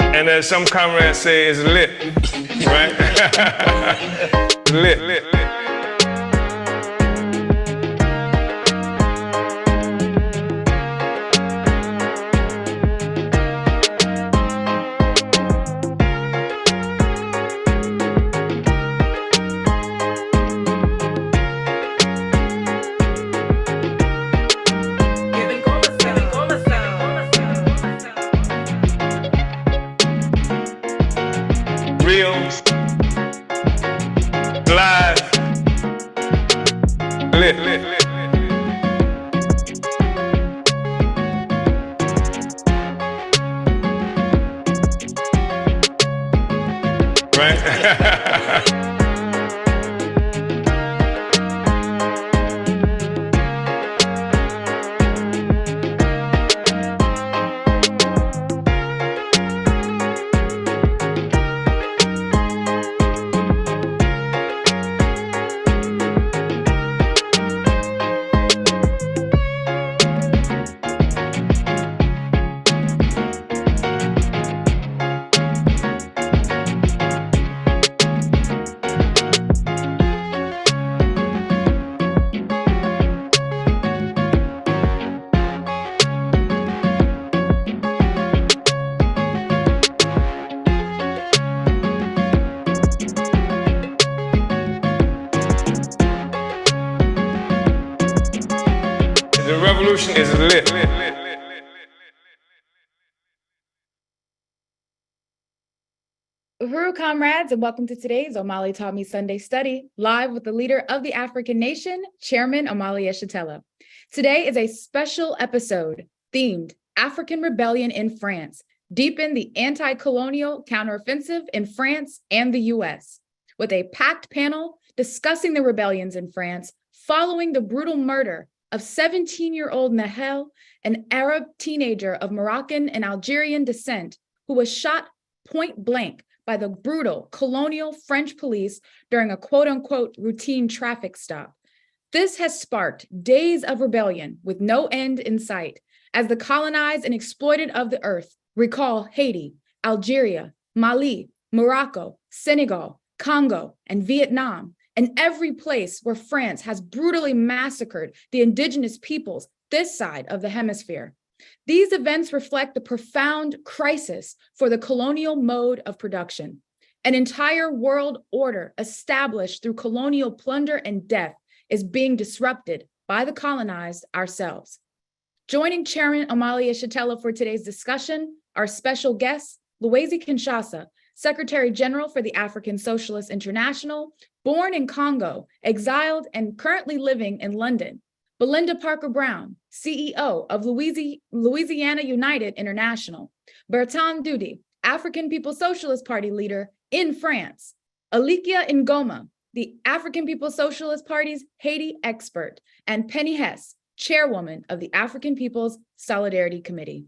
And as some comrades say, it's lit, right? Lit, lit, lit. Real, live, lit, lit, lit, right? The revolution is lit. Uhuru, comrades, and welcome to today's Omali Taught Me Sunday Study, live with the leader of the African Nation, Chairman Omali Yeshitela. Today is a special episode themed African Rebellion in France, deepen the anti-colonial counteroffensive in France and the US, with a packed panel discussing the rebellions in France following the brutal murder of 17-year-old Nahel, an Arab teenager of Moroccan and Algerian descent who was shot point blank by the brutal colonial French police during a quote-unquote routine traffic stop. This has sparked days of rebellion with no end in sight as the colonized and exploited of the earth recall Haiti, Algeria, Mali, Morocco, Senegal, Congo, and Vietnam, and every place where France has brutally massacred the indigenous peoples this side of the hemisphere. These events reflect the profound crisis for the colonial mode of production. An entire world order established through colonial plunder and death is being disrupted by the colonized ourselves. Joining Chairman Omali Yeshitela for today's discussion, our special guest, Louisiana Kinshasa, Secretary General for the African Socialist International, born in Congo, exiled and currently living in London. Belinda Parker Brown, CEO of Louisiana United International. Bertrand Dudy, African People's Socialist Party leader in France. Alikia Ngoma, the African People's Socialist Party's Haiti expert. And Penny Hess, chairwoman of the African People's Solidarity Committee.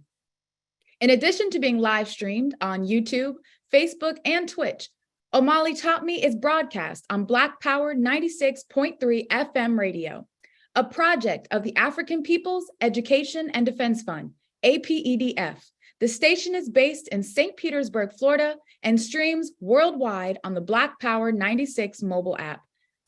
In addition to being live streamed on YouTube, Facebook, and Twitch, Omali Taught Me is broadcast on Black Power 96.3 FM radio, a project of the African People's Education and Defense Fund, APEDF. The station is based in St. Petersburg, Florida, and streams worldwide on the Black Power 96 mobile app.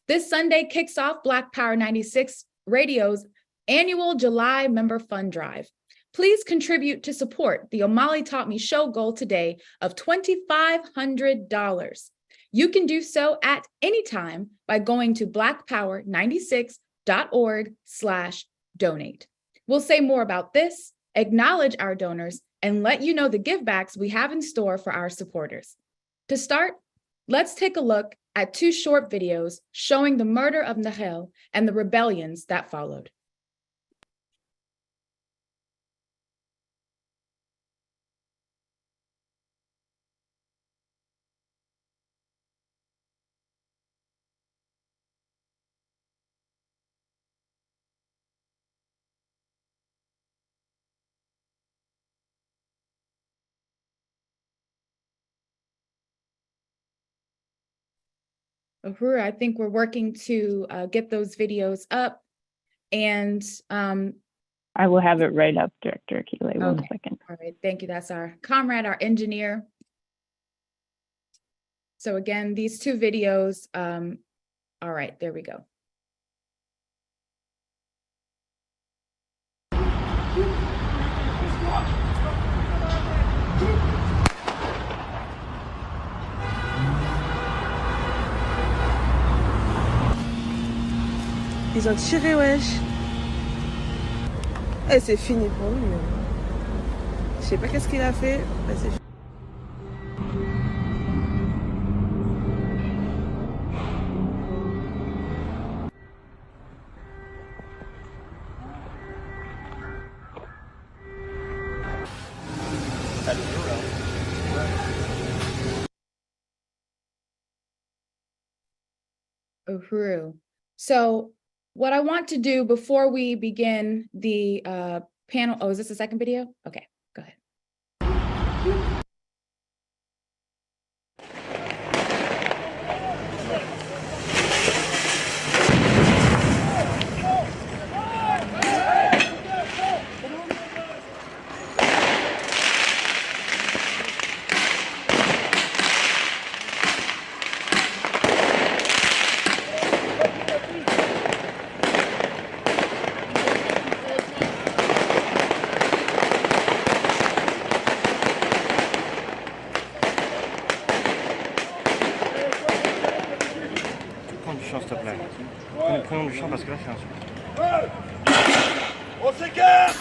This Sunday kicks off Black Power 96 Radio's annual July member fund drive. Please contribute to support the Omali Taught Me show goal today of $2,500. You can do so at any time by going to blackpower96.org/donate. We'll say more about this, acknowledge our donors, and let you know the givebacks we have in store for our supporters. To start, let's take a look at two short videos showing the murder of Nahel and the rebellions that followed. Uhuru, I think we're working to get those videos up. And I will have it right up, Director Akile. One Okay. second. All right, thank you. That's our comrade, our engineer. So again, these two videos, all right, there we go. Ils ont tiré, wesh. Et c'est fini pour lui. Je sais pas qu'est-ce qu'il a fait, mais c'est fini. Uhuru. So what I want to do before we begin the panel, oh, is this the second video? Okay, go ahead. Prends du champ, s'il te plaît. Prenons du champ parce que là, c'est un souci. On s'écarte!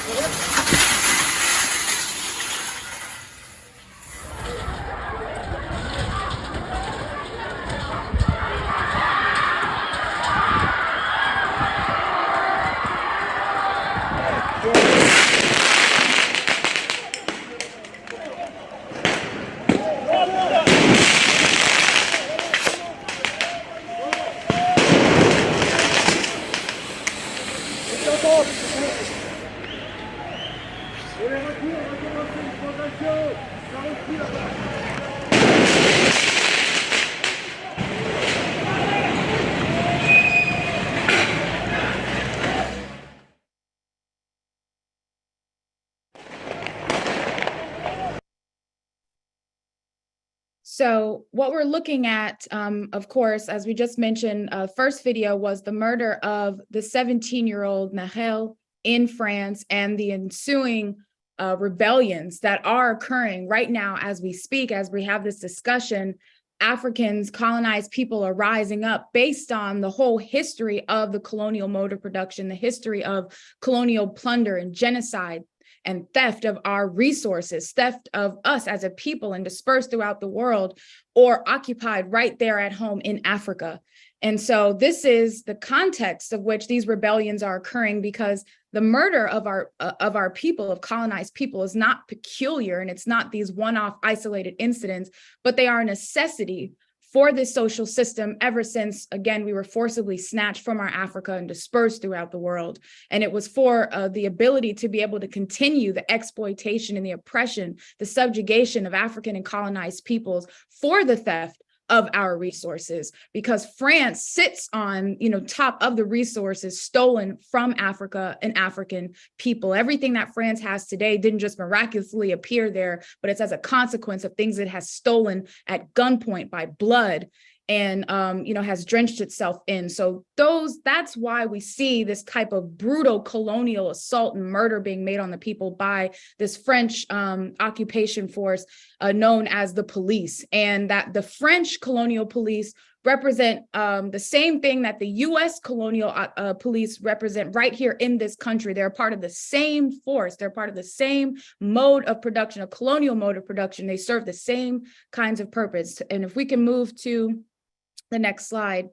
So what we're looking at, of course, as we just mentioned, first video was the murder of the 17-year-old Nahel in France and the ensuing rebellions that are occurring right now as we speak, as we have this discussion. Africans, colonized people are rising up based on the whole history of the colonial mode of production, the history of colonial plunder and genocide and theft of our resources, theft of us as a people and dispersed throughout the world or occupied right there at home in Africa. And so this is the context of which these rebellions are occurring, because the murder of our people, of colonized people, is not peculiar, and it's not these one-off isolated incidents, but they are a necessity for this social system ever since, again, we were forcibly snatched from our Africa and dispersed throughout the world. And it was for the ability to be able to continue the exploitation and the oppression, the subjugation of African and colonized peoples for the theft of our resources, because France sits on, top of the resources stolen from Africa and African people. Everything that France has today didn't just miraculously appear there, but it's as a consequence of things it has stolen at gunpoint by blood and, has drenched itself in. So that's why we see this type of brutal colonial assault and murder being made on the people by this French occupation force known as the police, and that the French colonial police represent the same thing that the US colonial police represent right here in this country. They're part of the same force. They're part of the same mode of production, a colonial mode of production. They serve the same kinds of purpose. And if we can move to the next slide,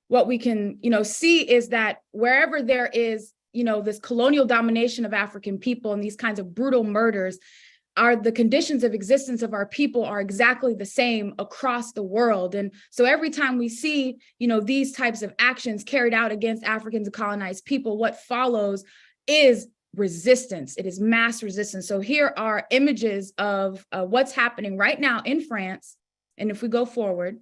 what we can, see is that wherever there is, this colonial domination of African people and these kinds of brutal murders, the conditions of existence of our people are exactly the same across the world. And so every time we see, these types of actions carried out against Africans and colonized people, what follows is resistance. It is mass resistance. So here are images of what's happening right now in France. And if we go forward,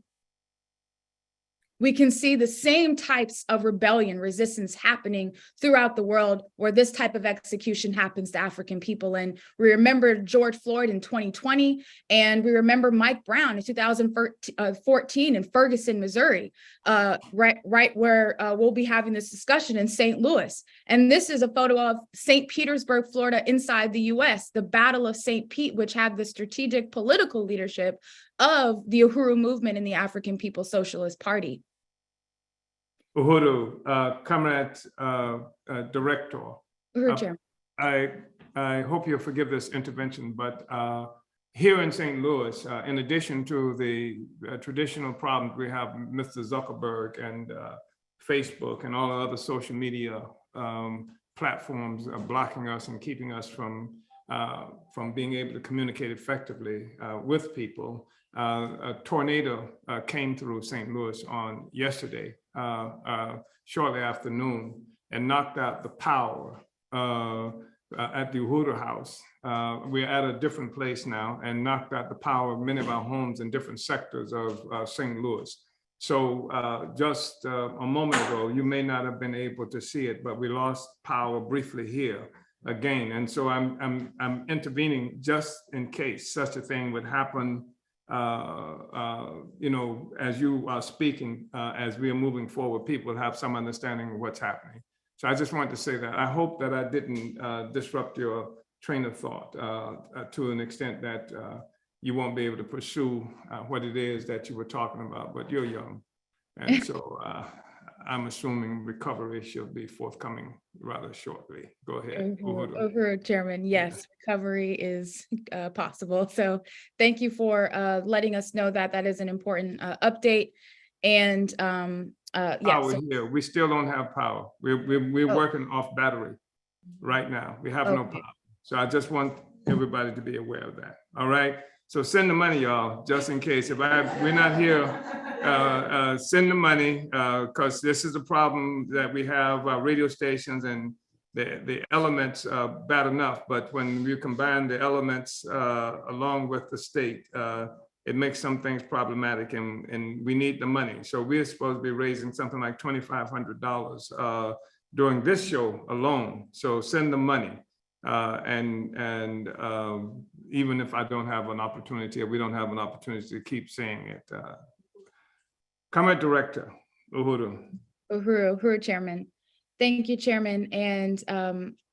we can see the same types of rebellion, resistance happening throughout the world where this type of execution happens to African people. And we remember George Floyd in 2020, and we remember Mike Brown in 2014 in Ferguson, Missouri, right where we'll be having this discussion in St. Louis. And this is a photo of St. Petersburg, Florida, inside the US, the Battle of St. Pete, which had the strategic political leadership of the Uhuru movement in the African People's Socialist Party. Uhuru, Comrade Director, Uhuru, Chair. I hope you'll forgive this intervention, but here in St. Louis, in addition to the traditional problems we have, Mr. Zuckerberg and Facebook and all the other social media platforms are blocking us and keeping us from being able to communicate effectively with people. A tornado came through St. Louis on yesterday, shortly afternoon, and knocked out the power at the Uhuru House. We're at a different place now, and knocked out the power of many of our homes in different sectors of St. Louis. So just a moment ago, you may not have been able to see it, but we lost power briefly here again. And so I'm intervening just in case such a thing would happen, you know, as you are speaking, as we are moving forward, people have some understanding of what's happening. So I just wanted to say that. I hope that I didn't disrupt your train of thought to an extent that you won't be able to pursue what it is that you were talking about, but you're young. And so I'm assuming recovery should be forthcoming rather shortly. Go ahead. Over, Chairman. Yes, recovery is possible. So thank you for letting us know that that is an important update. And yeah, power here. We still don't have power. We're working off battery right now. We have no power. So I just want everybody to be aware of that. All right. So send the money, y'all, just in case. If we're not here, send the money, because this is a problem that we have. Radio stations and the elements bad enough, but when you combine the elements along with the state, it makes some things problematic, and we need the money. So we're supposed to be raising something like $2,500 during this show alone. So send the money. And even if I don't have an opportunity, or we don't have an opportunity to keep saying it. Comrade Director, Uhuru. Uhuru, Chairman. Thank you, Chairman and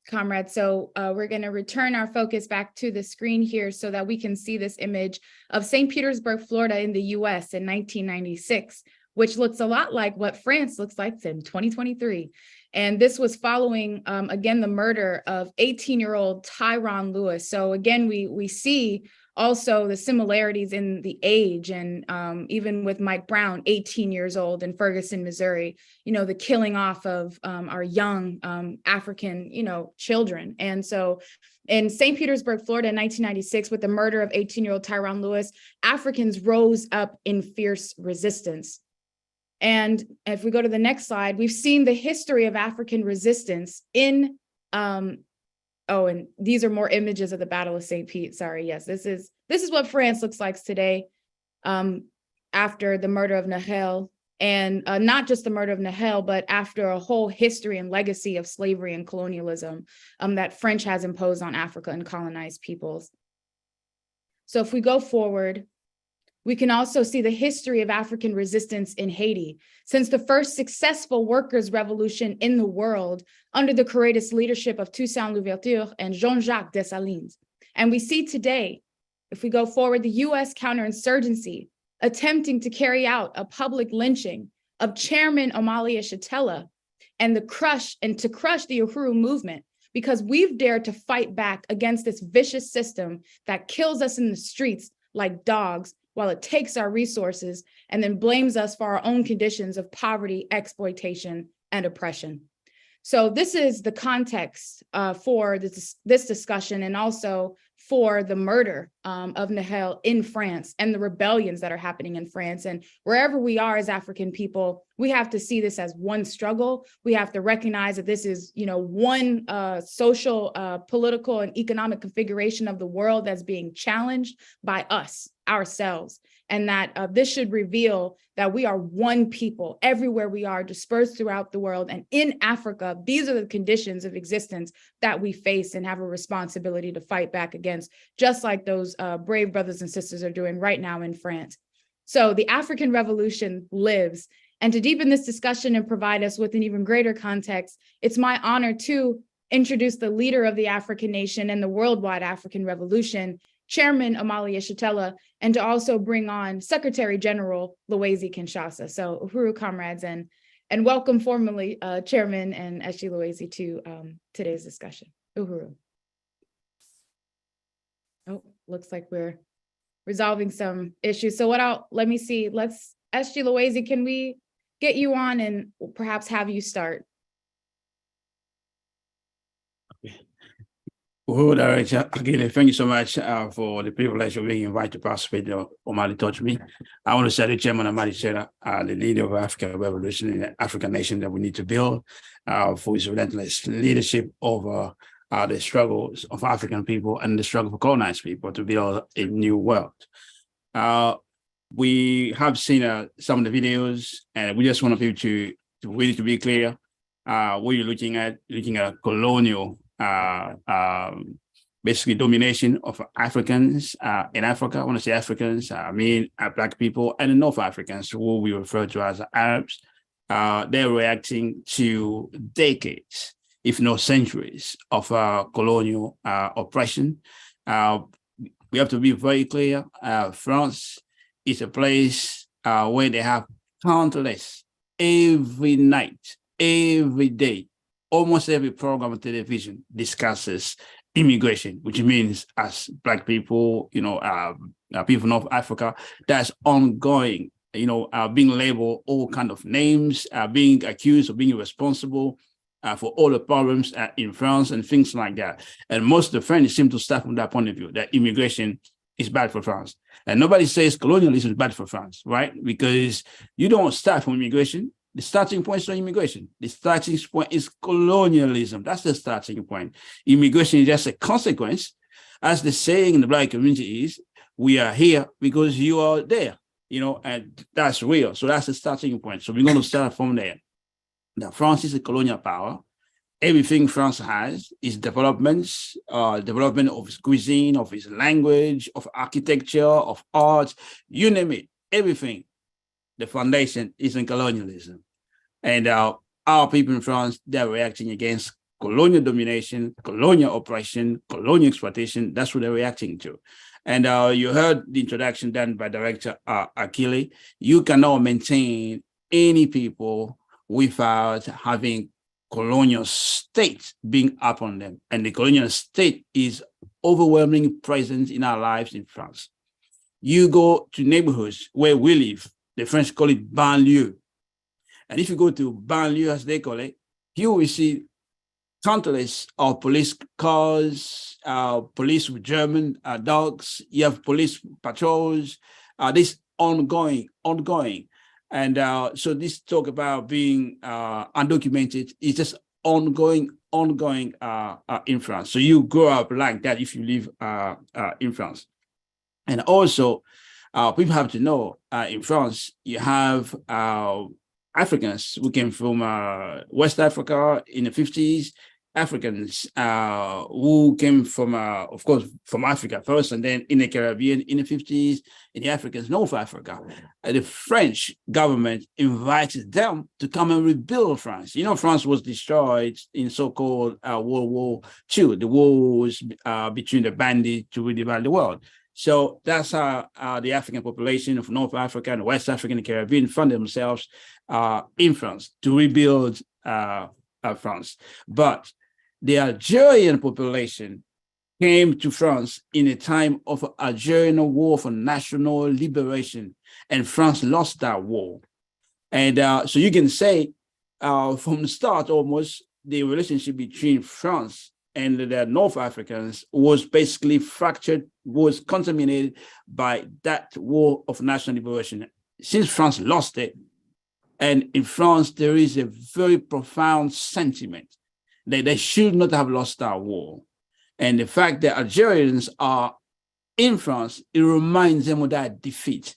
comrades. So we're going to return our focus back to the screen here so that we can see this image of St. Petersburg, Florida in the US in 1996, which looks a lot like what France looks like in 2023. And this was following, again, the murder of 18-year-old Tyron Lewis. So again, we see also the similarities in the age, and even with Mike Brown, 18 years old in Ferguson, Missouri, you know, the killing off of our young African, you know, children. And so in St. Petersburg, Florida in 1996, with the murder of 18-year-old Tyron Lewis, Africans rose up in fierce resistance. And if we go to the next slide, we've seen the history of African resistance in, and these are more images of the Battle of St. Pete. Sorry, yes, this is what France looks like today after the murder of Nahel, and not just the murder of Nahel, but after a whole history and legacy of slavery and colonialism that French has imposed on Africa and colonized peoples. So if we go forward, we can also see the history of African resistance in Haiti since the first successful workers' revolution in the world under the courageous leadership of Toussaint Louverture and Jean-Jacques Dessalines. And we see today, if we go forward, the US counterinsurgency attempting to carry out a public lynching of Chairman Omali Yeshitela and to crush the Uhuru movement, because we've dared to fight back against this vicious system that kills us in the streets like dogs, while it takes our resources and then blames us for our own conditions of poverty, exploitation, and oppression. So this is the context for this discussion, and also for the murder of Nahel in France and the rebellions that are happening in France. And wherever we are as African people, we have to see this as one struggle. We have to recognize that this is, you know, one social, political, and economic configuration of the world that's being challenged by us, ourselves, and that this should reveal that we are one people everywhere we are, dispersed throughout the world. And in Africa, these are the conditions of existence that we face and have a responsibility to fight back against, just like those brave brothers and sisters are doing right now in France. So the African Revolution lives. And to deepen this discussion and provide us with an even greater context, it's my honor to introduce the leader of the African nation and the worldwide African Revolution, Chairman Amalia Shitela, and to also bring on Secretary General Loezi Kinshasa. So Uhuru, comrades, and welcome formally Chairman and Eshi Loezi to today's discussion. Uhuru. Oh, looks like we're resolving some issues. So let me see, Eshi Loezi, can we get you on and perhaps have you start? Well, Director, again, thank you so much for the privilege of being invited to participate in Omali Touch Me. I want to say the Chairman Amadi Shera, the leader of African Revolution in the African nation that we need to build for his relentless leadership over the struggles of African people and the struggle for colonized people to build a new world. We have seen some of the videos, and we just want people to really to be clear. What you're looking at colonial basically domination of Africans in Africa. I want to say Africans, I mean Black people and the North Africans, who we refer to as Arabs. They're reacting to decades, if not centuries, of colonial oppression. We have to be very clear. France is a place where they have countless, every night, every day, almost every program on television discusses immigration, which means as Black people, people from North Africa, that's ongoing, being labeled all kind of names, being accused of being responsible for all the problems in France and things like that. And most of the French seem to start from that point of view, that immigration is bad for France. And nobody says colonialism is bad for France, right? Because you don't start from immigration. The starting point is not immigration. The starting point is colonialism. That's the starting point. Immigration is just a consequence. As the saying in the Black community is, we are here because you are there, and that's real. So that's the starting point. So we're going to start from there. Now, France is a colonial power. Everything France has is development of its cuisine, of its language, of architecture, of art, you name it, everything. The foundation is in colonialism. And our people in France, they're reacting against colonial domination, colonial oppression, colonial exploitation. That's what they're reacting to. And you heard the introduction done by Director Akili. You cannot maintain any people without having colonial state being upon them. And the colonial state is overwhelmingly present in our lives in France. You go to neighborhoods where we live, the French call it banlieue. And if you go to banlieue, as they call it, you will see countless of police cars, police with German dogs, you have police patrols, this ongoing. And so this talk about being undocumented is just ongoing in France. So you grow up like that if you live in France. And also, people have to know in France, you have Africans who came from West Africa in the 50s, Africans who came from, of course, from Africa first, and then in the Caribbean in the 50s, in the Africans, North Africa. The French government invited them to come and rebuild France. France was destroyed in so-called World War II, the wars between the bandits to redivide the world. So that's how the African population of North Africa and West Africa and the Caribbean found themselves in France to rebuild France. But the Algerian population came to France in a time of Algerian war for national liberation, and France lost that war. And so you can say from the start almost, the relationship between France and the North Africans was basically fractured, was contaminated by that war of national liberation. Since France lost it, and in France, there is a very profound sentiment that they should not have lost that war. And the fact that Algerians are in France, it reminds them of that defeat.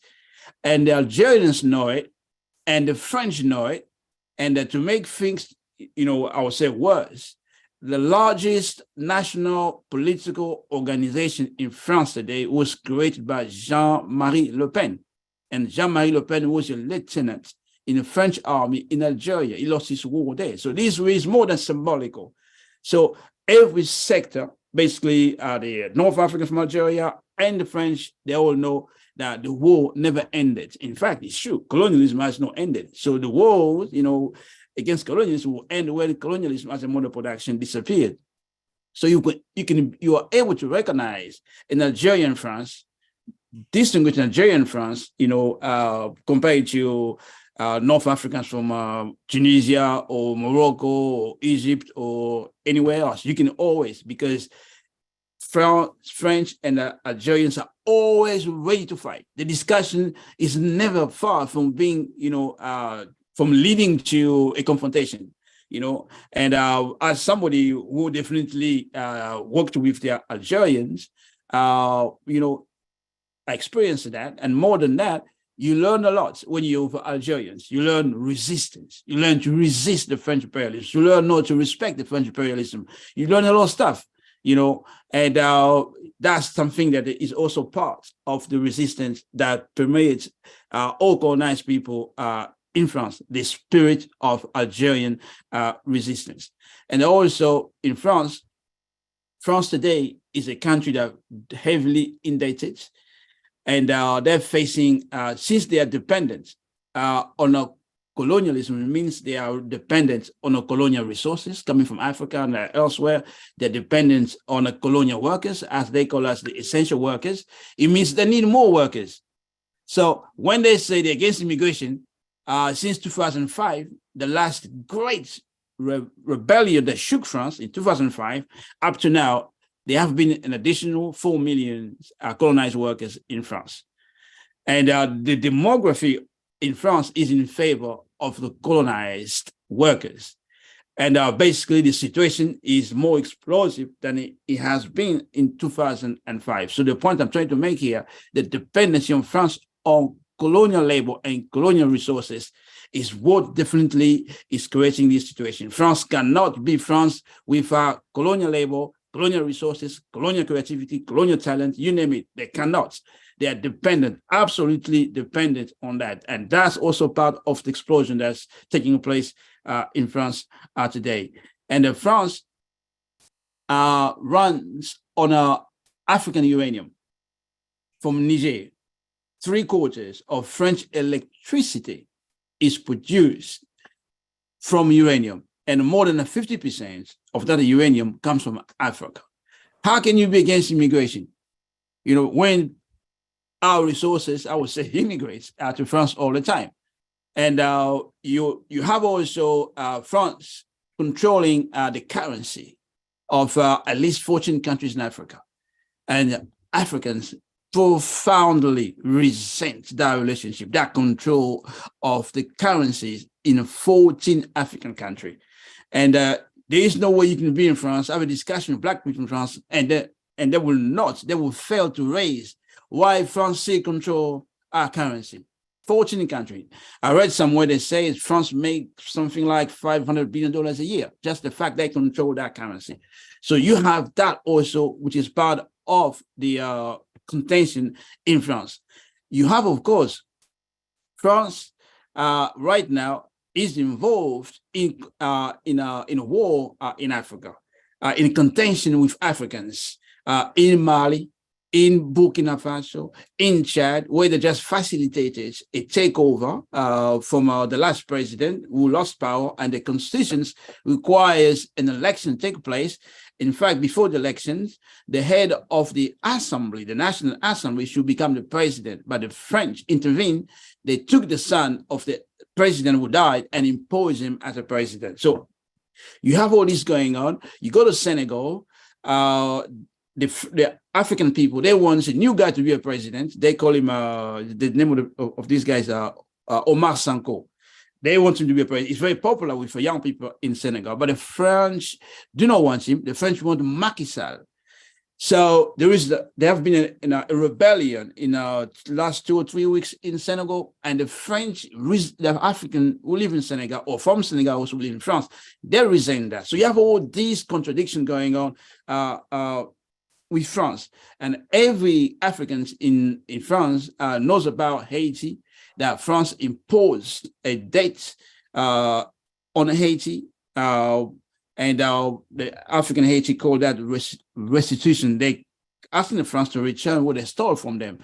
And the Algerians know it, and the French know it. And to make things, I would say worse, the largest national political organization in France today was created by Jean-Marie Le Pen. And Jean-Marie Le Pen was a lieutenant in the French army in Algeria. He lost his war there. So this is more than symbolical. So every sector, basically the North Africans from Algeria and the French, they all know that the war never ended. In fact, it's true. Colonialism has not ended. So the war, against colonialism will end when colonialism as a mode of production disappeared. So you are able to recognize in Algerian France, distinguish Algerian France, compared to North Africans from Tunisia or Morocco or Egypt or anywhere else. You can always, because French and Algerians are always ready to fight. The discussion is never far from being, from leading to a confrontation, And as somebody who definitely worked with the Algerians, I experienced that. And more than that, you learn a lot when you're with Algerians. You learn resistance. You learn to resist the French imperialism. You learn not to respect the French imperialism. You learn a lot of stuff, and that's something that is also part of the resistance that permeates all colonized people in France, the spirit of Algerian resistance. And also in France today is a country that heavily indebted, and they're facing, since they are dependent on a colonialism, it means they are dependent on a colonial resources coming from Africa and elsewhere. They're dependent on a colonial workers, as they call us, the essential workers. It means they need more workers. So when they say they're against immigration, since 2005, the last great rebellion that shook France in 2005, up to now, there have been an additional 4 million colonized workers in France. And the demography in France is in favor of the colonized workers. And basically, the situation is more explosive than it has been in 2005. So the point I'm trying to make here, the dependency on France on colonial labor and colonial resources is what definitely is creating this situation. France cannot be France without colonial labor, colonial resources, colonial creativity, colonial talent, you name it. They cannot. They are dependent, absolutely dependent on that. And that's also part of the explosion that's taking place in France today. And France runs on African uranium from Niger. 3/4 of French electricity is produced from uranium, and more than 50% of that uranium comes from Africa. How can you be against immigration? When our resources, I would say, immigrates to France all the time. And you have also France controlling the currency of at least 14 countries in Africa. And Africans profoundly resent that relationship, that control of the currencies in 14 African countries. And there is no way you can be in France, have a discussion with Black people in France, and they will fail to raise why France still control our currency. 14 countries. I read somewhere they say France makes something like $500 billion a year, just the fact they control that currency. So you have that also, which is part of the contention in France. You have, of course, France right now is involved in a war in Africa, in contention with Africans in Mali, in Burkina Faso, in Chad, where they just facilitated a takeover from the last president who lost power, and the constitution requires an election take place. In fact, before the elections, the head of the assembly, the National Assembly, should become the president. But the French intervened. They took the son of the president who died and imposed him as a president. So you have all this going on. You go to Senegal, the African people, they want a new guy to be a president. They call him, the name of these guys are Omar Sanko. They want him to be a president. It's very popular with young people in Senegal, but the French do not want him. The French want Macky Sall. So there have been a rebellion in the last 2 or 3 weeks in Senegal, and the African who live in Senegal or from Senegal also live in France, they resent that. So you have all these contradictions going on with France, and every African in France knows about Haiti, that France imposed a debt on Haiti. And the African Haiti called that restitution. They asking the France to return what they stole from them.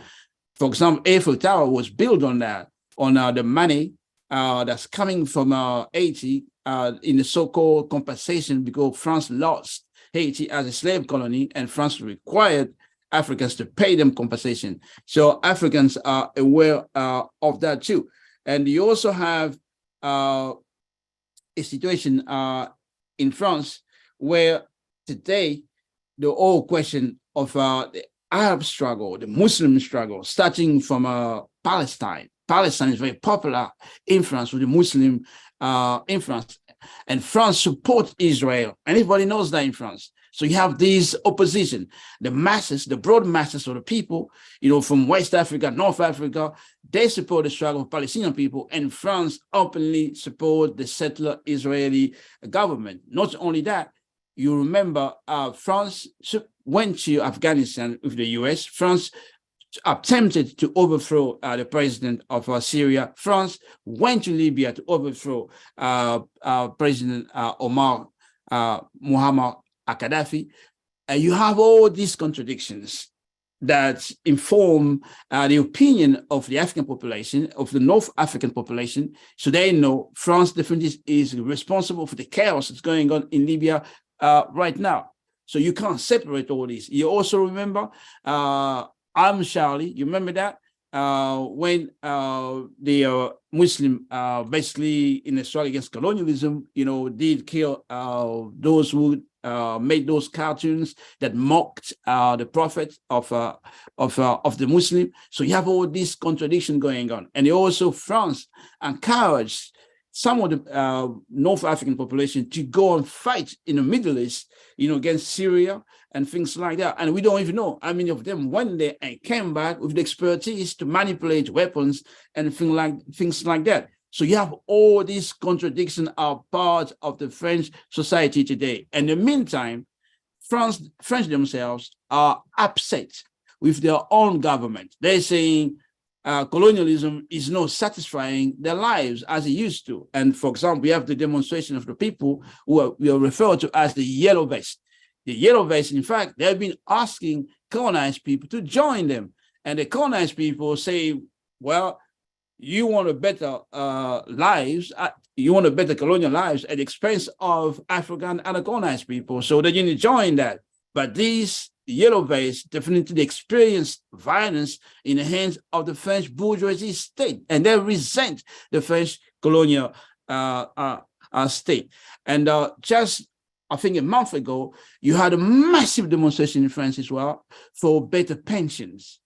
For example, Eiffel Tower was built on that, on the money that's coming from Haiti in the so-called compensation, because France lost Haiti as a slave colony, and France required Africans to pay them compensation. So Africans are aware of that too. And you also have a situation in France, where today the whole question of the Arab struggle, the Muslim struggle, starting from Palestine. Palestine is very popular in France with the Muslim in France, and France supports Israel, and everybody knows that in France. So you have these opposition, the masses, the broad masses of the people, from West Africa, North Africa, they support the struggle of Palestinian people, and France openly support the settler Israeli government. Not only that, you remember France went to Afghanistan with the US. France attempted to overthrow the president of Syria. France went to Libya to overthrow President Muammar Gaddafi. You have all these contradictions that inform the opinion of the African population, of the North African population. So they know France definitely is responsible for the chaos that's going on in Libya right now. So you can't separate all these. You also remember I'm Charlie, you remember that? When the Muslim, basically in the struggle against colonialism, did kill those who made those cartoons that mocked the prophet of the Muslim. So you have all this contradiction going on. And also France encouraged some of the North African population to go and fight in the Middle East, against Syria and things like that. And we don't even know how many of them went there and came back with the expertise to manipulate weapons and things like that. So you have all these contradictions are part of the French society today. In the meantime, French themselves are upset with their own government. They're saying colonialism is not satisfying their lives as it used to. And for example, we have the demonstration of the people who we are referred to as the yellow vest. The yellow vest, in fact, they've been asking colonized people to join them. And the colonized people say, well, you want a better lives, you want a better colonial lives at the expense of African and colonized people. So they didn't join that. But these yellow vests definitely experienced violence in the hands of the French bourgeoisie state, and they resent the French colonial state. And just, I think a month ago, you had a massive demonstration in France as well for better pensions.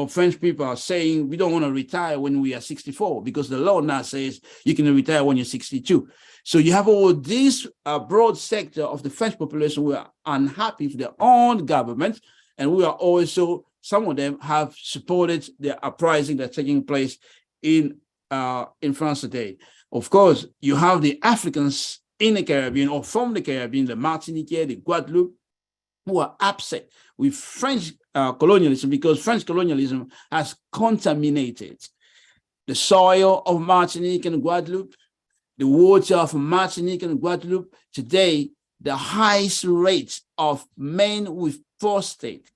French people are saying we don't want to retire when we are 64 because the law now says you can retire when you're 62. So you have all this broad sector of the French population who are unhappy with their own government, and we are also, some of them have supported the uprising that's taking place in France today. Of course, you have the Africans in the Caribbean or from the Caribbean, the Martinique, the Guadeloupe, who are upset with French colonialism because French colonialism has contaminated the soil of Martinique and Guadeloupe, the water of Martinique and Guadeloupe. Today, the highest rate of men with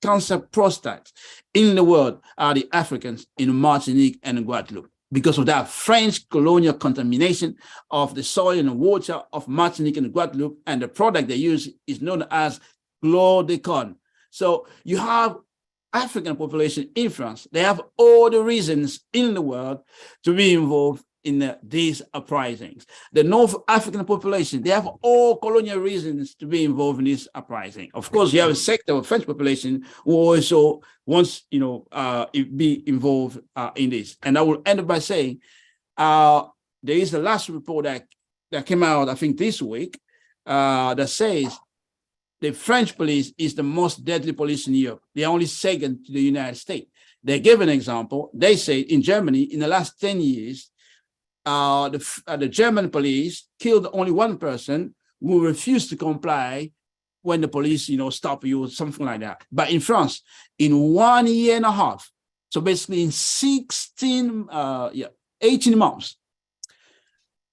cancer prostate in the world are the Africans in Martinique and Guadeloupe, because of that French colonial contamination of the soil and water of Martinique and Guadeloupe, and the product they use is known as chlordécone. So you have African population in France. They have all the reasons in the world to be involved in these uprisings. The North African population, they have all colonial reasons to be involved in this uprising. Of course, you have a sector of French population who also wants, be involved in this. And I will end up by saying, there is the last report that came out, I think this week, that says the French police is the most deadly police in Europe. They're only second to the United States. They give an example. They say in Germany, in the last 10 years, the German police killed only one person who refused to comply when the police, stop you or something like that. But in France, in 1 year and a half, so basically in 18 months,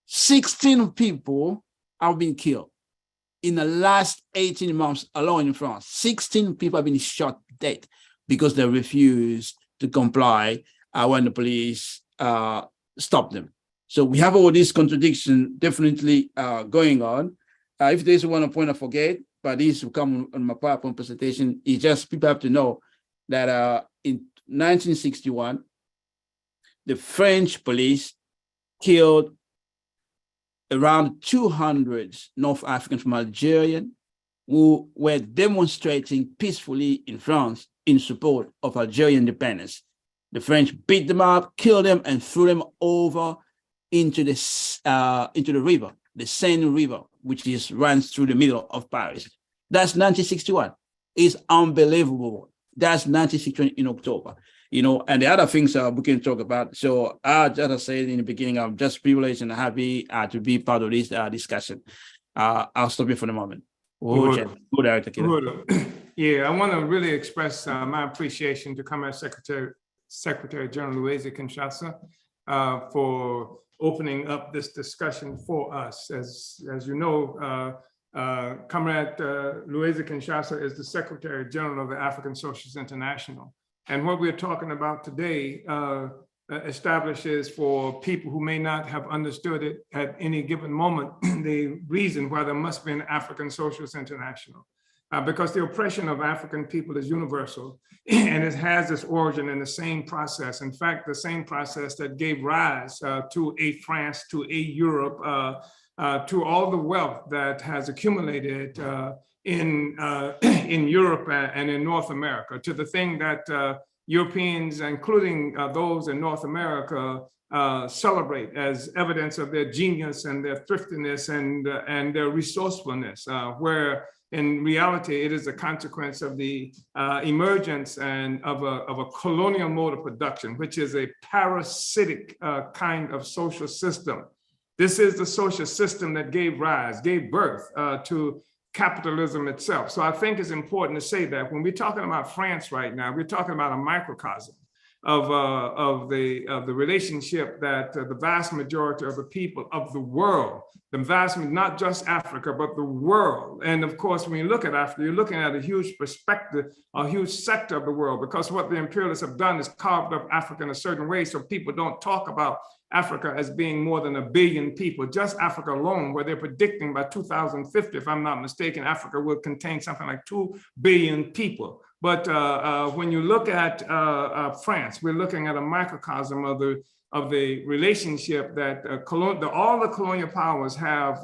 16 people have been killed. In the last 18 months alone in France, 16 people have been shot dead because they refused to comply when the police stopped them. So we have all these contradictions definitely going on. If there's one point I forget, but these will come on my PowerPoint presentation, it's just people have to know that in 1961, the French police killed around 200 North Africans from Algeria who were demonstrating peacefully in France in support of Algerian independence. The French beat them up, killed them, and threw them over into the river, the Seine River, which runs through the middle of Paris. That's 1961. It's unbelievable. That's 1961 in October. And the other things we can talk about. So as I said in the beginning, I'm just privileged and happy to be part of this discussion. I'll stop here for the moment. Yeah, I want to really express my appreciation to Commerce Secretary General Louise Kinshasa for opening up this discussion for us. As you know, Comrade Louise Kinshasa is the Secretary General of the African Socialist International. And what we're talking about today establishes for people who may not have understood it at any given moment, the reason why there must be an African Socialist International. Because the oppression of African people is universal and it has its origin in the same process. In fact, the same process that gave rise to a France, to a Europe, to all the wealth that has accumulated in Europe and in North America, to the thing that Europeans, including those in North America, celebrate as evidence of their genius and their thriftiness and their resourcefulness, where in reality it is a consequence of the emergence and of a colonial mode of production, which is a parasitic kind of social system. This is the social system that gave birth to capitalism itself. So I think it's important to say that when we're talking about France right now, we're talking about a microcosm of the relationship that the vast majority of the people of the world, not just Africa, but the world. And of course, when you look at Africa, you're looking at a huge perspective, a huge sector of the world, because what the imperialists have done is carved up Africa in a certain way so people don't talk about Africa as being more than 1 billion people, just Africa alone, where they're predicting by 2050, if I'm not mistaken, Africa will contain something like 2 billion people. But when you look at France, we're looking at a microcosm of the relationship that all the colonial powers have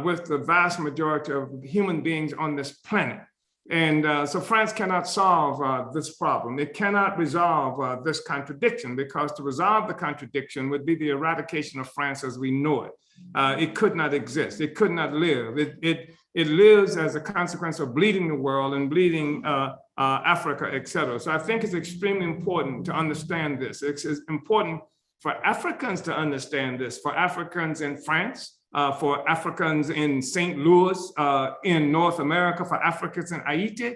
with the vast majority of human beings on this planet. And so France cannot solve this problem. It cannot resolve this contradiction, because to resolve the contradiction would be the eradication of France as we know it. It could not exist. It could not live. It lives as a consequence of bleeding the world and bleeding Africa, et cetera. So I think it's extremely important to understand this. It's important for Africans to understand this, for Africans in France, for Africans in St. Louis, in North America, for Africans in Haiti,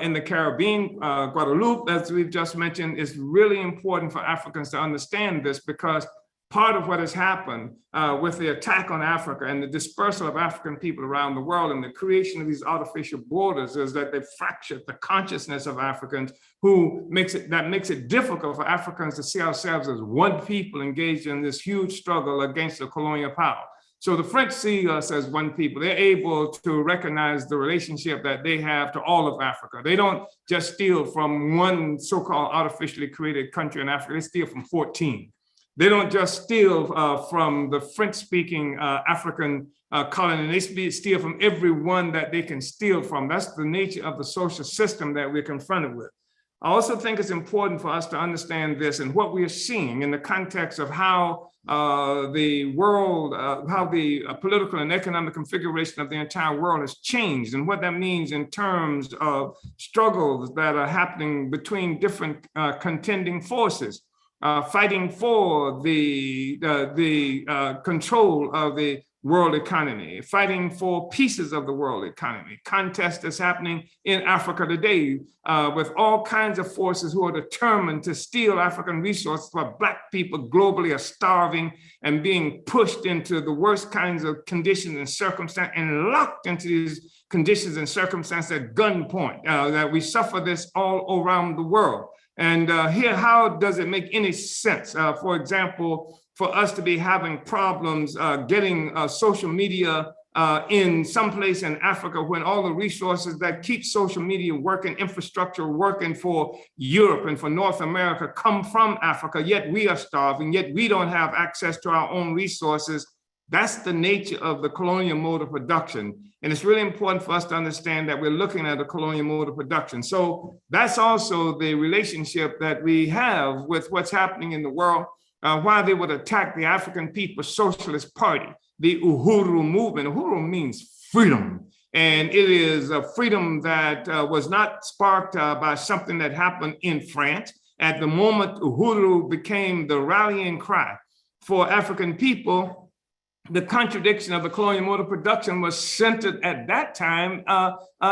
in the Caribbean, Guadeloupe, as we've just mentioned. It's really important for Africans to understand this, because part of what has happened with the attack on Africa and the dispersal of African people around the world and the creation of these artificial borders is that they've fractured the consciousness of Africans, that makes it difficult for Africans to see ourselves as one people engaged in this huge struggle against the colonial power. So the French see us as one people. They're able to recognize the relationship that they have to all of Africa. They don't just steal from one so-called artificially created country in Africa, they steal from 14. They don't just steal from the French-speaking African colony, they steal from everyone that they can steal from. That's the nature of the social system that we're confronted with. I also think it's important for us to understand this and what we are seeing in the context of how the world, how the political and economic configuration of the entire world has changed, and what that means in terms of struggles that are happening between different contending forces, fighting for the control of the world economy, fighting for pieces of the world economy. Contest is happening in Africa today with all kinds of forces who are determined to steal African resources, while Black people globally are starving and being pushed into the worst kinds of conditions and circumstances and locked into these conditions and circumstances at gunpoint, that we suffer this all around the world. And here, how does it make any sense? For example, for us to be having problems getting social media in some place in Africa, when all the resources that keep social media working, infrastructure working for Europe and for North America come from Africa, yet we are starving, yet we don't have access to our own resources. That's the nature of the colonial mode of production. And it's really important for us to understand that we're looking at a colonial mode of production. So that's also the relationship that we have with what's happening in the world, why they would attack the African People's Socialist Party, the Uhuru movement. Uhuru means freedom. And it is a freedom that was not sparked by something that happened in France. At the moment Uhuru became the rallying cry for African people, the contradiction of the colonial mode of production was centered at that time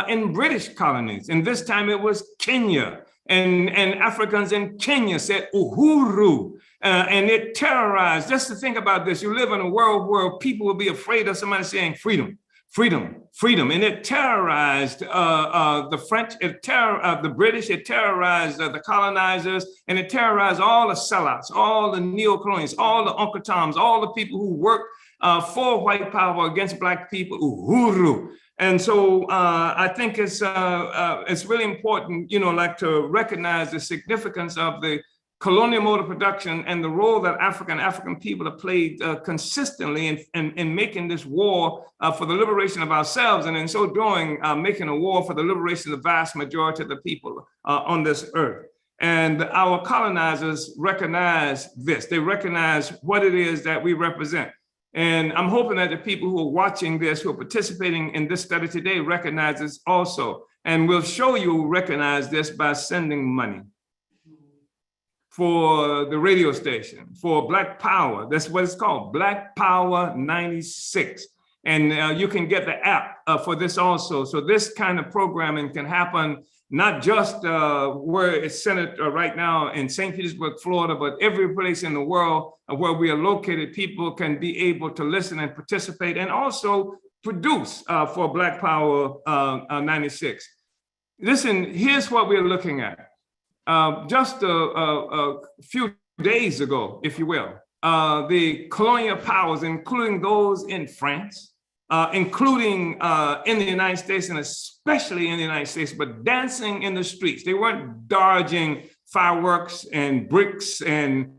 in British colonies. And this time it was Kenya. And Africans in Kenya said Uhuru. And it terrorized. Just to think about this, you live in a world where people will be afraid of somebody saying freedom, freedom, freedom. And it terrorized the French, the British, it terrorized the colonizers, and it terrorized all the sellouts, all the neo-colonials, all the Uncle Toms, all the people who worked for white power against Black people, Uhuru. And so I think it's really important, like to recognize the significance of the colonial mode of production and the role that African people have played consistently in making this war for the liberation of ourselves, and in so doing, making a war for the liberation of the vast majority of the people on this earth. And our colonizers recognize this. They recognize what it is that we represent. And I'm hoping that the people who are watching this, who are participating in this study today, recognize this also. And we'll show you recognize this by sending money for the radio station, for Black Power. That's what it's called, Black Power 96. And you can get the app for this also. So this kind of programming can happen not just where it's centered right now in St. Petersburg, Florida, but every place in the world where we are located, people can be able to listen and participate and also produce for Black Power 96. Listen, here's what we're looking at. Just a few days ago, if you will, the colonial powers, including those in France, including in the United States, and especially in the United States, but dancing in the streets. They weren't dodging fireworks and bricks and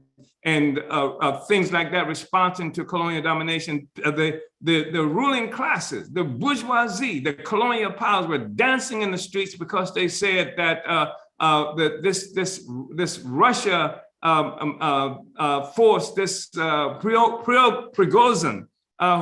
things like that, responding to colonial domination. The ruling classes, the bourgeoisie, the colonial powers were dancing in the streets because they said that this Russia force, this Prigozhin,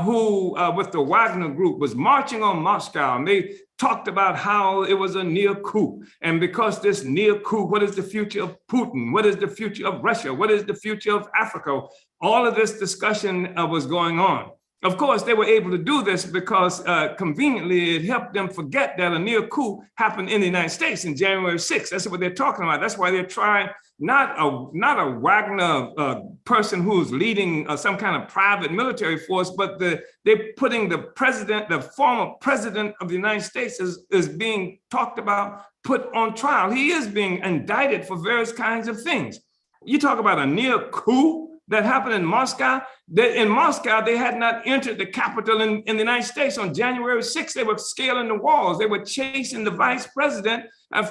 who with the Wagner group was marching on Moscow, and they talked about how it was a near coup. And because this near coup, what is the future of Putin? What is the future of Russia? What is the future of Africa? All of this discussion was going on. Of course, they were able to do this because conveniently it helped them forget that a near coup happened in the United States in January 6th. That's what they're talking about. That's why they're trying not a Wagner person who's leading some kind of private military force, but they're putting the former president of the United States is being talked about, put on trial. He is being indicted for various kinds of things. You talk about a near coup that happened in Moscow. In Moscow, they had not entered the capital in the United States. On January 6th, they were scaling the walls. They were chasing the vice president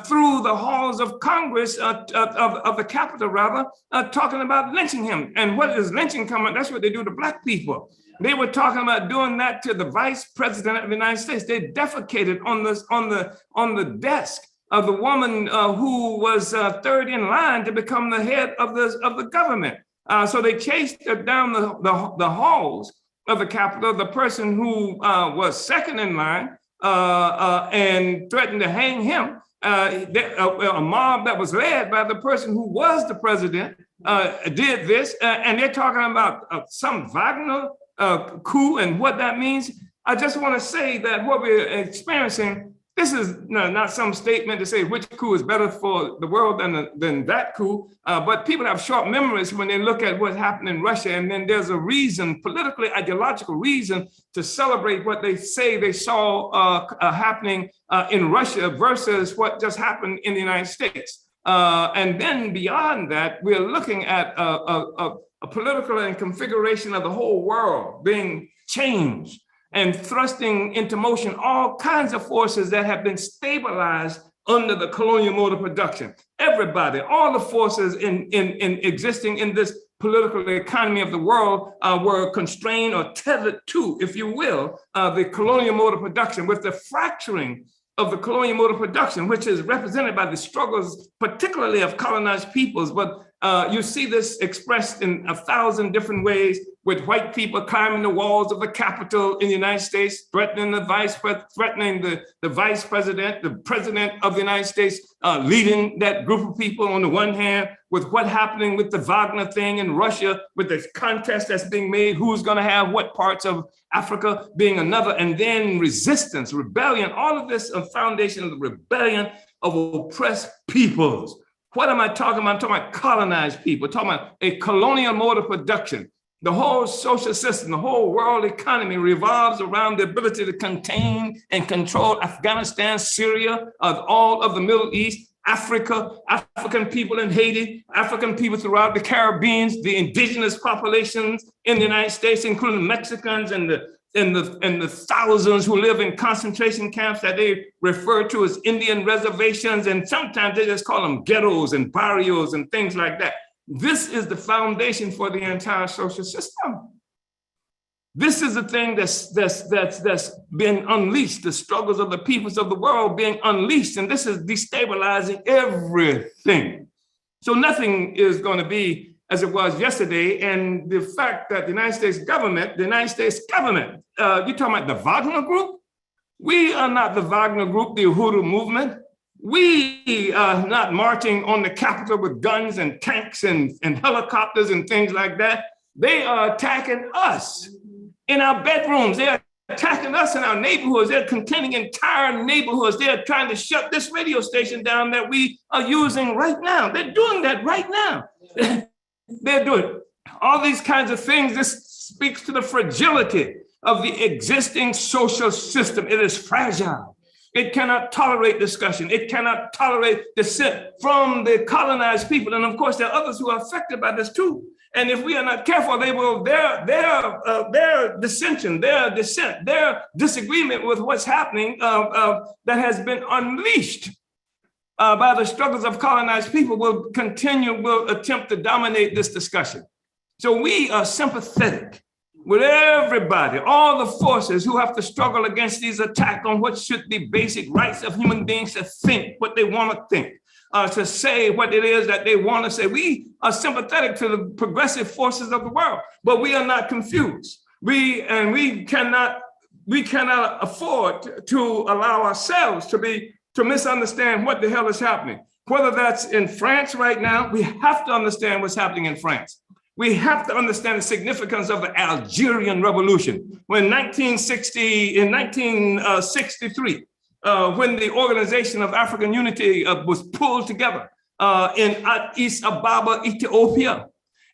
through the halls of Congress, of the Capitol, rather, talking about lynching him. And what is lynching coming? That's what they do to Black people. They were talking about doing that to the vice president of the United States. They defecated on the desk of the woman who was third in line to become the head of the government. So they chased her down the halls of the Capitol, the person who was second in line, and threatened to hang him. A mob that was led by the person who was the president did this, and they're talking about some Wagner coup and what that means. I just want to say that what we're experiencing, this is not some statement to say which coup is better for the world than that coup, but people have short memories when they look at what happened in Russia, and then there's a reason, politically ideological reason, to celebrate what they say they saw happening in Russia versus what just happened in the United States. And then beyond that, we're looking at a political and configuration of the whole world being changed and thrusting into motion all kinds of forces that have been stabilized under the colonial mode of production. Everybody, all the forces in existing in this political economy of the world were constrained or tethered to, if you will, the colonial mode of production. With the fracturing of the colonial mode of production, which is represented by the struggles, particularly of colonized peoples, but you see this expressed in 1,000 different ways, with white people climbing the walls of the Capitol in the United States, threatening the vice president, the president of the United States, leading that group of people on the one hand, with what happening with the Wagner thing in Russia, with the contest that's being made, who's going to have what parts of Africa being another, and then resistance, rebellion, all of this a foundation of the rebellion of oppressed peoples. What am I talking about? I'm talking about colonized people, talking about a colonial mode of production. The whole social system, the whole world economy revolves around the ability to contain and control Afghanistan, Syria, all of the Middle East, Africa, African people in Haiti, African people throughout the Caribbean, the indigenous populations in the United States, including Mexicans and the thousands who live in concentration camps that they refer to as Indian reservations, and sometimes they just call them ghettos and barrios and things like that. This is the foundation for the entire social system. This is the thing that's been unleashed, the struggles of the peoples of the world being unleashed, and this is destabilizing everything. So nothing is going to be as it was yesterday, and the fact that the United States government, you're talking about the Wagner Group? We are not the Wagner Group, the Uhuru movement. We are not marching on the Capitol with guns and tanks and helicopters and things like that. They are attacking us in our bedrooms. They are attacking us in our neighborhoods. They're containing entire neighborhoods. They're trying to shut this radio station down that we are using right now. They're doing that right now. They're doing all these kinds of things. This speaks to the fragility of the existing social system. It is fragile. It cannot tolerate discussion. It cannot tolerate dissent from the colonized people. And of course, there are others who are affected by this too. And if we are not careful, their dissension, their dissent, their disagreement with what's happening that has been unleashed by the struggles of colonized people will attempt to dominate this discussion. So we are sympathetic with everybody, all the forces who have to struggle against these attacks on what should be basic rights of human beings to think what they want to think, to say what it is that they want to say. We are sympathetic to the progressive forces of the world, but we are not confused. We cannot afford to allow ourselves to misunderstand what the hell is happening. Whether that's in France right now, we have to understand what's happening in France. We have to understand the significance of the Algerian Revolution. When 1963, when the Organization of African Unity was pulled together in Addis Ababa, Ethiopia,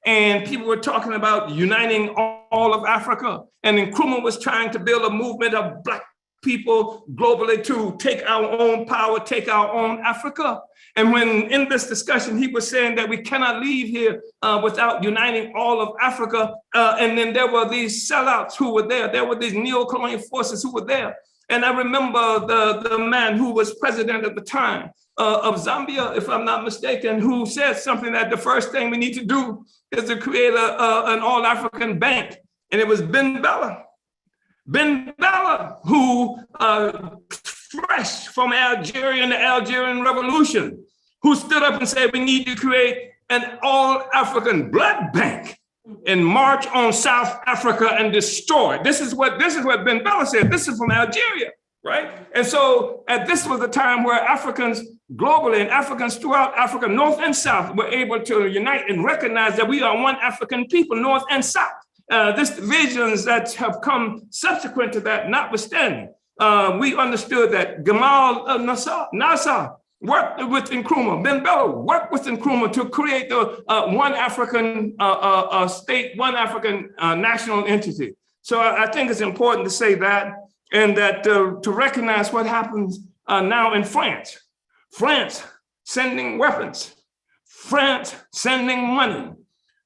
and people were talking about uniting all of Africa, and Nkrumah was trying to build a movement of Black people globally to take our own power, take our own Africa. And when in this discussion, he was saying that we cannot leave here without uniting all of Africa. And then there were these sellouts who were there. There were these neo-colonial forces who were there. And I remember the man who was president at the time of Zambia, if I'm not mistaken, who said something that the first thing we need to do is to create an all-African bank. And it was Ben Bella, who fresh from Algeria and the Algerian Revolution, who stood up and said, we need to create an all-African blood bank and march on South Africa and destroy it. This is what Ben Bella said. This is from Algeria, right? And so this was a time where Africans globally and Africans throughout Africa, North and South, were able to unite and recognize that we are one African people, North and South. This divisions that have come subsequent to that notwithstanding, we understood that Gamal Nasser worked with Nkrumah, Ben Bella worked with Nkrumah to create the one African state, one African national entity. So I think it's important to say that, and that to recognize what happens now in France. France sending weapons, France sending money,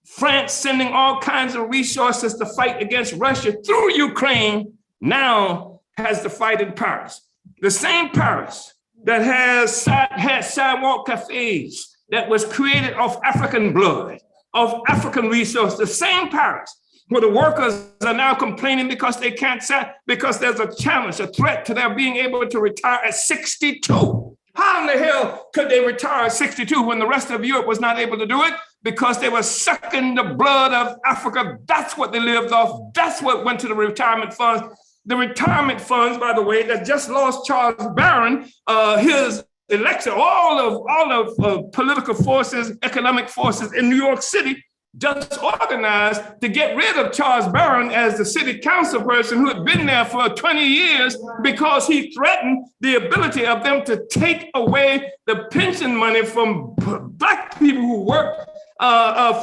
France sending all kinds of resources to fight against Russia through Ukraine, now has the fight in Paris. The same Paris that had sidewalk cafes that was created of African blood, of African resources, the same Paris where the workers are now complaining because they can't because there's a challenge, a threat to their being able to retire at 62. How in the hell could they retire at 62 when the rest of Europe was not able to do it? Because they were sucking the blood of Africa. That's what they lived off. That's what went to the retirement funds. The retirement funds, by the way, that just lost Charles Barron, his election, all of political forces, economic forces in New York City just organized to get rid of Charles Barron as the city council person who had been there for 20 years because he threatened the ability of them to take away the pension money from Black people who work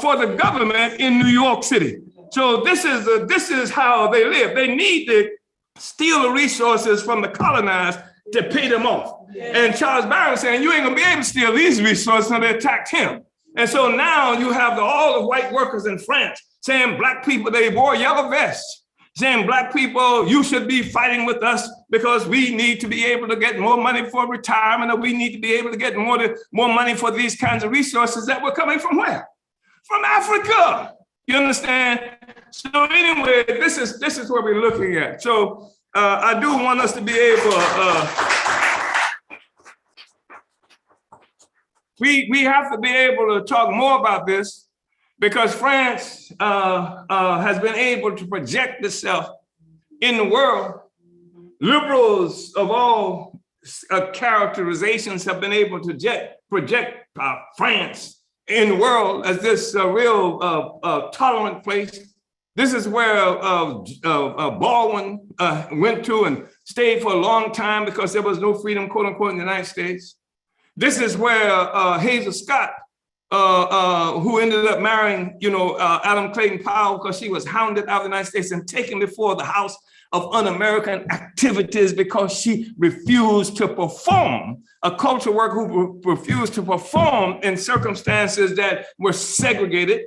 for the government in New York City. So this is how they live. They need to steal the resources from the colonized to pay them off. And Charles Barron saying, you ain't gonna be able to steal these resources, so they attacked him. And so now you have all the white workers in France saying Black people, they wore yellow vests, saying Black people, you should be fighting with us because we need to be able to get more money for retirement, or we need to be able to get more money for these kinds of resources that were coming from where? From Africa. You understand? So anyway, this is what we're looking at. So I do want us to be able, we have to be able to talk more about this because France has been able to project itself in the world. Liberals of all characterizations have been able to project France in the world as this real tolerant place. This is where Baldwin went to and stayed for a long time because there was no freedom, quote unquote, in the United States. This is where Hazel Scott, who ended up marrying, Adam Clayton Powell because she was hounded out of the United States and taken before the House of Un-American Activities because she refused to perform, a culture worker who refused to perform in circumstances that were segregated.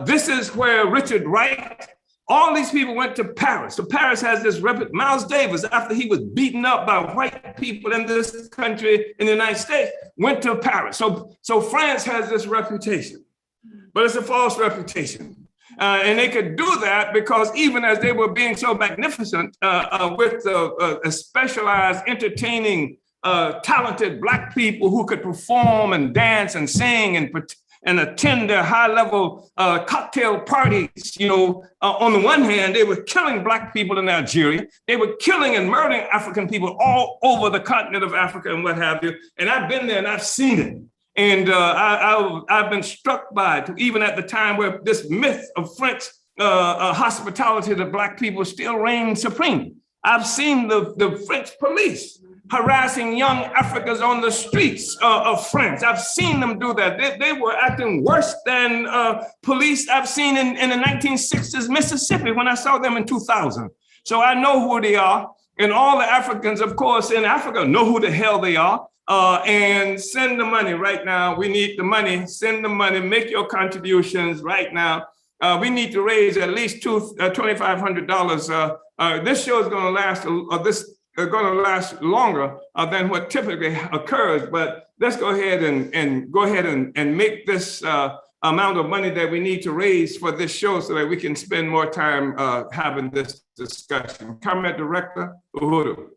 This is where Richard Wright, all these people went to Paris. So Paris has this Miles Davis, after he was beaten up by white people in this country, in the United States, went to Paris. So France has this reputation, but it's a false reputation. And they could do that because even as they were being so magnificent with specialized, entertaining, talented Black people who could perform and dance and sing and attend their high-level cocktail parties, on the one hand, they were killing Black people in Algeria. They were killing and murdering African people all over the continent of Africa and what have you. And I've been there and I've seen it. And I've been struck by it, even at the time where this myth of French hospitality to Black people still reigns supreme. I've seen the French police harassing young Africans on the streets of France. I've seen them do that. They were acting worse than police I've seen in the 1960s Mississippi when I saw them in 2000. So I know who they are. And all the Africans, of course, in Africa know who the hell they are. And send the money right now. We need the money. Send the money. Make your contributions right now. We need to raise at least $2,500. This show is going to last. Going to last longer than what typically occurs. But let's go ahead and make this amount of money that we need to raise for this show so that we can spend more time having this discussion. Comment Director Uhuru.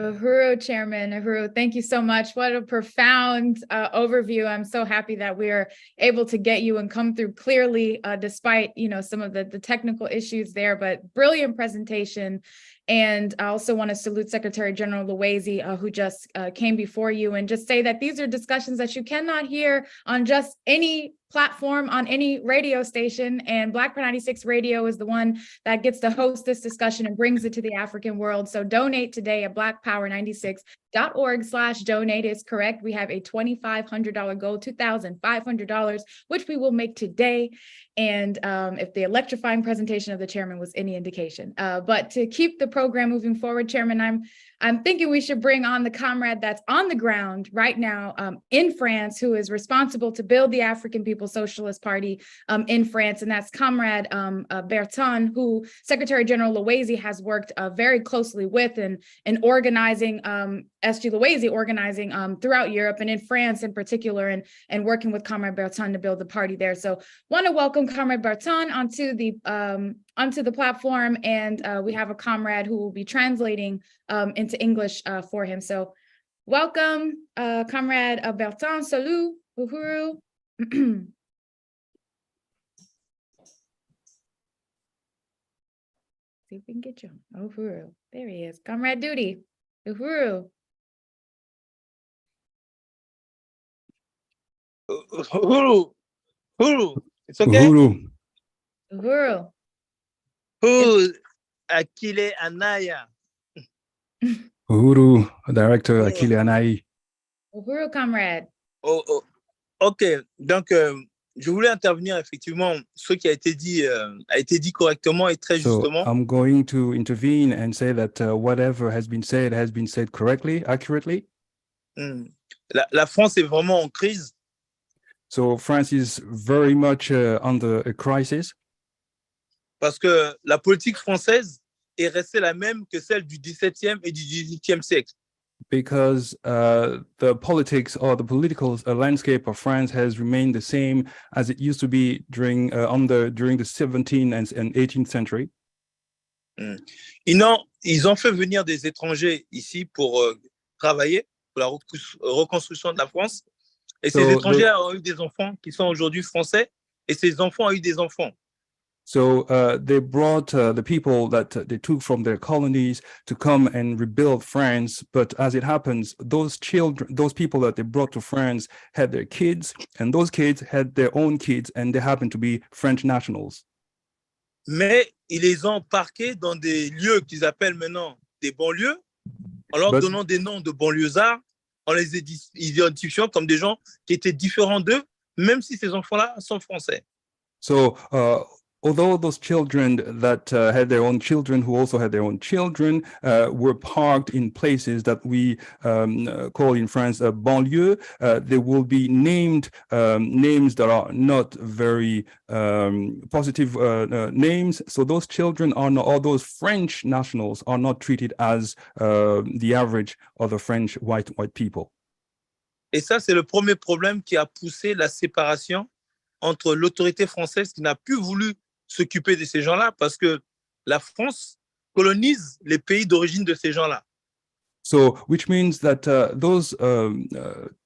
Uhuru, Chairman Uhuru, thank you so much. What a profound overview. I'm so happy that we are able to get you and come through clearly, despite some of the technical issues there. But brilliant presentation. And I also want to salute Secretary General Louisiana, who just came before you, and just say that these are discussions that you cannot hear on just any platform, on any radio station. And Black Power 96 Radio is the one that gets to host this discussion and brings it to the African world. So donate today at blackpower96.org/donate is correct. We have a $2,500 goal, $2,500, which we will make today. And if the electrifying presentation of the chairman was any indication. But to keep the program moving forward, Chairman, I'm thinking we should bring on the comrade that's on the ground right now in France, who is responsible to build the African People's Socialist Party in France. And that's Comrade Berton, who Secretary General Louisiana has worked very closely with and organizing, SG Louisiana organizing throughout Europe and in France in particular, and working with Comrade Berton to build the party there. So want to welcome Comrade Berton onto the platform, and we have a comrade who will be translating into English for him. So welcome, Comrade Berton. Salut, Uhuru. See if we can get you. Uhuru, there he is. Comrade Duty, Uhuru. Uhuru, it's okay. Uhuru. Uhuru, Akile Anaya. Uhuru, Director Akile Anai. Uhuru, comrade. Ok, donc je voulais intervenir effectivement. Ce qui a été dit correctement et très justement. So I'm going to intervene and say that whatever has been said correctly, accurately. La France est vraiment en crise. So France is very much under a crisis. Parce que la politique française est restée la même que celle du XVIIe et du XVIIIe siècle. Because the politics or the political landscape of France has remained the same as it used to be during the 17th and 18th century. Ils ont fait venir des étrangers ici pour travailler pour la reconstruction de la France. Et ces étrangers ont eu des enfants qui sont aujourd'hui français, et ces enfants ont eu des enfants. So they brought the people that they took from their colonies to come and rebuild France. But as it happens, those people that they brought to France had their kids, and those kids had their own kids, and they happened to be French nationals. Mais ils les ont parqués dans des lieux qu'ils appellent maintenant des banlieues, en leur donnant des noms de banlieusards, en les identifiant comme des gens qui étaient différents d'eux, même si ces enfants-là sont français. So, although those children that had their own children who also had their own children were parked in places that we call in France a banlieue, they will be named names that are not very positive names. So those children are not, or those French nationals are not treated as the average of the French white people. Et ça, c'est le premier problème qui a poussé la séparation entre l'autorité française qui n'a plus voulu s'occuper de ces gens-là parce que la France colonise les pays d'origine de ces gens-là. So, which means that those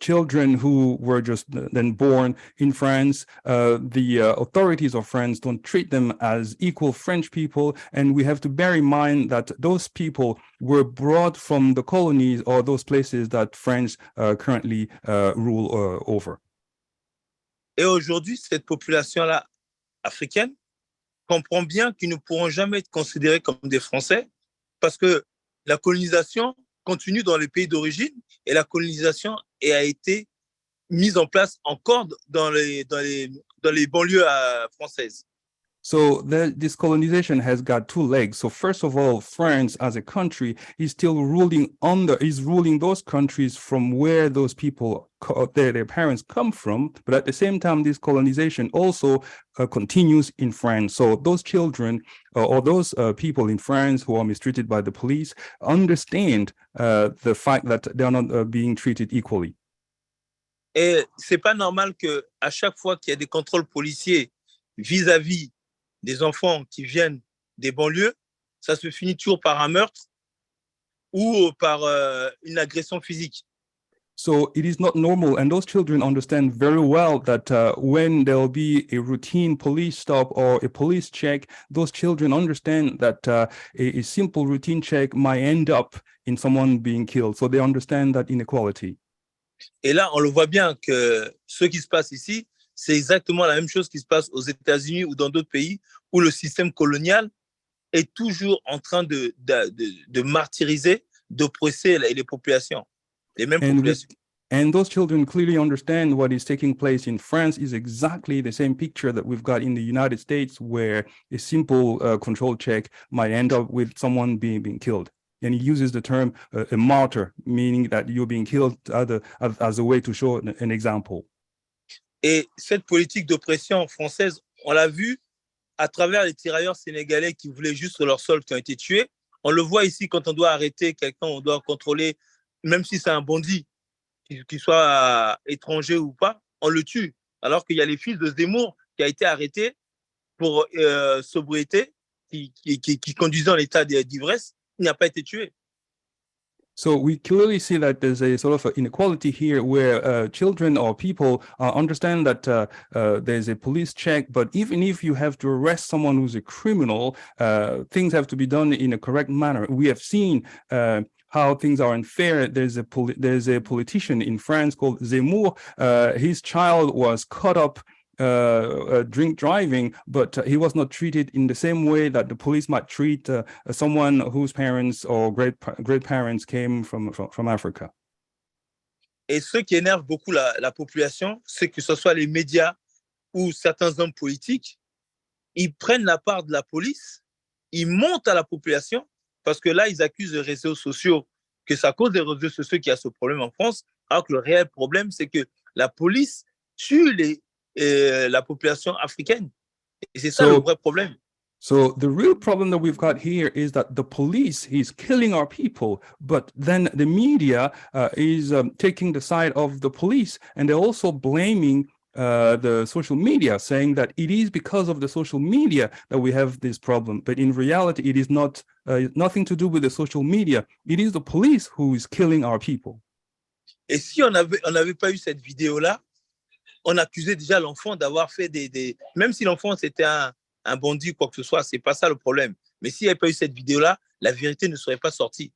children who were just then born in France, the authorities of France don't treat them as equal French people. And we have to bear in mind that those people were brought from the colonies or those places that French currently rule over. Et aujourd'hui, cette population-là africaine comprend bien qu'ils ne pourront jamais être considérés comme des Français parce que la colonisation continue dans les pays d'origine et la colonisation a été mise en place encore dans les banlieues françaises. So this colonization has got two legs. So first of all, France as a country is still ruling those countries from where those people, their parents come from. But at the same time, this colonization also continues in France. So those children or those people in France who are mistreated by the police understand the fact that they are not being treated equally. Et c'est pas normal que à chaque fois qu'il y a des contrôles policiers vis-à-vis des enfants qui viennent des banlieues, ça se finit toujours par un meurtre. ou par une agression physique. So it is not normal, and those children understand very well that when there will be a routine police stop or a police check, those children understand that a simple routine check might end up in someone being killed. So they understand that inequality. Et là, on le voit bien que ce qui se passe ici, c'est exactement la même chose qui se passe aux États-Unis ou dans d'autres pays où le système colonial est toujours en train de martyriser, d'oppresser les populations, les mêmes populations. And those children clearly understand what is taking place in France is exactly the same picture that we've got in the United States, where a simple control check might end up with someone being killed. And he uses the term a martyr, meaning that you're being killed as a way to show an example. Et cette politique d'oppression française, on l'a vu à travers les tirailleurs sénégalais qui voulaient juste sur leur sol, qui ont été tués. On le voit ici quand on doit arrêter quelqu'un, on doit contrôler, même si c'est un bandit, qu'il soit étranger ou pas, on le tue. Alors qu'il y a les fils de Zemmour qui a été arrêté pour sobriété, qui conduisait en état d'ivresse, il n'a pas été tué. So we clearly see that there's a sort of inequality here where children or people understand that there's a police check, but even if you have to arrest someone who's a criminal, things have to be done in a correct manner. We have seen how things are unfair. There's a politician in France called Zemmour. His child was caught up drink driving, but he was not treated in the same way that the police might treat someone whose parents or great parents came from Africa. Et ce qui énerve beaucoup la population, c'est que ce soit les médias ou certains hommes politiques, ils prennent la part de la police, ils montent à la population, parce que là, ils accusent les réseaux sociaux que c'est à cause des réseaux sociaux qu'il y a ce problème en France, alors que le réel problème, c'est que la police tue la population africaine. Et c'est ça le vrai problème. So the real problem that we've got here is that the police is killing our people, but then the media is taking the side of the police, and they're also blaming the social media, saying that it is because of the social media that we have this problem. But in reality, it is not nothing to do with the social media. It is the police who is killing our people. Et si on n'avait pas eu cette vidéo-là, on accusait déjà l'enfant d'avoir fait même si l'enfant c'était un bandit ou quoi que ce soit, c'est pas ça le problème. Mais s'il n'y avait pas eu cette vidéo-là, la vérité ne serait pas sortie.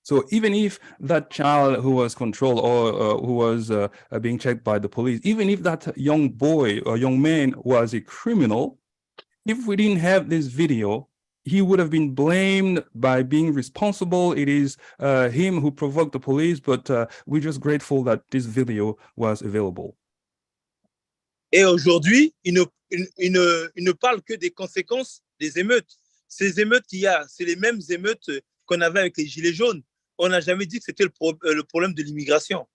So even if that child who was controlled or who was being checked by the police, even if that young boy or young man was a criminal, if we didn't have this video, he would have been blamed by being responsible. It is him who provoked the police, but we're just grateful that this video was available. Et aujourd'hui, il ne parle que des conséquences des émeutes. Ces émeutes qu'il y a, c'est les mêmes émeutes qu'on avait avec les Gilets jaunes. On n'a jamais dit que c'était le problème de l'immigration.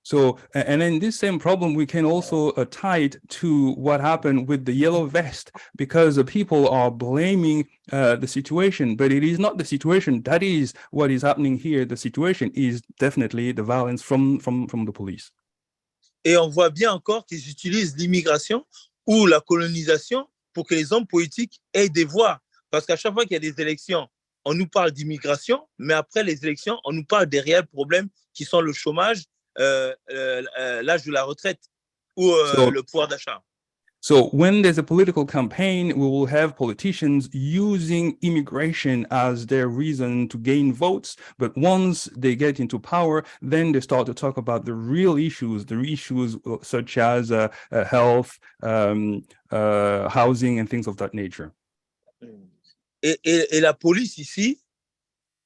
So, and then this same problem, we can also tie it to what happened with the yellow vest, because the people are blaming the situation, but it is not the situation. That is what is happening here. The situation is definitely the violence from the police. Et on voit bien encore qu'ils utilisent l'immigration ou la colonisation pour que les hommes politiques aient des voix. Parce qu'à chaque fois qu'il y a des élections, on nous parle d'immigration, mais après les élections, on nous parle des réels problèmes qui sont le chômage, l'âge de la retraite ou le pouvoir d'achat. So when there's a political campaign, we will have politicians using immigration as their reason to gain votes. But once they get into power, then they start to talk about the real issues, such as health, housing, and things of that nature. Et la police ici,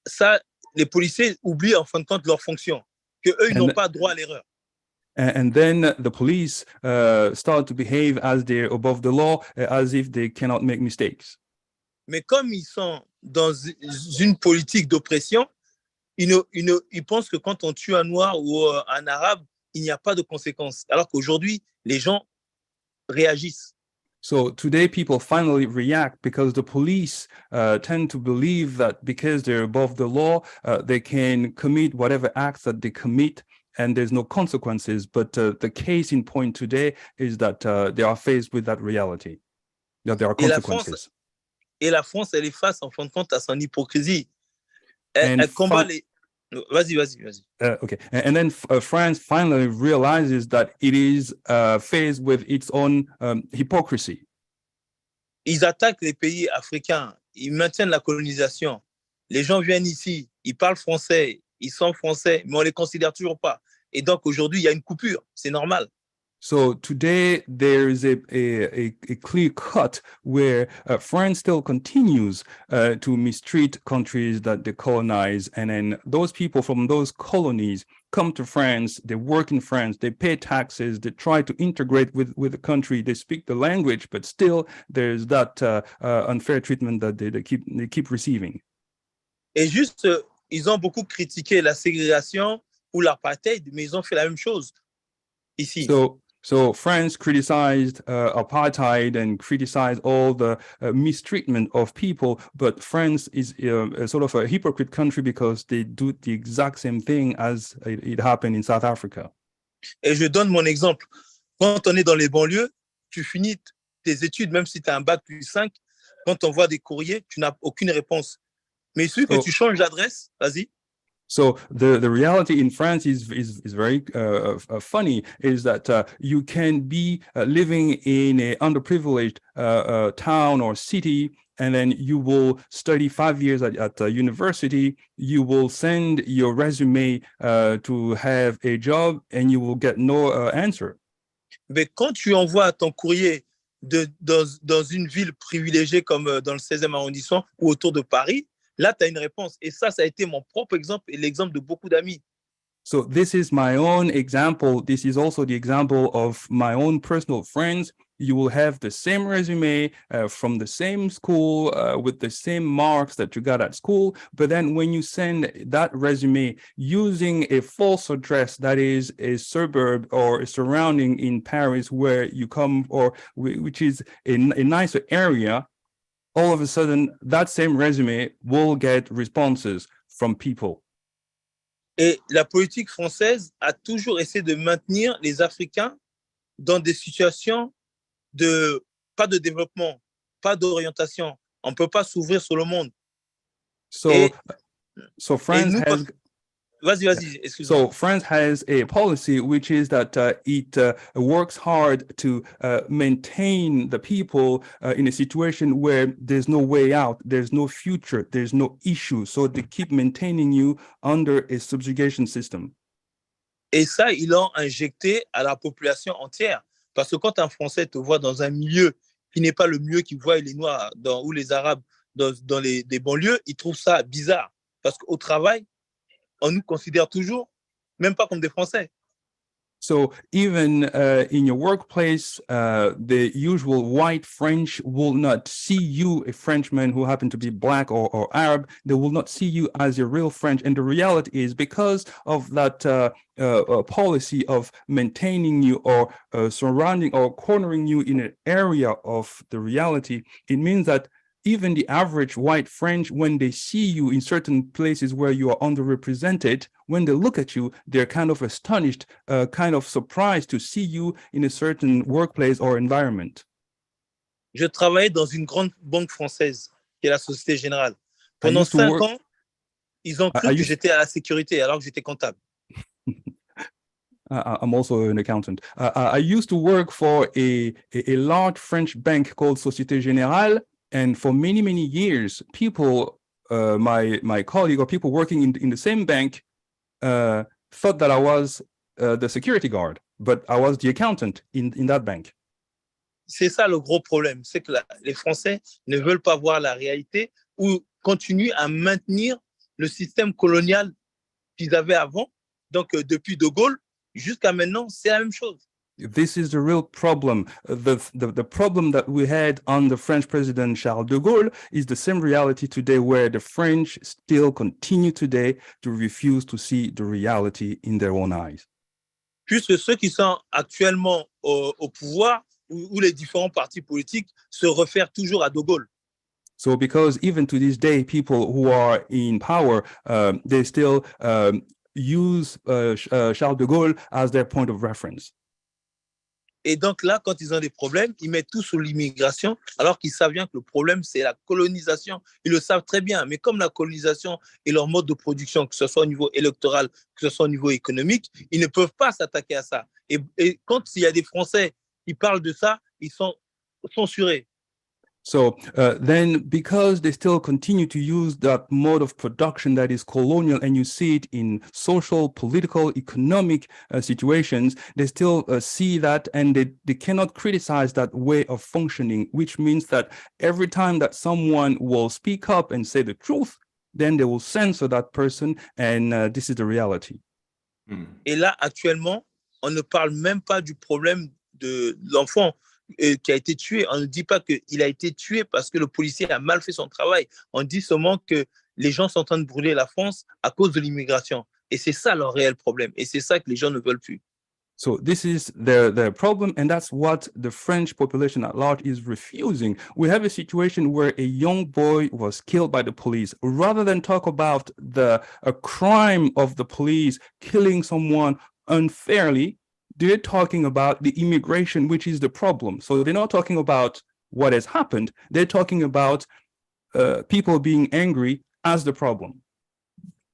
ça, les policiers oublient en fin de compte leur fonction, qu'eux, ils n'ont pas droit à l'erreur. And then the police start to behave as they're above the law, as if they cannot make mistakes. Mais comme ils sont dans une politique d'oppression, ils pensent que quand on tue un noir ou un arabe, il n'y a pas de conséquences. Alors qu'aujourd'hui, les gens réagissent. So today, people finally react because the police tend to believe that because they're above the law, they can commit whatever acts that they commit, and there's no consequences. But the case in point today is that they are faced with that reality, that there are consequences. Et la France, elle est face, en fin de compte, à son hypocrisie. Elle combat les... Vas-y. Okay, and then France finally realizes that it is faced with its own hypocrisy. Ils attaquent les pays africains, ils maintiennent la colonisation. Les gens viennent ici, ils parlent français, ils sont français, mais on ne les considère toujours pas. Et donc aujourd'hui, il y a une coupure, c'est normal. So today there is a clear cut where France still continues to mistreat countries that they colonize, and then those people from those colonies come to France, they work in France, they pay taxes, they try to integrate with the country, they speak the language, but still there's that unfair treatment that they keep receiving. Et juste, ils ont beaucoup critiqué la ségrégation ou l'apartheid, mais ils ont fait la même chose ici. So France criticized apartheid and criticized all the mistreatment of people, but France is a sort of a hypocrite country because they do the exact same thing as it happened in South Africa. Et je donne mon exemple. Quand on est dans les banlieues, tu finis tes études, même si tu as un bac plus 5, quand on voit des courriers, tu n'as aucune réponse. Mais il suffit que tu changes d'adresse, vas-y. So the reality in France is very funny, is that you can be living in a underprivileged town or city, and then you will study 5 years at university, you will send your resume to have a job, and you will get no answer. Mais quand tu envoies ton courrier dans une ville privilégiée comme dans le 16e arrondissement ou autour de Paris, là, tu as une réponse. Et ça a été mon propre exemple et l'exemple de beaucoup d'amis. So this is my own example. This is also the example of my own personal friends. You will have the same resume from the same school with the same marks that you got at school. But then when you send that resume using a false address that is a suburb or a surrounding in Paris where you come, or which is a nicer area, all of a sudden, that same resume will get responses from people. Et la politique française a toujours essayé de maintenir les Africains dans des situations pas de développement, pas d'orientation. On ne peut pas s'ouvrir sur le monde. So France has... Vas-y, excuse-moi. So France has a policy which is that it works hard to maintain the people in a situation where there's no way out, there's no future, there's no issue. So they keep maintaining you under a subjugation system. Et ça, ils l'ont injecté à la population entière. Parce que quand un Français te voit dans un milieu qui n'est pas le milieu qu'il voit les Noirs ou les Arabes dans des banlieues, ils trouvent ça bizarre. Parce qu'au travail, on nous considère toujours, même pas comme des Français. So even in your workplace, the usual white French will not see you, a Frenchman who happen to be black or Arab, they will not see you as a real French. And the reality is, because of that policy of maintaining you or surrounding or cornering you in an area of the reality, it means that even the average white French, when they see you in certain places where you are underrepresented, when they look at you, they're kind of astonished, kind of surprised to see you in a certain workplace or environment. Je travaillais dans une grande banque française, qui est la Société Générale. Pendant 5 ans, ils ont cru que j'étais à la sécurité alors que j'étais comptable. I'm also an accountant. I used to work for a large French bank called Société Générale. And for many, many years, people, my colleague or people working in the same bank thought that I was the security guard, but I was the accountant in that bank. C'est ça le gros problème, c'est que les Français ne veulent pas voir la réalité ou continuent à maintenir le système colonial qu'ils avaient avant. Donc, depuis De Gaulle jusqu'à maintenant, c'est la même chose. This is the real problem. The problem that we had under French President Charles de Gaulle is the same reality today, where the French still continue today to refuse to see the reality in their own eyes. Puisque ceux qui sont actuellement au pouvoir ou les différents partis politiques se réfèrent toujours à de Gaulle. So because even to this day, people who are in power, they still use Charles de Gaulle as their point of reference. Et donc là, quand ils ont des problèmes, ils mettent tout sur l'immigration, alors qu'ils savent bien que le problème, c'est la colonisation. Ils le savent très bien. Mais comme la colonisation est leur mode de production, que ce soit au niveau électoral, que ce soit au niveau économique, ils ne peuvent pas s'attaquer à ça. Et quand il y a des Français qui parlent de ça, ils sont censurés. So then, because they still continue to use that mode of production that is colonial, and you see it in social, political, economic situations, they still see that, and they cannot criticize that way of functioning, which means that every time that someone will speak up and say the truth, then they will censor that person, and this is the reality. Et là, actuellement, on ne parle même pas du problème de l'enfant qui a été tué. On ne dit pas qu'il a été tué parce que le policier a mal fait son travail. On dit seulement que les gens sont en train de brûler la France à cause de l'immigration. Et c'est ça leur réel problème. Et c'est ça que les gens ne veulent plus. So this is their problem, and that's what the French population at large is refusing. We have a situation where a young boy was killed by the police. Rather than talk about a crime of the police killing someone unfairly, they're talking about the immigration, which is the problem. So they're not talking about what has happened. They're talking about people being angry as the problem.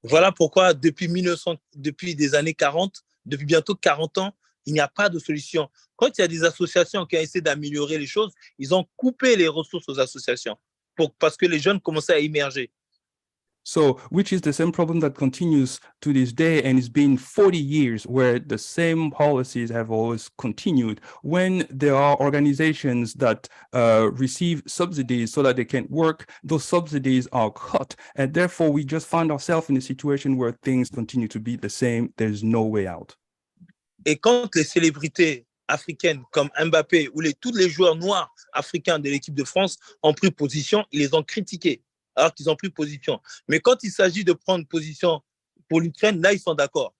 Voilà pourquoi depuis des années 40, depuis bientôt 40 ans, il n'y a pas de solution. Quand il y a des associations qui ont essayé d'améliorer les choses, ils ont coupé les ressources aux associations parce que les jeunes commençaient à émerger. So, which is the same problem that continues to this day, and it's been 40 years where the same policies have always continued. When there are organizations that receive subsidies so that they can work, those subsidies are cut. And therefore, we just find ourselves in a situation where things continue to be the same. There's no way out. Et quand les célébrités africaines comme Mbappé ou tous les joueurs noirs africains de l'équipe de France ont pris position, ils les ont critiqués. Alors qu'ils ont pris position. Mais quand il s'agit de prendre position pour l'Ukraine, là, ils sont d'accord.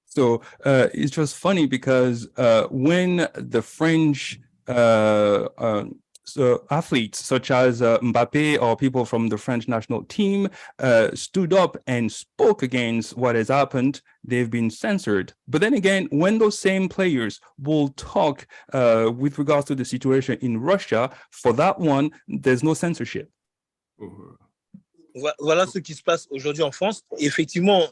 So it's just funny because when the French athletes such as Mbappé or people from the French national team stood up and spoke against what has happened, they've been censored. But then again, when those same players will talk with regards to the situation in Russia, for that one, there's no censorship. Voilà ce qui se passe aujourd'hui en France. Et effectivement,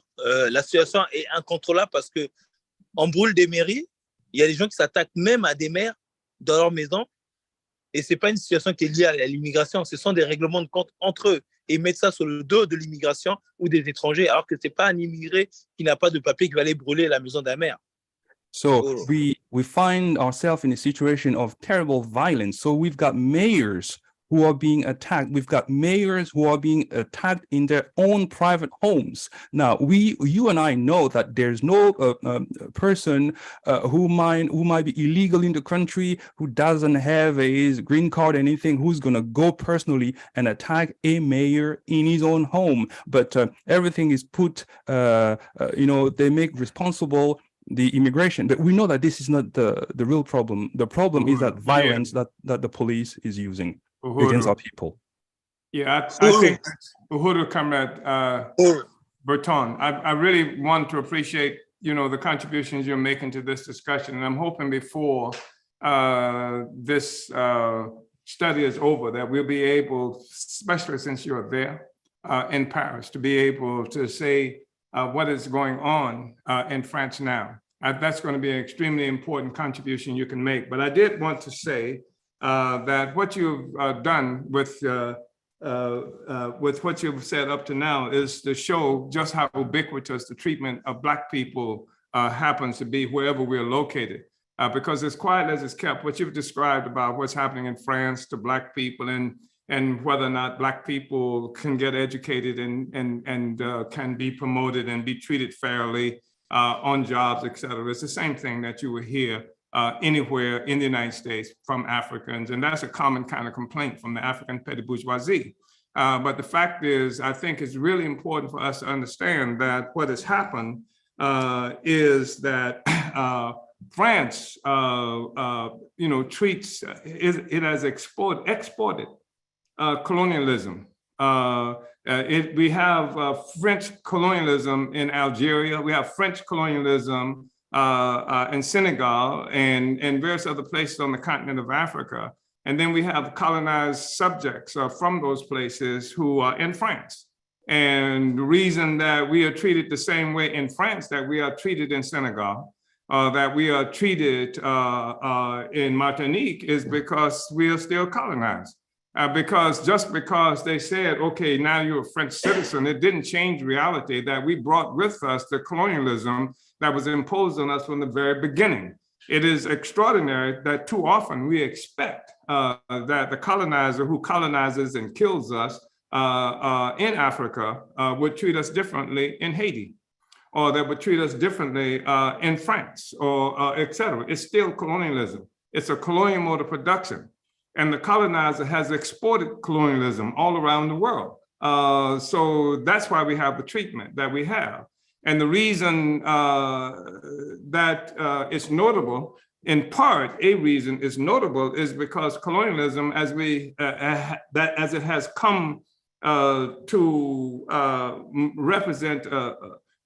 la situation est incontrôlable parce qu'on brûle des mairies. Il y a des gens qui s'attaquent même à des maires dans leur maison. Et ce n'est pas une situation qui est liée à l'immigration. Ce sont des règlements de compte entre eux. Et ils mettent ça sur le dos de l'immigration ou des étrangers, alors que ce n'est pas un immigré qui n'a pas de papier qui va aller brûler la maison d'un maire. So we find ourselves in a situation of terrible violence. So we've got mayors who are being attacked. We've got mayors who are being attacked in their own private homes. Now, you and I know that there's no person who might be illegal in the country, who doesn't have his green card or anything, who's going to go personally and attack a mayor in his own home. But everything is put, they make responsible the immigration. But we know that this is not the real problem. The problem is that violence that the police is using against our people. Yeah, I think Uhuru Comrade Berton, I really want to appreciate, the contributions you're making to this discussion. And I'm hoping before this study is over that we'll be able, especially since you're there in Paris, to be able to say what is going on in France now. That's going to be an extremely important contribution you can make. But I did want to say that what you've done with what you've said up to now is to show just how ubiquitous the treatment of Black people happens to be wherever we're located. Because as quiet as it's kept, what you've described about what's happening in France to Black people and whether or not Black people can get educated and can be promoted and be treated fairly on jobs, et cetera. It's the same thing that you will hear anywhere in the United States from Africans. And that's a common kind of complaint from the African petty bourgeoisie. But the fact is, I think it's really important for us to understand that what has happened is that France, treats, it has exported colonialism. We have French colonialism in Algeria. We have French colonialism in Senegal and various other places on the continent of Africa. And then we have colonized subjects from those places who are in France. And the reason that we are treated the same way in France that we are treated in Senegal, that we are treated in Martinique is because we are still colonized. Because just because they said, okay, now you're a French citizen, it didn't change reality that we brought with us the colonialism that was imposed on us from the very beginning. It is extraordinary that too often we expect that the colonizer who colonizes and kills us in Africa would treat us differently in Haiti, or that would treat us differently in France, or et cetera. It's still colonialism. It's a colonial mode of production. And the colonizer has exported colonialism all around the world. So that's why we have the treatment that we have. And the reason that it's notable, in part, a reason is notable is because colonialism, as it has come to represent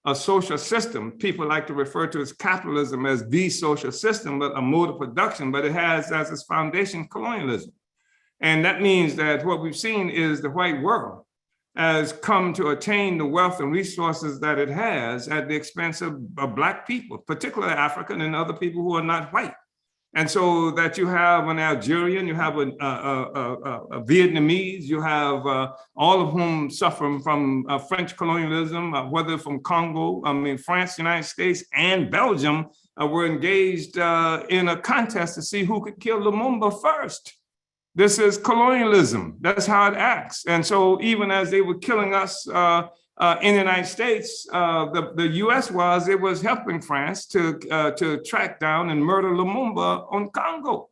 a social system, people like to refer to as capitalism as the social system, but a mode of production, but it has as its foundation colonialism. And that means that what we've seen is the white world has come to attain the wealth and resources that it has at the expense of Black people, particularly African and other people who are not white. And so that you have an Algerian, you have a Vietnamese, you have all of whom suffer from French colonialism, whether from Congo, France, United States, and Belgium were engaged in a contest to see who could kill Lumumba first. This is colonialism. That's how it acts. And so even as they were killing us in the United States, the US was helping France to track down and murder Lumumba on Congo.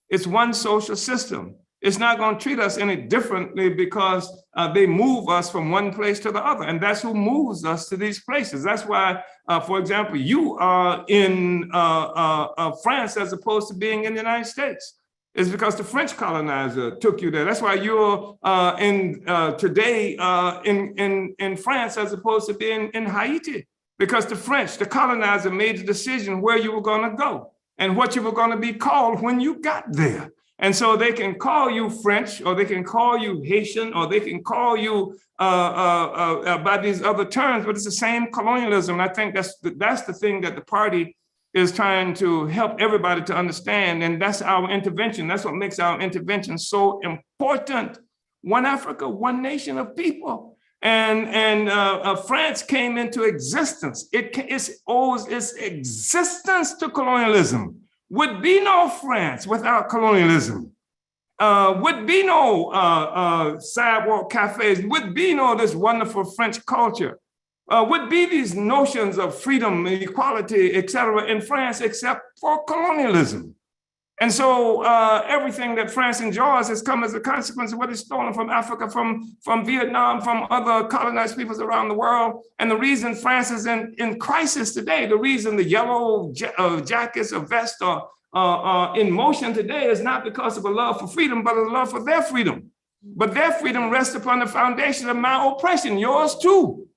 It's one social system. It's not going to treat us any differently because they move us from one place to the other. And that's who moves us to these places. That's why, for example, you are in France as opposed to being in the United States. It's because the French colonizer took you there. That's why you're today in France as opposed to being in Haiti, because the French, the colonizer, made the decision where you were going to go and what you were going to be called when you got there. And so they can call you French, or they can call you Haitian, or they can call you by these other terms, but it's the same colonialism. And I think that's the thing that the party is trying to help everybody to understand, and that's our intervention. That's what makes our intervention so important. One Africa, one nation of people. And France came into existence. It owes its existence to colonialism. Would be no France without colonialism. Would be no sidewalk cafes. Would be no this wonderful French culture. Would be these notions of freedom, equality, et cetera, in France, except for colonialism. And so everything that France enjoys has come as a consequence of what is stolen from Africa, from Vietnam, from other colonized peoples around the world. And the reason France is in crisis today, the reason the yellow jackets or vest are in motion today is not because of a love for freedom, but a love for their freedom. But their freedom rests upon the foundation of my oppression, yours too.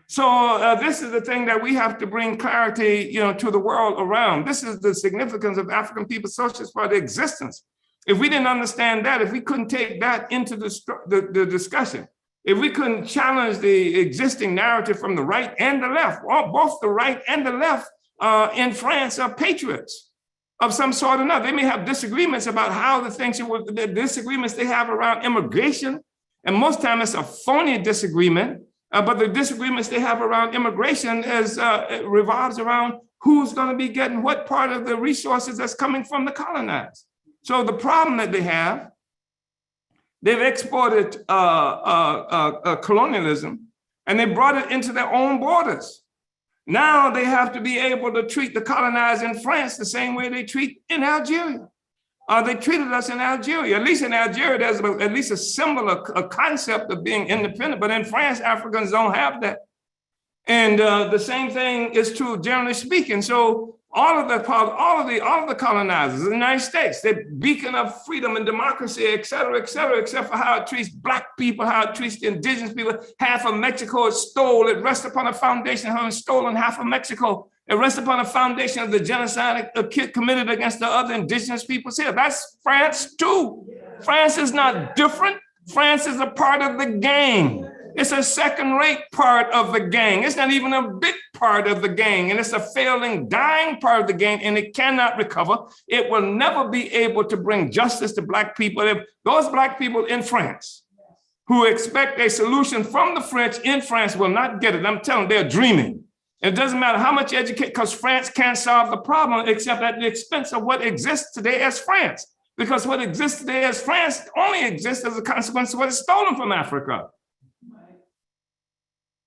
So this is the thing that we have to bring clarity, to the world around. This is the significance of African People's Socialist Party existence. If we didn't understand that, if we couldn't take that into the discussion, if we couldn't challenge the existing narrative from the right and the left, or both the right and the left in France are patriots of some sort or another. They may have disagreements about how the disagreements they have around immigration, and most times it's a phony disagreement. But the disagreements they have around immigration revolves around who's going to be getting what part of the resources that's coming from the colonized. So the problem that they have, they've exported colonialism, and they brought it into their own borders. Now they have to be able to treat the colonized in France the same way they treat in Algeria. They treated us in Algeria. At least in Algeria, there's at least a similar concept of being independent. But in France, Africans don't have that. And the same thing is true, generally speaking. So all of the colonizers in the United States, they're beacon of freedom and democracy, et cetera, except for how it treats Black people, how it treats the indigenous people. Half of Mexico is stolen. It rests upon a foundation of having stolen half of Mexico. It rests upon the foundation of the genocide committed against the other indigenous peoples here. That's France too. France is not different. France is a part of the gang. It's a second-rate part of the gang. It's not even a big part of the gang, and it's a failing, dying part of the gang, and it cannot recover. It will never be able to bring justice to Black people. If those Black people in France who expect a solution from the French in France will not get it. I'm telling them, they're dreaming. It doesn't matter how much you educate, because France can't solve the problem except at the expense of what exists today as France. Because what exists today as France only exists as a consequence of what is stolen from Africa.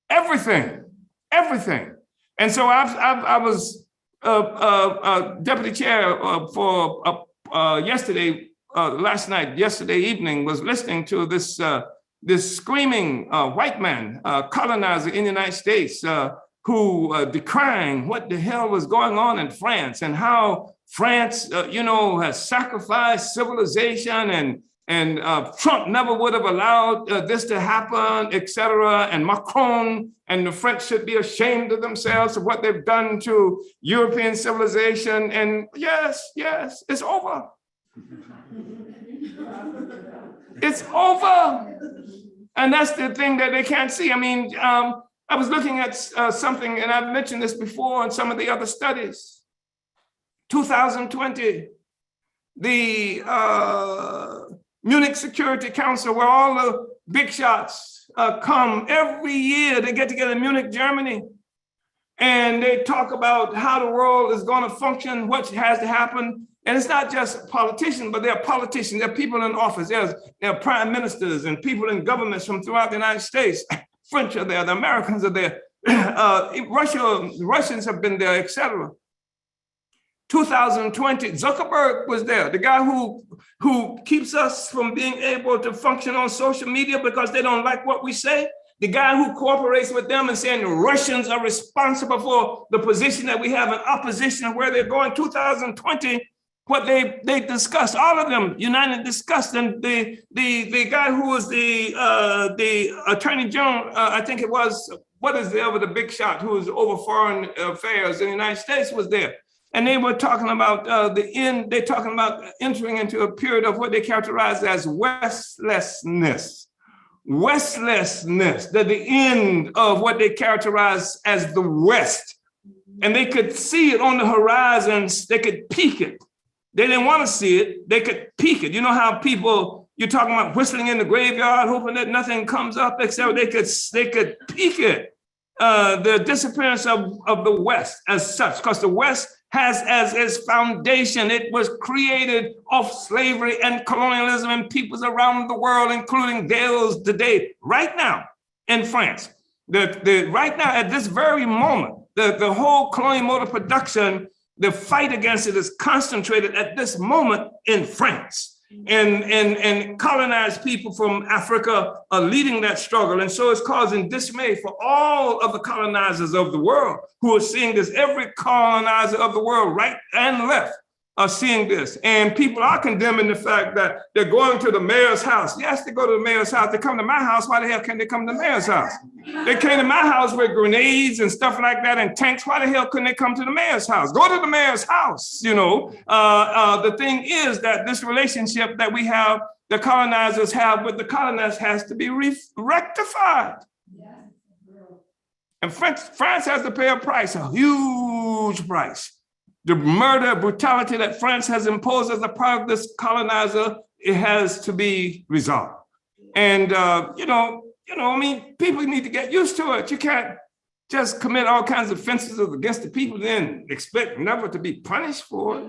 Everything. And so I was deputy chair for yesterday evening, was listening to this screaming white man, colonizer in the United States, who decrying what the hell was going on in France and how France, has sacrificed civilization and Trump never would have allowed this to happen, et cetera. And Macron and the French should be ashamed of themselves of what they've done to European civilization. And yes, it's over. It's over. And that's the thing that they can't see. I mean, I was looking at something, and I've mentioned this before in some of the other studies. 2020, the Munich Security Council, where all the big shots come every year. They get together in Munich, Germany, and they talk about how the world is going to function, what has to happen. And it's not just politicians, but there are politicians, there are people in office, there are prime ministers and people in governments from throughout the United States. French are there, the Americans are there, Russians have been there, et cetera. 2020, Zuckerberg was there, the guy who keeps us from being able to function on social media because they don't like what we say. The guy who cooperates with them and saying the Russians are responsible for the position that we have in opposition and where they're going. 2020, what they discussed, all of them united discussed, and the guy who was the attorney general, I think it was, what is the other, the big shot who was over foreign affairs in the United States was there. And they were talking about they're talking about entering into a period of what they characterize as westlessness, the end of what they characterize as the West. And they could see it on the horizons, they could peek it. They didn't want to see it, they could peek it. You know how people, you're talking about whistling in the graveyard, hoping that nothing comes up, except they could peek it. The disappearance of the West as such, because the West has as its foundation, it was created off slavery and colonialism and peoples around the world, including those today, right now in France. Right now, at this very moment, the whole colonial mode of production, the fight against it is concentrated at this moment in France. And colonized people from Africa are leading that struggle. And so it's causing dismay for all of the colonizers of the world who are seeing this. Every colonizer of the world, right and left, are seeing this. And people are condemning the fact that they're going to the mayor's house. Yes, they go to the mayor's house. They come to my house. Why the hell can't they come to the mayor's house? They came to my house with grenades and stuff like that and tanks. Why the hell couldn't they come to the mayor's house? Go to the mayor's house, The thing is that this relationship that we have, the colonizers have with the colonized, has to be rectified. And France has to pay a price, a huge price. The murder, brutality that France has imposed as a part of this colonizer, it has to be resolved. And, people need to get used to it. You can't just commit all kinds of offenses against the people, then expect never to be punished for it.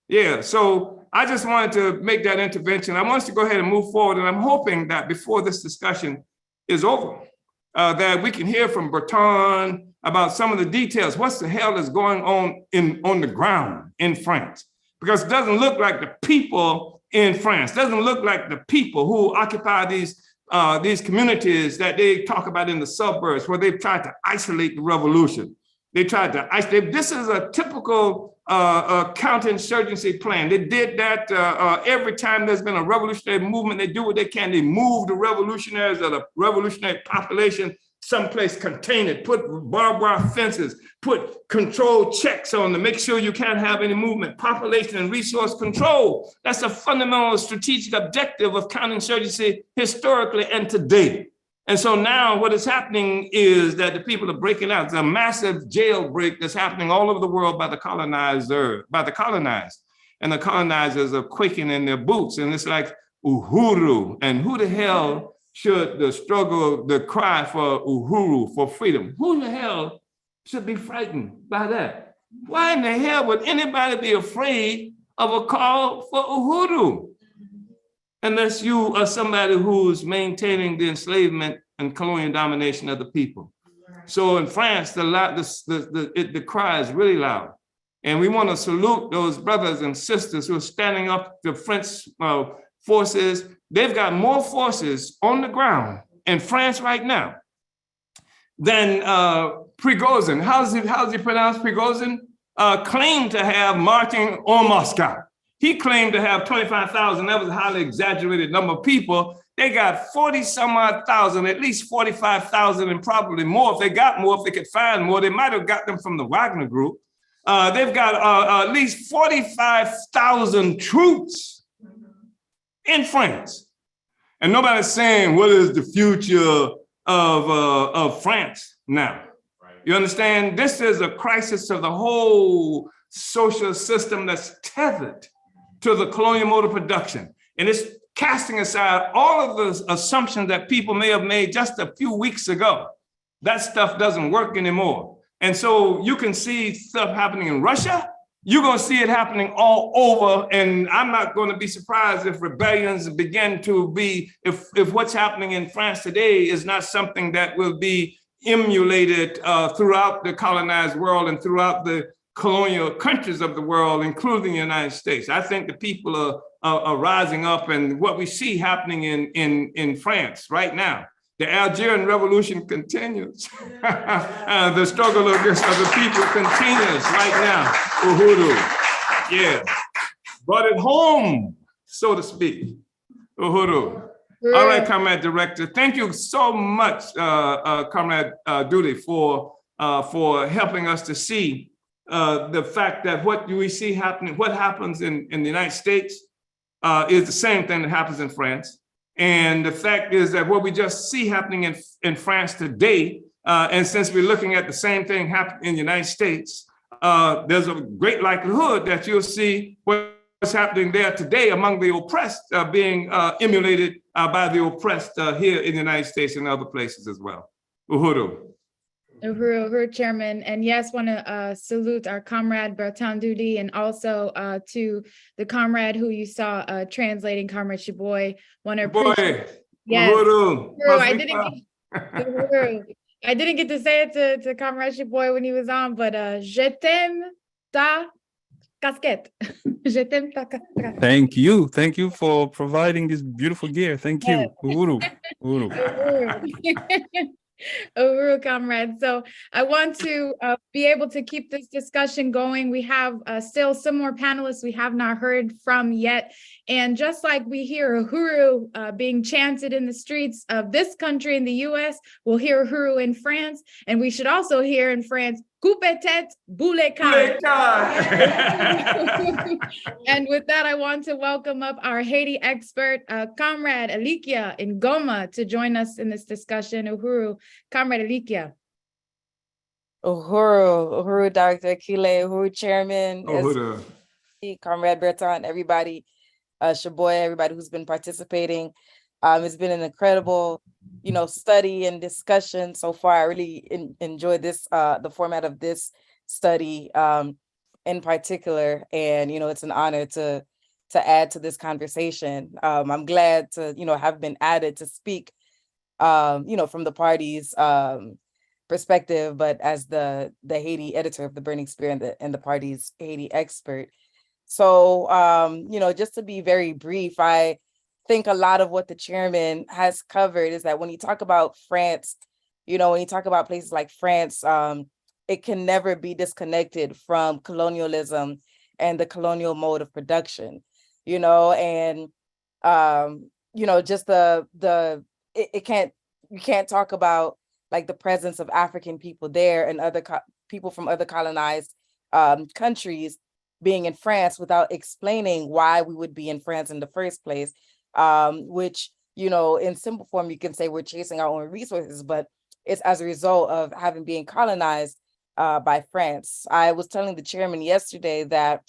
Yeah, so I just wanted to make that intervention. I want us to go ahead and move forward. And I'm hoping that before this discussion is over, that we can hear from Bertrand about some of the details. What the hell is going on the ground in France? Because it doesn't look like the people in France, doesn't look like the people who occupy these communities that they talk about in the suburbs, where they've tried to isolate the revolution. They tried to isolate. This is a typical counterinsurgency plan. They did that every time there's been a revolutionary movement. They do what they can. They move the revolutionaries or the revolutionary population someplace contained, put barbed wire fences, put control checks on to make sure you can't have any movement, population and resource control. That's a fundamental strategic objective of counterinsurgency historically and today. And so now what is happening is that the people are breaking out. It's a massive jailbreak that's happening all over the world by the colonized. And the colonizers are quaking in their boots. And it's like, uhuru. And who the hell should the struggle, the cry for uhuru, for freedom? Who the hell should be frightened by that? Why in the hell would anybody be afraid of a call for uhuru? Unless you are somebody who's maintaining the enslavement and colonial domination of the people. So in France, the cry is really loud. And we want to salute those brothers and sisters who are standing up to French forces. They've got more forces on the ground in France right now than Prigozhin. How's he pronounced Prigozhin? Claimed to have marching on Moscow. He claimed to have 25,000. That was a highly exaggerated number of people. They got 40 some odd thousand, at least 45,000 and probably more. If they got more, if they could find more, they might have got them from the Wagner group. They've got at least 45,000 troops in France. And nobody's saying, what is the future of France now? You understand? This is a crisis of the whole social system that's tethered to the colonial mode of production. And it's casting aside all of the assumptions that people may have made just a few weeks ago. That stuff doesn't work anymore. And so you can see stuff happening in Russia. You're going to see it happening all over. And I'm not going to be surprised if rebellions begin to be, if what's happening in France today is not something that will be emulated throughout the colonized world and throughout the colonial countries of the world, including the United States. I think the people are rising up, and what we see happening in France right now, the Algerian revolution continues. The struggle of the people continues right now. Uhuru, yeah, brought it home, so to speak. Uhuru. All right, Comrade Director, thank you so much, Comrade Duty, for helping us to see the fact that what we see happening, what happens in the United States is the same thing that happens in France. And the fact is that what we just see happening in France today, and since we're looking at the same thing happening in the United States, there's a great likelihood that you'll see what's happening there today among the oppressed being emulated by the oppressed here in the United States and other places as well. Uhuru. Uhuru, Chairman. And yes, want to salute our comrade Bertrand Duty, and also to the comrade who you saw translating, Comrade Shaboy. Want to appreciate. Yes. Uhuru. Uhuru. I didn't get to say it to Comrade Shaboy when he was on, but je t'aime ta casquette. Je t'aime ta casquette. Thank you for providing this beautiful gear. Thank you. Uhuru. Uhuru. Uhuru, comrade. So I want to be able to keep this discussion going. We have still some more panelists we have not heard from yet. And just like we hear Uhuru being chanted in the streets of this country in the US, we'll hear Uhuru in France. And we should also hear in France, coupe tête, boulet car. And with that, I want to welcome up our Haiti expert, Comrade Alikia in Goma, to join us in this discussion. Uhuru, Comrade Alikia. Uhuru, Dr. Akile, Uhuru, Chairman, Uhuru. Comrade Bertrand, everybody, Shaboy, everybody who's been participating. It's been an incredible, study and discussion so far. I really enjoyed this, the format of this study in particular. And, it's an honor to add to this conversation. I'm glad to, have been added to speak, from the party's perspective, but as the Haiti editor of the Burning Spear and the party's Haiti expert. So, just to be very brief, I think a lot of what the chairman has covered is that when you talk about France, when you talk about places like France, it can never be disconnected from colonialism and the colonial mode of production, and, just you can't talk about like the presence of African people there and other people from other colonized countries being in France without explaining why we would be in France in the first place, which, you know, in simple form, you can say we're chasing our own resources, but it's as a result of having been colonized by France. I was telling the chairman yesterday that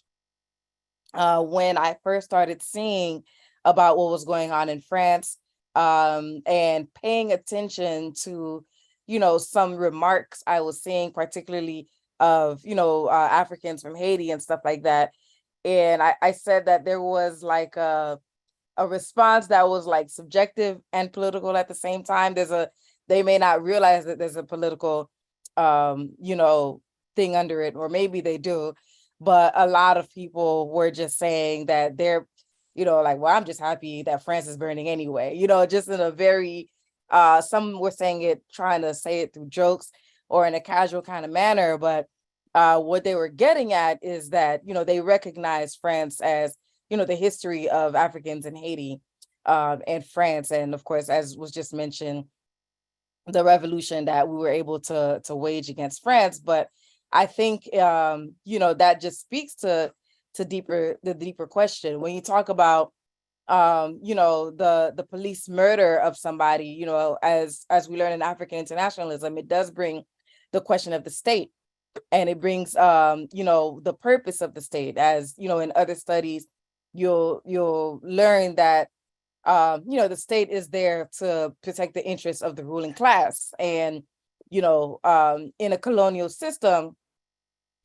when I first started seeing about what was going on in France and paying attention to, you know, some remarks I was seeing, particularly of, you know, Africans from Haiti and stuff like that. And I said that there was like a response that was like subjective and political at the same time. They may not realize that there's a political, you know, thing under it, or maybe they do, but a lot of people were just saying that they're, you know, like, well, I'm just happy that France is burning anyway, you know, just in a very, some were saying it, trying to say it through jokes or in a casual kind of manner. But what they were getting at is that, you know, they recognize France as, you know, the history of Africans in Haiti and France. And of course, as was just mentioned, the revolution that we were able to wage against France. But I think, you know, that just speaks to the deeper question. When you talk about, you know, the police murder of somebody, you know, as we learn in African internationalism, it does bring the question of the state, and it brings, you know, the purpose of the state. As you know, in other studies, you'll learn that, you know, the state is there to protect the interests of the ruling class. And, you know, in a colonial system,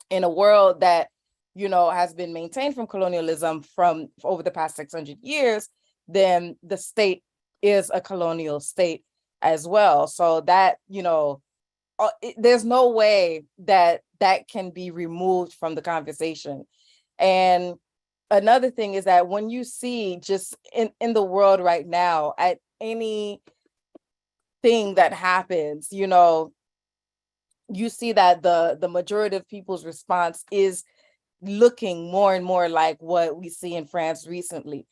in a world that, you know, has been maintained from colonialism from over the past 600 years, then the state is a colonial state as well. So that, you know, there's no way that that can be removed from the conversation. And another thing is that when you see just in the world right now, at any thing that happens, you know, you see that the majority of people's response is looking more and more like what we see in France recently.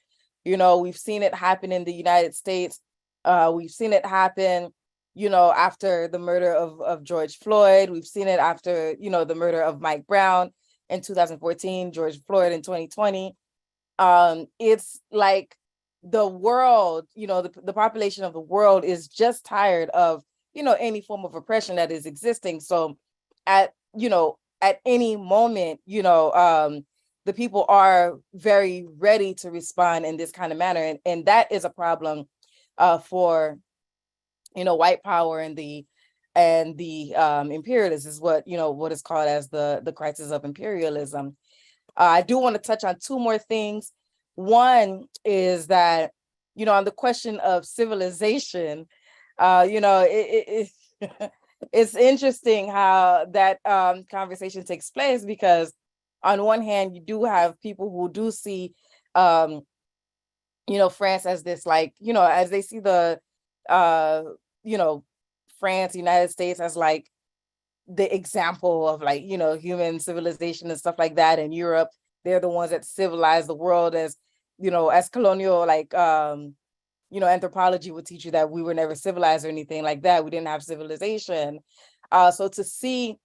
You know, we've seen it happen in the United States. We've seen it happen, you know, after the murder of George Floyd. We've seen it after, you know, the murder of Mike Brown in 2014, George Floyd in 2020. It's like the world, you know, the population of the world is just tired of, you know, any form of oppression that is existing. So at, you know, at any moment, you know, the people are very ready to respond in this kind of manner. And that is a problem for, you know, white power and the imperialists, is what, you know, what is called as the crisis of imperialism. I do want to touch on two more things. One is that, you know, on the question of civilization, you know, it's interesting how that conversation takes place, because on one hand, you do have people who do see, you know, France as this, like, you know, as they see the, you know, France, United States as like the example of, like, you know, human civilization and stuff like that. In Europe, they're the ones that civilize the world, as, you know, as colonial, like, you know, anthropology would teach you that we were never civilized or anything like that. We didn't have civilization. So to see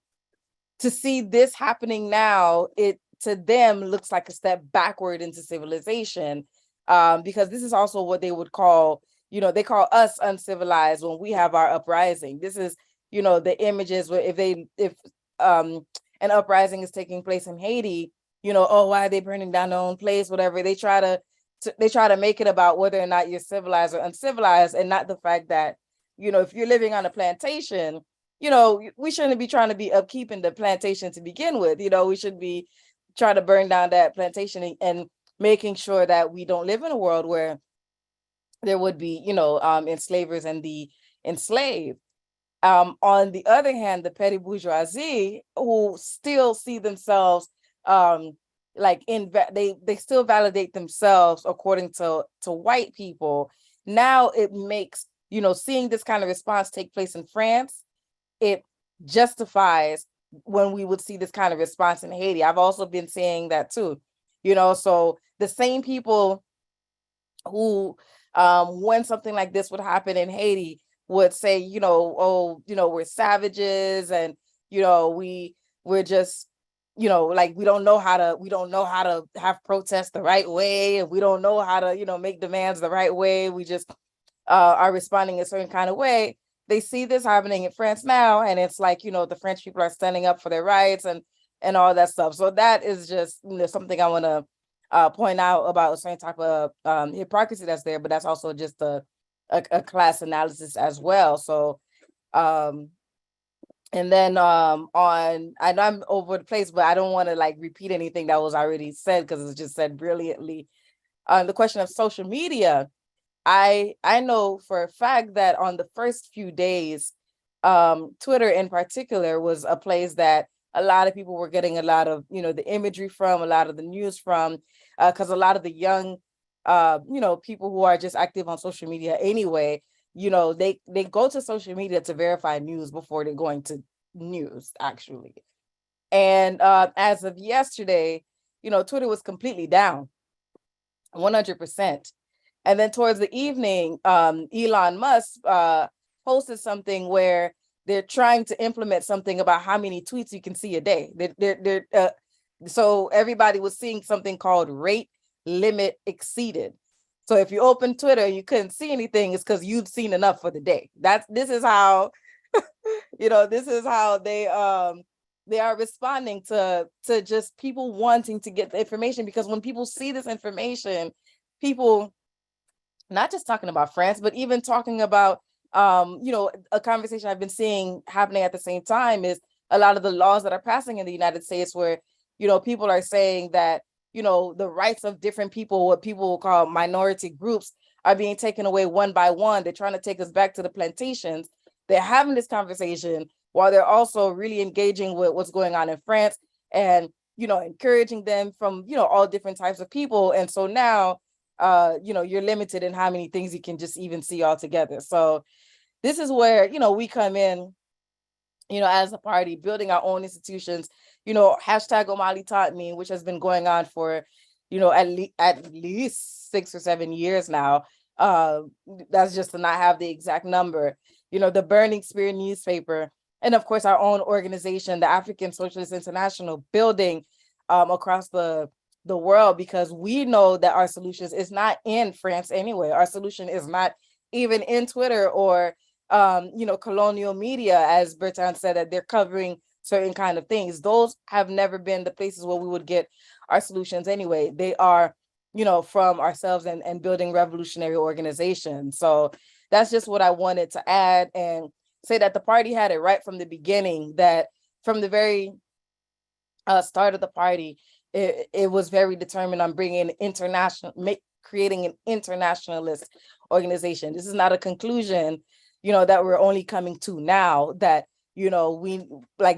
this happening now, it to them looks like a step backward into civilization, because this is also what they would call, you know, they call us uncivilized when we have our uprising. This is, you know, the images where if an uprising is taking place in Haiti, you know, oh, why are they burning down their own place, whatever. They try to make it about whether or not you're civilized or uncivilized, and not the fact that, you know, if you're living on a plantation, you know, we shouldn't be trying to be upkeeping the plantation to begin with. You know, we should be trying to burn down that plantation and making sure that we don't live in a world where there would be, you know, enslavers and the enslaved. On the other hand, the petty bourgeoisie, who still see themselves like they still validate themselves according to white people. Now it makes, you know, seeing this kind of response take place in France, it justifies when we would see this kind of response in Haiti. I've also been saying that too, you know, so the same people who when something like this would happen in Haiti would say, oh, we're savages, and we're just, like we don't know how to have protests the right way, and we don't know how to, make demands the right way. We just are responding a certain kind of way. They see this happening in France now, and it's like, the French people are standing up for their rights and all that stuff. So that is just something I want to point out about a certain type of hypocrisy that's there, but that's also just a class analysis as well. So and then I know I'm over the place, but I don't want to like repeat anything that was already said because it's just said brilliantly. The question of social media, I know for a fact that on the first few days, Twitter in particular was a place that a lot of people were getting a lot of, the imagery from, a lot of the news from, because a lot of the young, people who are just active on social media anyway, they go to social media to verify news before they're going to news, actually. And as of yesterday, Twitter was completely down, 100%. And then towards the evening, Elon Musk posted something where they're trying to implement something about how many tweets you can see a day. So everybody was seeing something called rate limit exceeded. So if you open Twitter and you couldn't see anything, it's because you've seen enough for the day. This is how, this is how they are responding to just people wanting to get the information, because when people see this information, people, not just talking about France, but even talking about, a conversation I've been seeing happening at the same time is a lot of the laws that are passing in the United States where, people are saying that, the rights of different people, what people will call minority groups, are being taken away one by one. They're trying to take us back to the plantations. They're having this conversation while they're also really engaging with what's going on in France and, encouraging them from, all different types of people. And so now, you're limited in how many things you can just even see altogether. So this is where, we come in, as a party, building our own institutions, hashtag Omali taught me, which has been going on for, at least 6 or 7 years now. That's just to not have the exact number, the Burning Spear newspaper, and of course our own organization, the African Socialist International, building across the world, because we know that our solutions is not in France anyway. Our solution is not even in Twitter or colonial media, as Bertrand said, that they're covering certain kind of things. Those have never been the places where we would get our solutions anyway. They are, from ourselves and building revolutionary organizations. So that's just what I wanted to add, and say that the party had it right from the beginning, that from the very start of the party, it was very determined on bringing creating an internationalist organization. This is not a conclusion, that we're only coming to now, that, we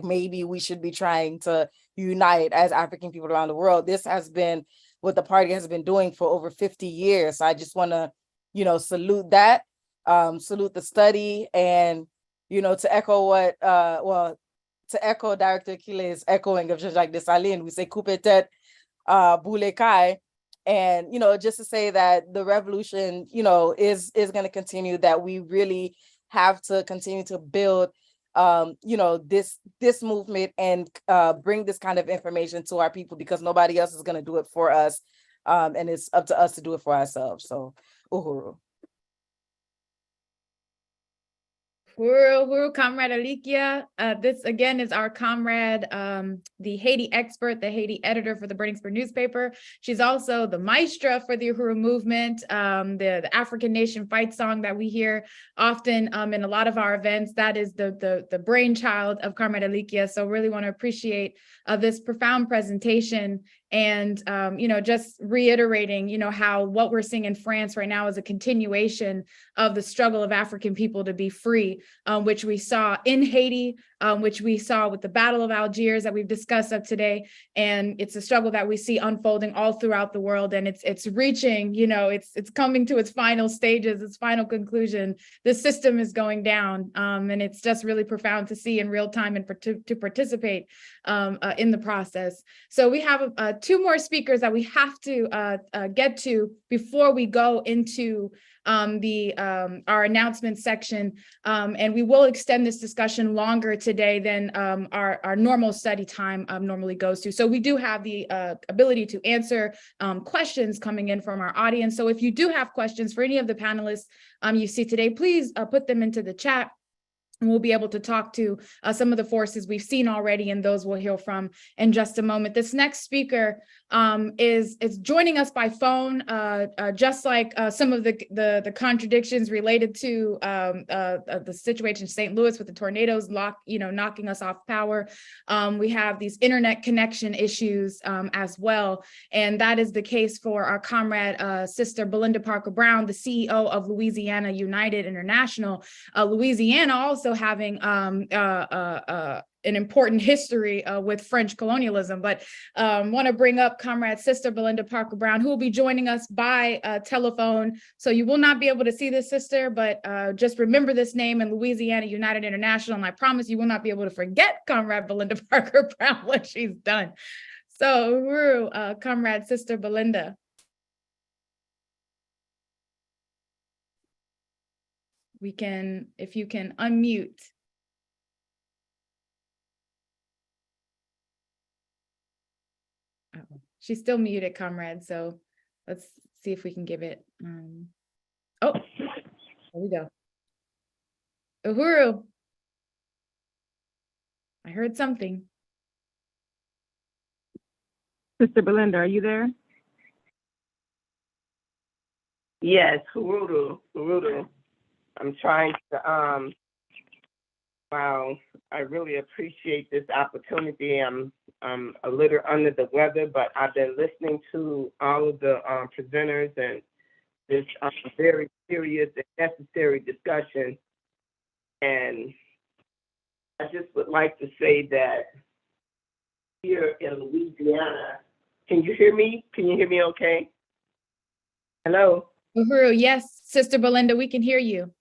maybe we should be trying to unite as African people around the world. This has been what the party has been doing for over 50 years. So I just want to, salute that, salute the study, and, to echo what, to echo Director Kile's echoing of Jean-Jacques Dessalines, we say coupe tête, boule kai. And, just to say that the revolution, is going to continue, that we really have to continue to build, this movement and bring this kind of information to our people, because nobody else is going to do it for us. And it's up to us to do it for ourselves. So, uhuru. Uhuru, Comrade Alikia. This again is our comrade, the Haiti expert, the Haiti editor for the Burning Spear newspaper. She's also the maestra for the Uhuru movement, the African Nation fight song that we hear often in a lot of our events. That is the brainchild of Comrade Alikia. So really want to appreciate this profound presentation. And, just reiterating, how what we're seeing in France right now is a continuation of the struggle of African people to be free, which we saw in Haiti which we saw with the Battle of Algiers that we've discussed up today. And it's a struggle that we see unfolding all throughout the world. And it's reaching, it's coming to its final stages, its final conclusion. The system is going down. And it's just really profound to see in real time and to participate in the process. So we have two more speakers that we have to get to before we go into our announcement section, and we will extend this discussion longer today than our normal study time normally goes to. So we do have the ability to answer questions coming in from our audience. So if you do have questions for any of the panelists you see today, please put them into the chat. And we'll be able to talk to some of the forces we've seen already, and those we'll hear from in just a moment. This next speaker is joining us by phone, just like some of the contradictions related to the situation in St. Louis with the tornadoes knocking us off power. We have these internet connection issues as well, and that is the case for our comrade, Sister Belinda Parker Brown, the CEO of Louisiana United International. Louisiana also having an important history with French colonialism, but want to bring up Comrade Sister Belinda Parker Brown, who will be joining us by telephone. So you will not be able to see this sister, but just remember this name in Louisiana United International, and I promise you will not be able to forget Comrade Belinda Parker Brown when she's done. So, Comrade Sister Belinda. If you can unmute. She's still muted, comrade. So let's see if we can give it. Oh, there we go. Uhuru. I heard something. Sister Belinda, are you there? Yes, Uhuru. I'm trying to, wow, I really appreciate this opportunity. I'm a little under the weather, but I've been listening to all of the presenters and this very serious and necessary discussion. And I just would like to say that here in Louisiana, can you hear me? Can you hear me okay? Hello? Uhuru, yes, Sister Belinda, we can hear you.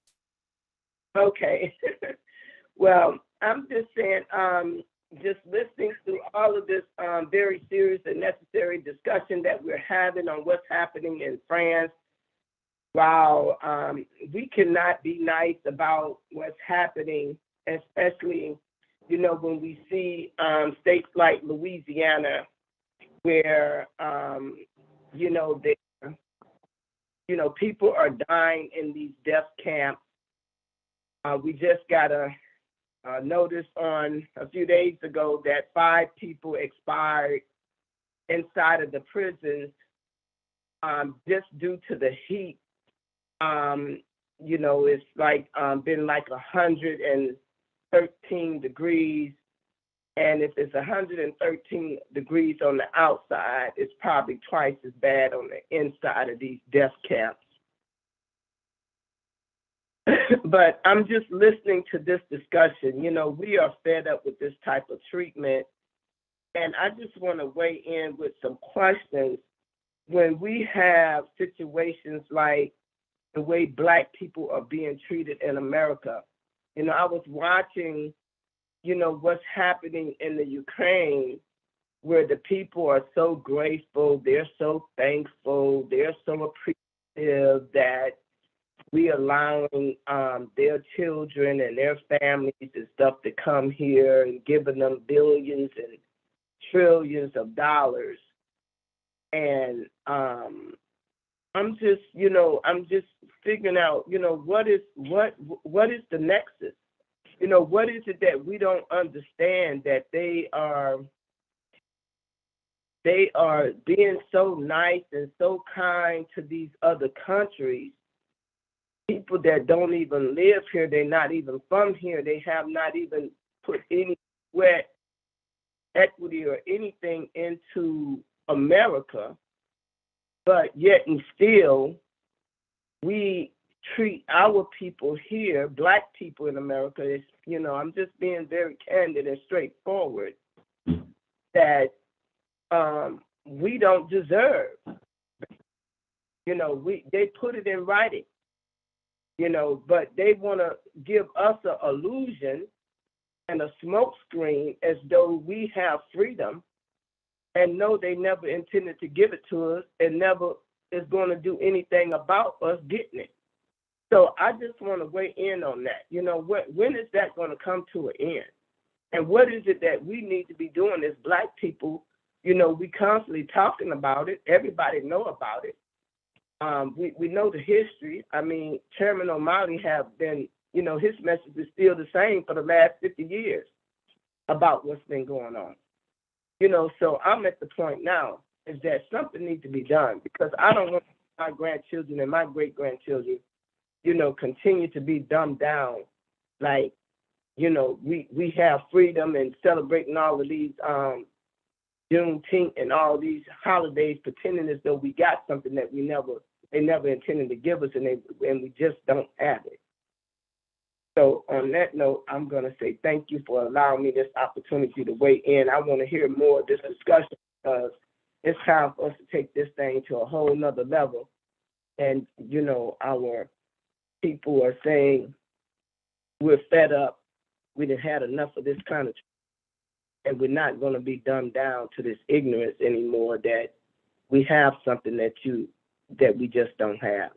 Okay. Well, I'm just saying, just listening to all of this very serious and necessary discussion that we're having on what's happening in France, while we cannot be nice about what's happening, especially, when we see states like Louisiana, where, people are dying in these death camps. We just got a notice on a few days ago that 5 people expired inside of the prisons just due to the heat. It's like been like 113 degrees. And if it's 113 degrees on the outside, it's probably twice as bad on the inside of these death camps. But I'm just listening to this discussion. We are fed up with this type of treatment. And I just want to weigh in with some questions. When we have situations like the way Black people are being treated in America, I was watching, what's happening in the Ukraine, where the people are so grateful, they're so thankful, they're so appreciative that we allowing their children and their families and stuff to come here and giving them billions and trillions of dollars. And I'm just figuring out, what is the nexus? What is it that we don't understand, that they are being so nice and so kind to these other countries, people that don't even live here, they're not even from here, they have not even put any sweat, equity, or anything into America, but yet and still we treat our people here, Black people in America, is, you know, I'm just being very candid and straightforward, that we don't deserve. You know, they put it in writing, you know, but they want to give us an illusion and a smokescreen as though we have freedom, and no, they never intended to give it to us and never is going to do anything about us getting it. So I just want to weigh in on that. You know, when is that going to come to an end? And what is it that we need to be doing as Black people? You know, we constantly talking about it. Everybody know about it. We know the history. I mean, Chairman O'Malley have been, you know, his message is still the same for the last 50 years about what's been going on. You know, so I'm at the point now is that something needs to be done, because I don't want my grandchildren and my great-grandchildren, you know, continue to be dumbed down. Like, you know, we have freedom and celebrating all of these Juneteenth and all these holidays, pretending as though we got something that they never intended to give us, and we just don't have it. So on that note, I'm going to say thank you for allowing me this opportunity to weigh in. I want to hear more of this discussion, because it's time for us to take this thing to a whole nother level. And, you know, our people are saying we're fed up. We done had enough of this kind of, and we're not going to be dumbed down to this ignorance anymore, that we have something that we just don't have.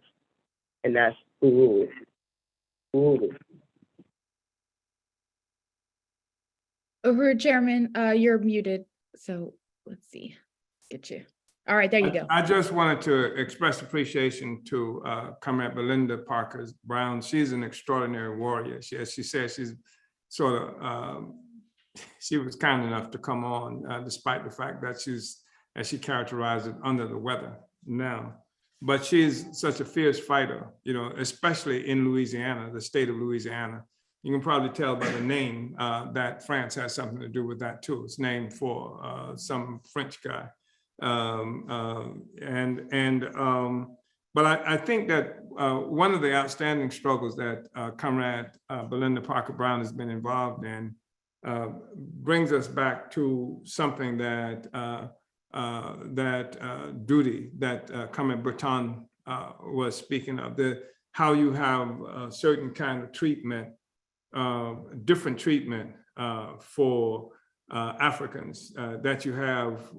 And that's Uhuru. Uhuru, Chairman, you're muted. So let's see. Get you. All right, there you go. I just wanted to express appreciation to Comrade Belinda Parker Brown. She's an extraordinary warrior. As she said, she's sort of, she was kind enough to come on, despite the fact that she's, as she characterized it, under the weather now. But she's such a fierce fighter, you know, especially in Louisiana, the state of Louisiana. You can probably tell by the name that France has something to do with that too. It's named for some French guy. But I think that one of the outstanding struggles that Comrade Belinda Parker Brown has been involved in brings us back to something that duty that Comrade Breton was speaking of, how you have a certain kind of treatment, different treatment for Africans that you have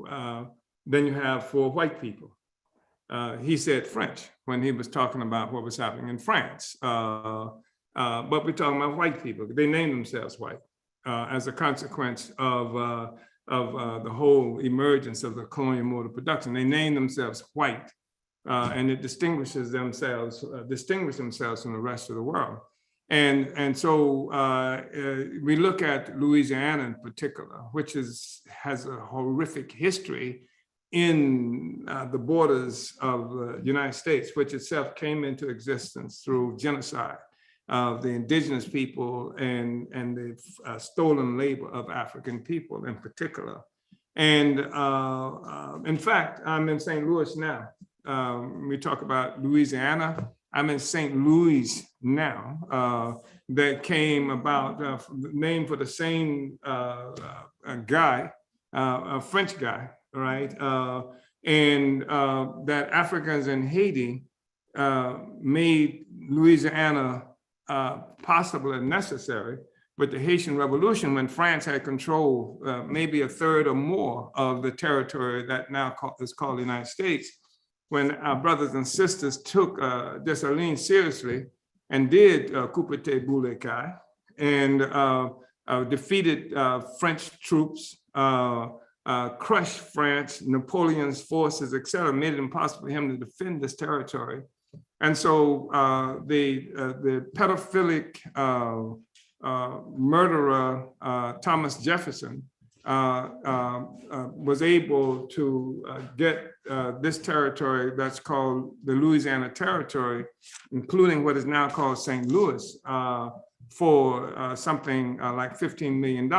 than you have for white people. He said French when he was talking about what was happening in France. But we're talking about white people. They name themselves white as a consequence of the whole emergence of the colonial mode of production. They name themselves white, and it distinguishes themselves from the rest of the world. And so we look at Louisiana in particular, which has a horrific history in the borders of the United States, which itself came into existence through genocide of the indigenous people and the stolen labor of African people in particular. And in fact, I'm in St. Louis now. We talk about Louisiana. I'm in St. Louis now. That came about, named for the same guy, a French guy, right? And that Africans in Haiti made Louisiana possible and necessary with the Haitian Revolution, when France had control maybe a third or more of the territory that now is called the United States. When our brothers and sisters took Dessalines seriously and did coup d'etat boule kai and defeated French troops, crushed France, Napoleon's forces, et cetera, made it impossible for him to defend this territory. And so the pedophilic murderer, Thomas Jefferson, was able to get this territory that's called the Louisiana Territory, including what is now called St. Louis, for something like $15 million,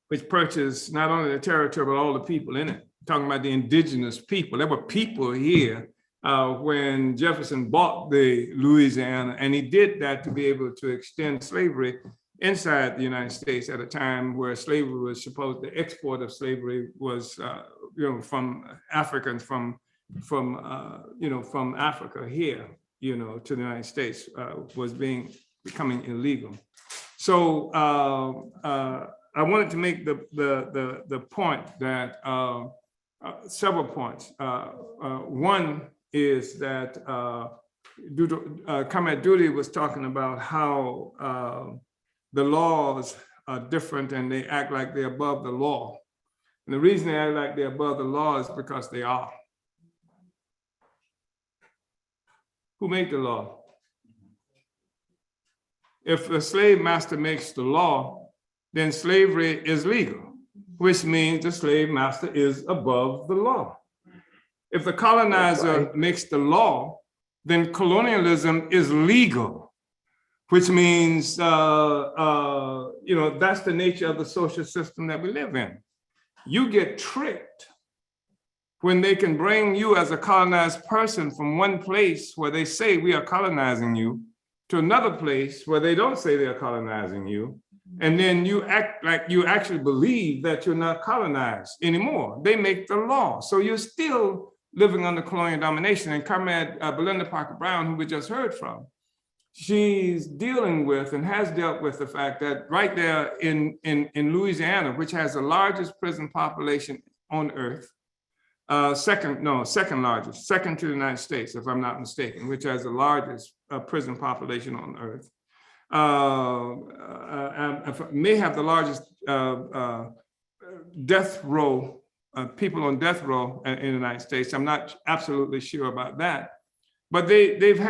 which purchased not only the territory, but all the people in it. Talking about the indigenous people. There were people here when Jefferson bought the Louisiana, and he did that to be able to extend slavery inside the United States at a time where slavery was supposed, the export of slavery was, from Africans from Africa here, to the United States was becoming illegal. So I wanted to make the point that several points. One is that Comrade Dooley was talking about how the laws are different and they act like they're above the law. And the reason they act like they're above the law is because they are. Who made the law? If the slave master makes the law, then slavery is legal, which means the slave master is above the law. If the colonizer makes the law, then colonialism is legal, which means, that's the nature of the social system that we live in. You get tricked when they can bring you as a colonized person from one place where they say we are colonizing you to another place where they don't say they're colonizing you. And then you act like you actually believe that you're not colonized anymore. They make the law. So you're still living under colonial domination. And Comrade Belinda Parker Brown, who we just heard from, she's dealing with and has dealt with the fact that right there in Louisiana, which has the largest prison population on earth, second largest, second to the United States, if I'm not mistaken, which has the largest prison population on earth, may have the largest death row, people on death row in the United States. I'm not absolutely sure about that. But they've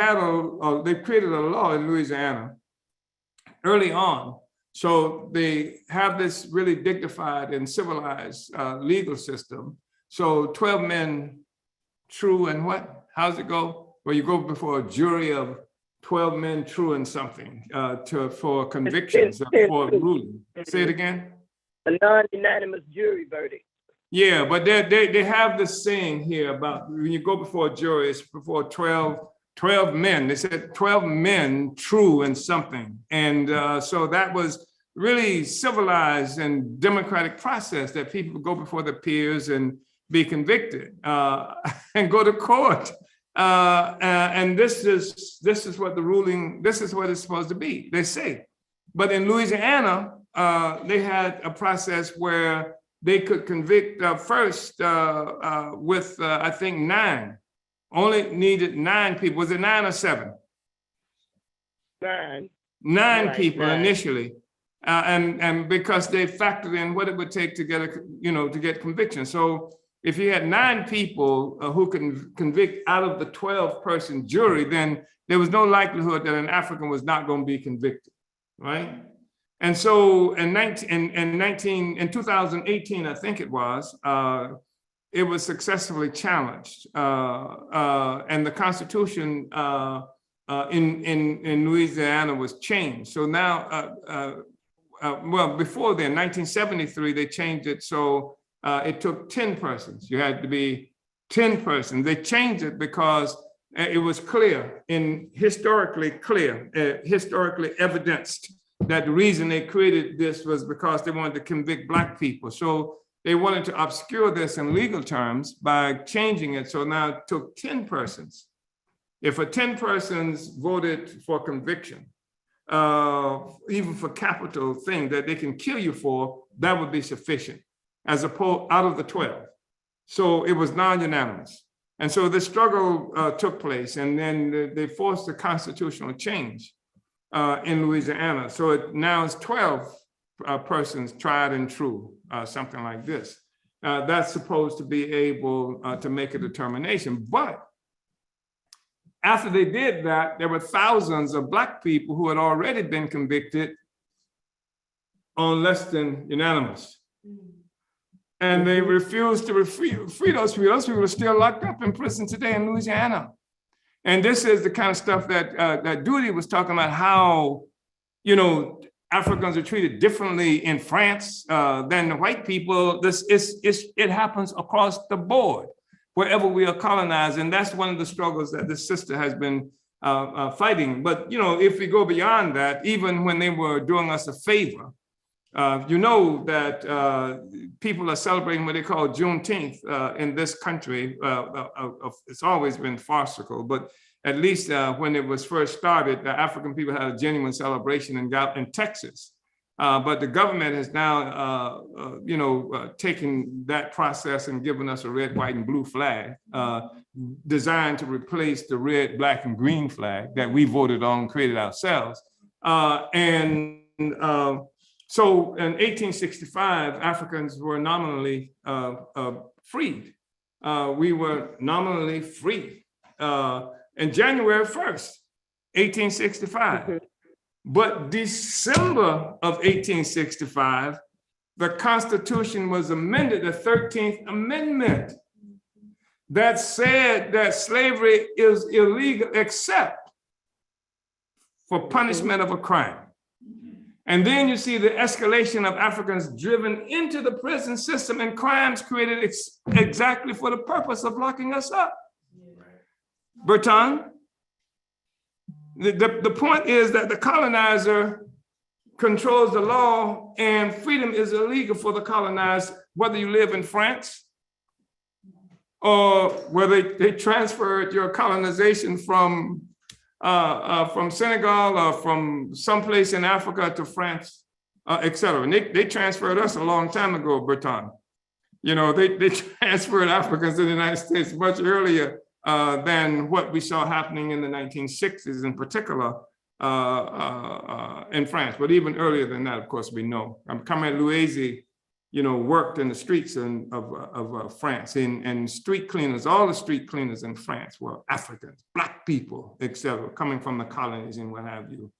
created a law in Louisiana early on. So they have this really dignified and civilized legal system. So 12 men true and what? How's it go? Well, you go before a jury of 12 men true and something for convictions, for ruling. Say it again. A non-unanimous jury verdict. Yeah, but they have this saying here about when you go before a jury, it's before 12 men. They said 12 men true and something. And so that was really civilized and democratic process that people go before their peers and be convicted and go to court. And this is what the ruling, this is what it's supposed to be, they say. But in Louisiana, they had a process where they could convict first with, I think, 9. Only needed 9 people. Was it 9 or 7? 9. 9 Right, people 9. initially, and because they factored in what it would take to get to get conviction. So if you had 9 people who can convict out of the 12-person jury, then there was no likelihood that an African was not going to be convicted, right? And so in 2018, I think it was successfully challenged, and the Constitution in Louisiana was changed. So now, well, before then, 1973, they changed it so it took 10 persons. You had to be 10 persons. They changed it because it was clear, historically evidenced, that the reason they created this was because they wanted to convict Black people. So they wanted to obscure this in legal terms by changing it. So now it took 10 persons. If 10 persons voted for conviction, even for capital thing that they can kill you for, that would be sufficient, as opposed out of the 12. So it was non-unanimous. And so the struggle took place, and then they forced a constitutional change in Louisiana. So it now is 12 persons tried and true, something like this. That's supposed to be able to make a determination. But after they did that, there were thousands of Black people who had already been convicted on less than unanimous. And they refused to free those people. Those people are still locked up in prison today in Louisiana. And this is the kind of stuff that that Dooley was talking about, how, Africans are treated differently in France than the white people. It happens across the board. wherever we are colonized. And that's one of the struggles that this sister has been fighting. But, if we go beyond that, even when they were doing us a favor, that people are celebrating what they call Juneteenth in this country. It's always been farcical, but at least when it was first started, the African people had a genuine celebration in Texas. But the government has now, taken that process and given us a red, white, and blue flag designed to replace the red, black, and green flag that we voted on and created ourselves. So in 1865, Africans were nominally freed. We were nominally free in January 1st, 1865. But December of 1865, the Constitution was amended, the 13th Amendment, that said that slavery is illegal except for punishment of a crime. And then you see the escalation of Africans driven into the prison system and crimes created exactly for the purpose of locking us up. Bertrand, the point is that the colonizer controls the law and freedom is illegal for the colonized, whether you live in France or whether they transferred your colonization from Senegal or from someplace in Africa to France, et cetera. And they transferred us a long time ago, Bertrand. They transferred Africans to the United States much earlier than what we saw happening in the 1960s, in particular in France, but even earlier than that, of course, we know. Comrade Louisiana, worked in the streets of France, and street cleaners, all the street cleaners in France were Africans, Black people, et cetera, coming from the colonies and what have you.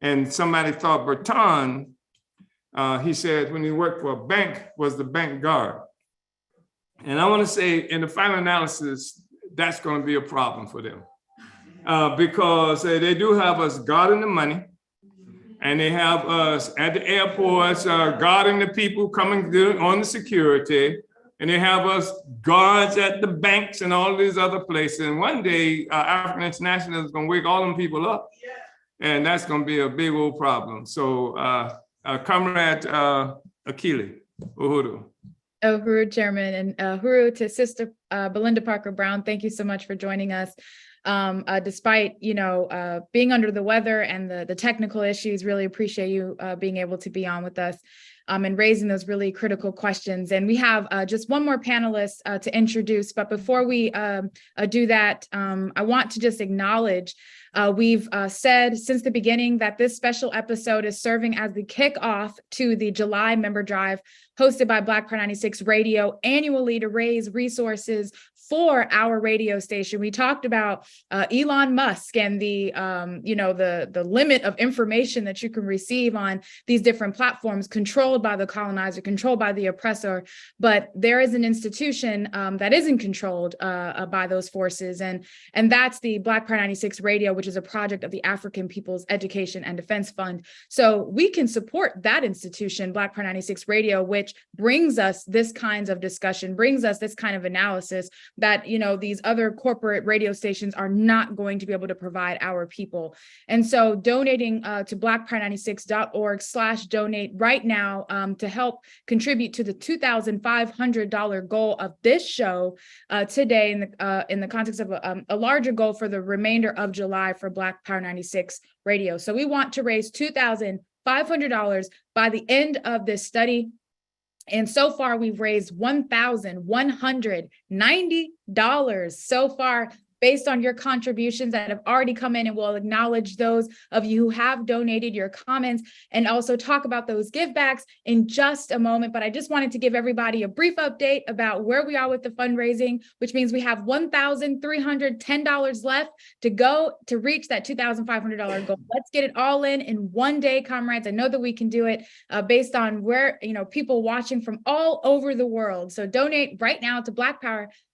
And somebody thought Bertrand, he said, when he worked for a bank, was the bank guard. And I want to say, in the final analysis, that's going to be a problem for them because they do have us guarding the money, and they have us at the airports guarding the people coming on the security, and they have us guards at the banks and all these other places. And one day, African International is going to wake all them people up, and that's going to be a big old problem. So, Comrade Akili, Uhuru. Uhuru, Chairman, and Uhuru to Sister Belinda Parker Brown. Thank you so much for joining us. Despite being under the weather and the technical issues, really appreciate you being able to be on with us and raising those really critical questions. And we have just one more panelist to introduce, but before we do that, I want to just acknowledge we've said since the beginning that this special episode is serving as the kickoff to the July member drive hosted by Black Power 96 Radio annually to raise resources for our radio station. We talked about Elon Musk and the limit of information that you can receive on these different platforms controlled by the colonizer, controlled by the oppressor. But there is an institution that isn't controlled by those forces. And that's the Black Power 96 Radio, which is a project of the African People's Education and Defense Fund. So we can support that institution, Black Power 96 Radio, which brings us this kinds of discussion, brings us this kind of analysis that, these other corporate radio stations are not going to be able to provide our people. And so donating to blackpower96.org/donate right now to help contribute to the $2,500 goal of this show today in the context of a larger goal for the remainder of July for Black Power 96 Radio. So we want to raise $2,500 by the end of this study. And so far, we've raised $1,190 so far based on your contributions that have already come in, and we'll acknowledge those of you who have donated, your comments, and also talk about those givebacks in just a moment. But I just wanted to give everybody a brief update about where we are with the fundraising, which means we have $1,310 left to go to reach that $2,500 goal. Let's get it all in one day, comrades. I know that we can do it based on where, people watching from all over the world. So donate right now to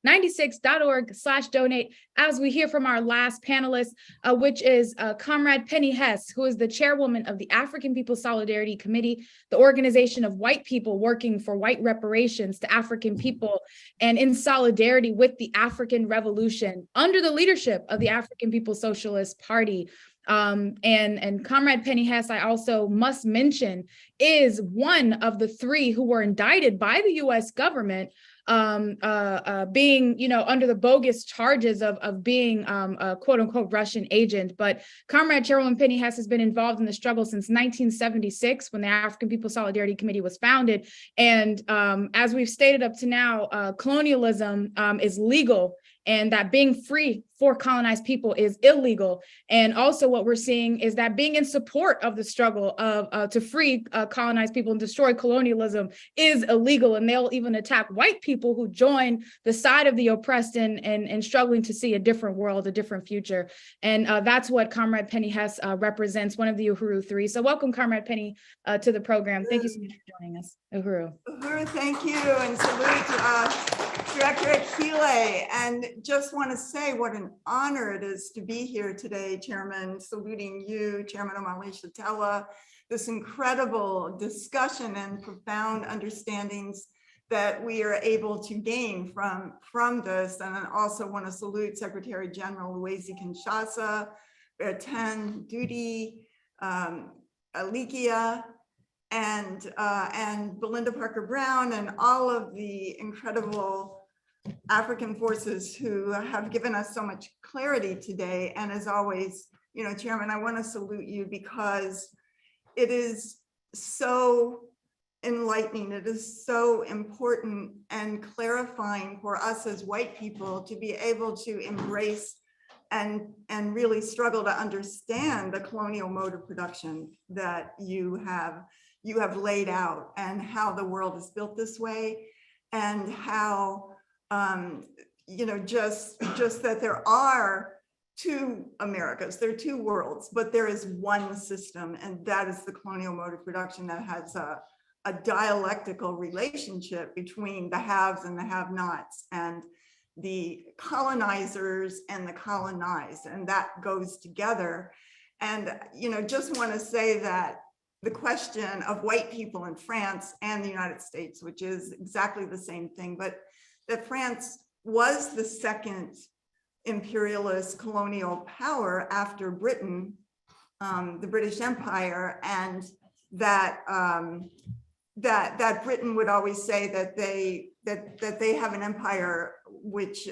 96.org/donate, as we hear from our last panelist, which is Comrade Penny Hess, who is the chairwoman of the African People's Solidarity Committee, the organization of white people working for white reparations to African people and in solidarity with the African Revolution under the leadership of the African People's Socialist Party. And Comrade Penny Hess, I also must mention, is one of the three who were indicted by the U.S. government, being, under the bogus charges of being a quote unquote Russian agent. But Comrade Chairwoman Penny Hess has been involved in the struggle since 1976, when the African People's Solidarity Committee was founded. And as we've stated up to now, colonialism is legal, and that being free for colonized people is illegal. And also what we're seeing is that being in support of the struggle to free colonized people and destroy colonialism is illegal. And they'll even attack white people who join the side of the oppressed and struggling to see a different world, a different future. And that's what Comrade Penny Hess represents, one of the Uhuru Three. So welcome, Comrade Penny, to the program. Thank you so much for joining us, Uhuru. Uhuru, thank you, and salute Director Akile, and just want to say what an honor it is to be here today, Chairman, saluting you, Chairman Omali Yeshitela, this incredible discussion and profound understandings that we are able to gain from this. And I also want to salute Secretary General Louisiana Kinshasa, Bertin Dudi, Alikia, and Belinda Parker Brown, and all of the incredible African forces who have given us so much clarity today. And as always, Chairman, I want to salute you because it is so enlightening. It is so important and clarifying for us as white people to be able to embrace and really struggle to understand the colonial mode of production that you have laid out, and how the world is built this way, and how just that there are two Americas, there are two worlds, but there is one system, and that is the colonial mode of production that has a dialectical relationship between the haves and the have-nots, and the colonizers and the colonized, and that goes together. And just want to say that the question of white people in France and the United States, which is exactly the same thing, but that France was the second imperialist colonial power after Britain, the British Empire, and that that Britain would always say that they have an empire which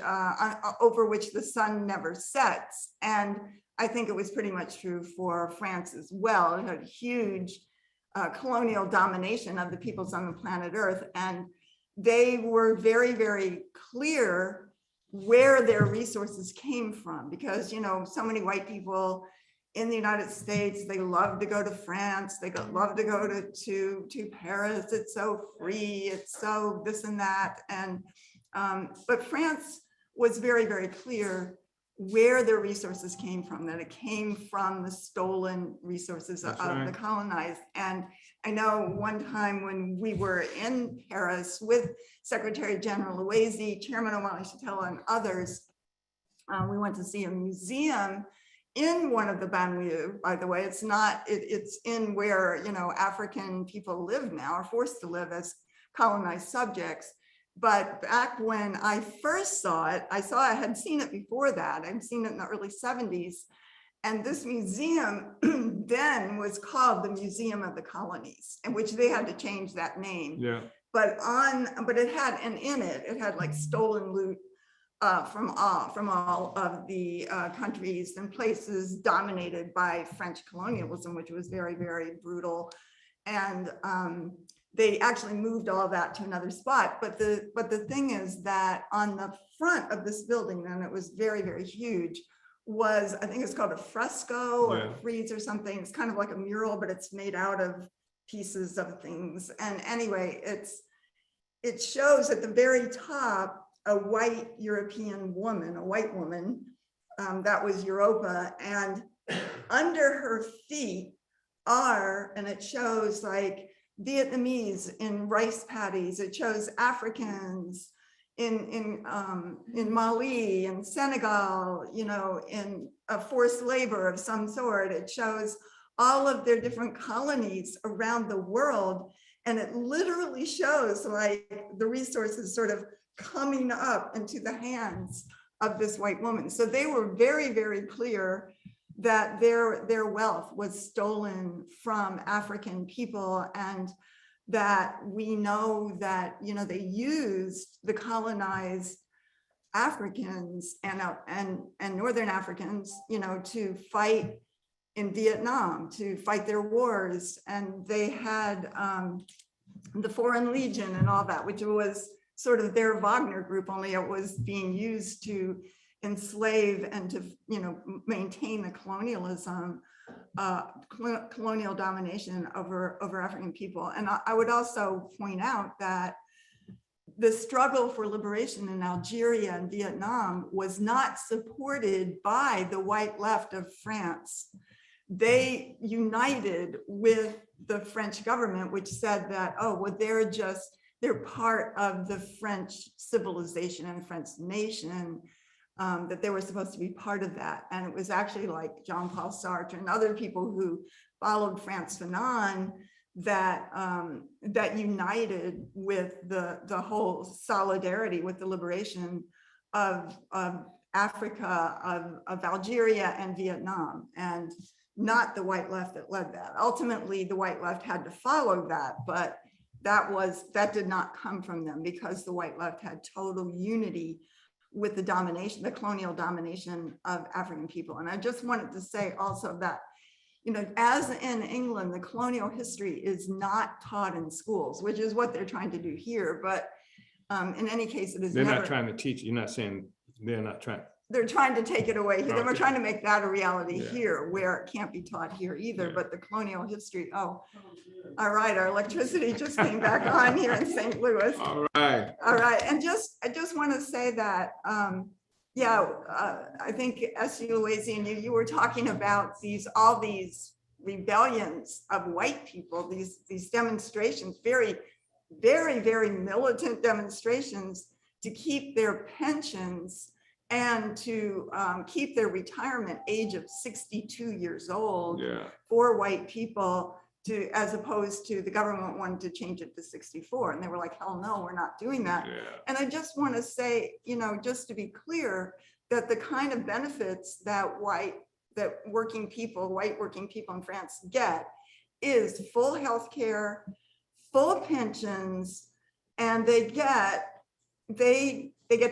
over which the sun never sets. And I think it was pretty much true for France as well. It had huge colonial domination of the peoples on the planet Earth, and they were very, very clear where their resources came from, because so many white people in the United States, they love to go to France, they love to go to Paris. It's so free, it's so this and that, and but France was very, very clear where their resources came from, that it came from the stolen resources of the colonized. And I know one time when we were in Paris with Secretary General Louisiana, Chairman Omali Yeshitela, and others, we went to see a museum in one of the banlieues. By the way, it's not, it's in where, African people live now, are forced to live as colonized subjects. But back when I first saw it, I had seen it before that. I'd seen it in the early 70s. And this museum then was called the Museum of the Colonies, in which they had to change that name. Yeah. But it had, and in it, it had like stolen loot from all of the countries and places dominated by French colonialism, which was very, very brutal. And they actually moved all of that to another spot. But the thing is that on the front of this building, and it was very, very huge, was, I think it's called a fresco or a frieze or something. It's kind of like a mural, but it's made out of pieces of things. And anyway, it shows at the very top a white European woman, a white woman, that was Europa, and under her feet are, and it shows like Vietnamese in rice paddies, it shows Africans in Mali and Senegal, you know, in a forced labor of some sort. It shows all of their different colonies around the world. And it literally shows like the resources sort of coming up into the hands of this white woman. So they were very, very clear that their wealth was stolen from African people, and that we know that, you know, they used the colonized Africans and Northern Africans, you know, to fight in Vietnam, to fight their wars. And they had the Foreign Legion and all that, which was sort of their Wagner group, only it was being used to enslave and to, you know, maintain the colonialism, colonial domination over African people. And I would also point out that the struggle for liberation in Algeria and Vietnam was not supported by the white left of France. They united with the French government, which said that, oh, well, they're part of the French civilization and French nation, that they were supposed to be part of that. And it was actually like Jean-Paul Sartre and other people who followed Frantz Fanon that that united with the whole solidarity with the liberation of Africa, of Algeria and Vietnam, and not the white left that led that. Ultimately, the white left had to follow that, but that did not come from them, because the white left had total unity with the domination, the colonial domination of African people. And I just wanted to say also that, you know, as in England, the colonial history is not taught in schools, which is what they're trying to do here. But in any case, it is They're not trying to teach. You're not saying they're not trying. They're trying to take it away. Okay. We're trying to make that a reality Yeah. here, where it can't be taught here either. Yeah. But the colonial history, oh, all right, our electricity just came back on here in St. Louis. All right. All right, and I just want to say that, I think S.G. Louisiana, you were talking about all these rebellions of white people, these demonstrations, very, very, very militant demonstrations to keep their pensions and to keep their retirement age of 62 years old for white people, as opposed to the government wanted to change it to 64. And they were like, hell no, we're not doing that. And I just want to say, you know, just to be clear, that the kind of benefits that white working people in France get is full health care, full pensions, and they get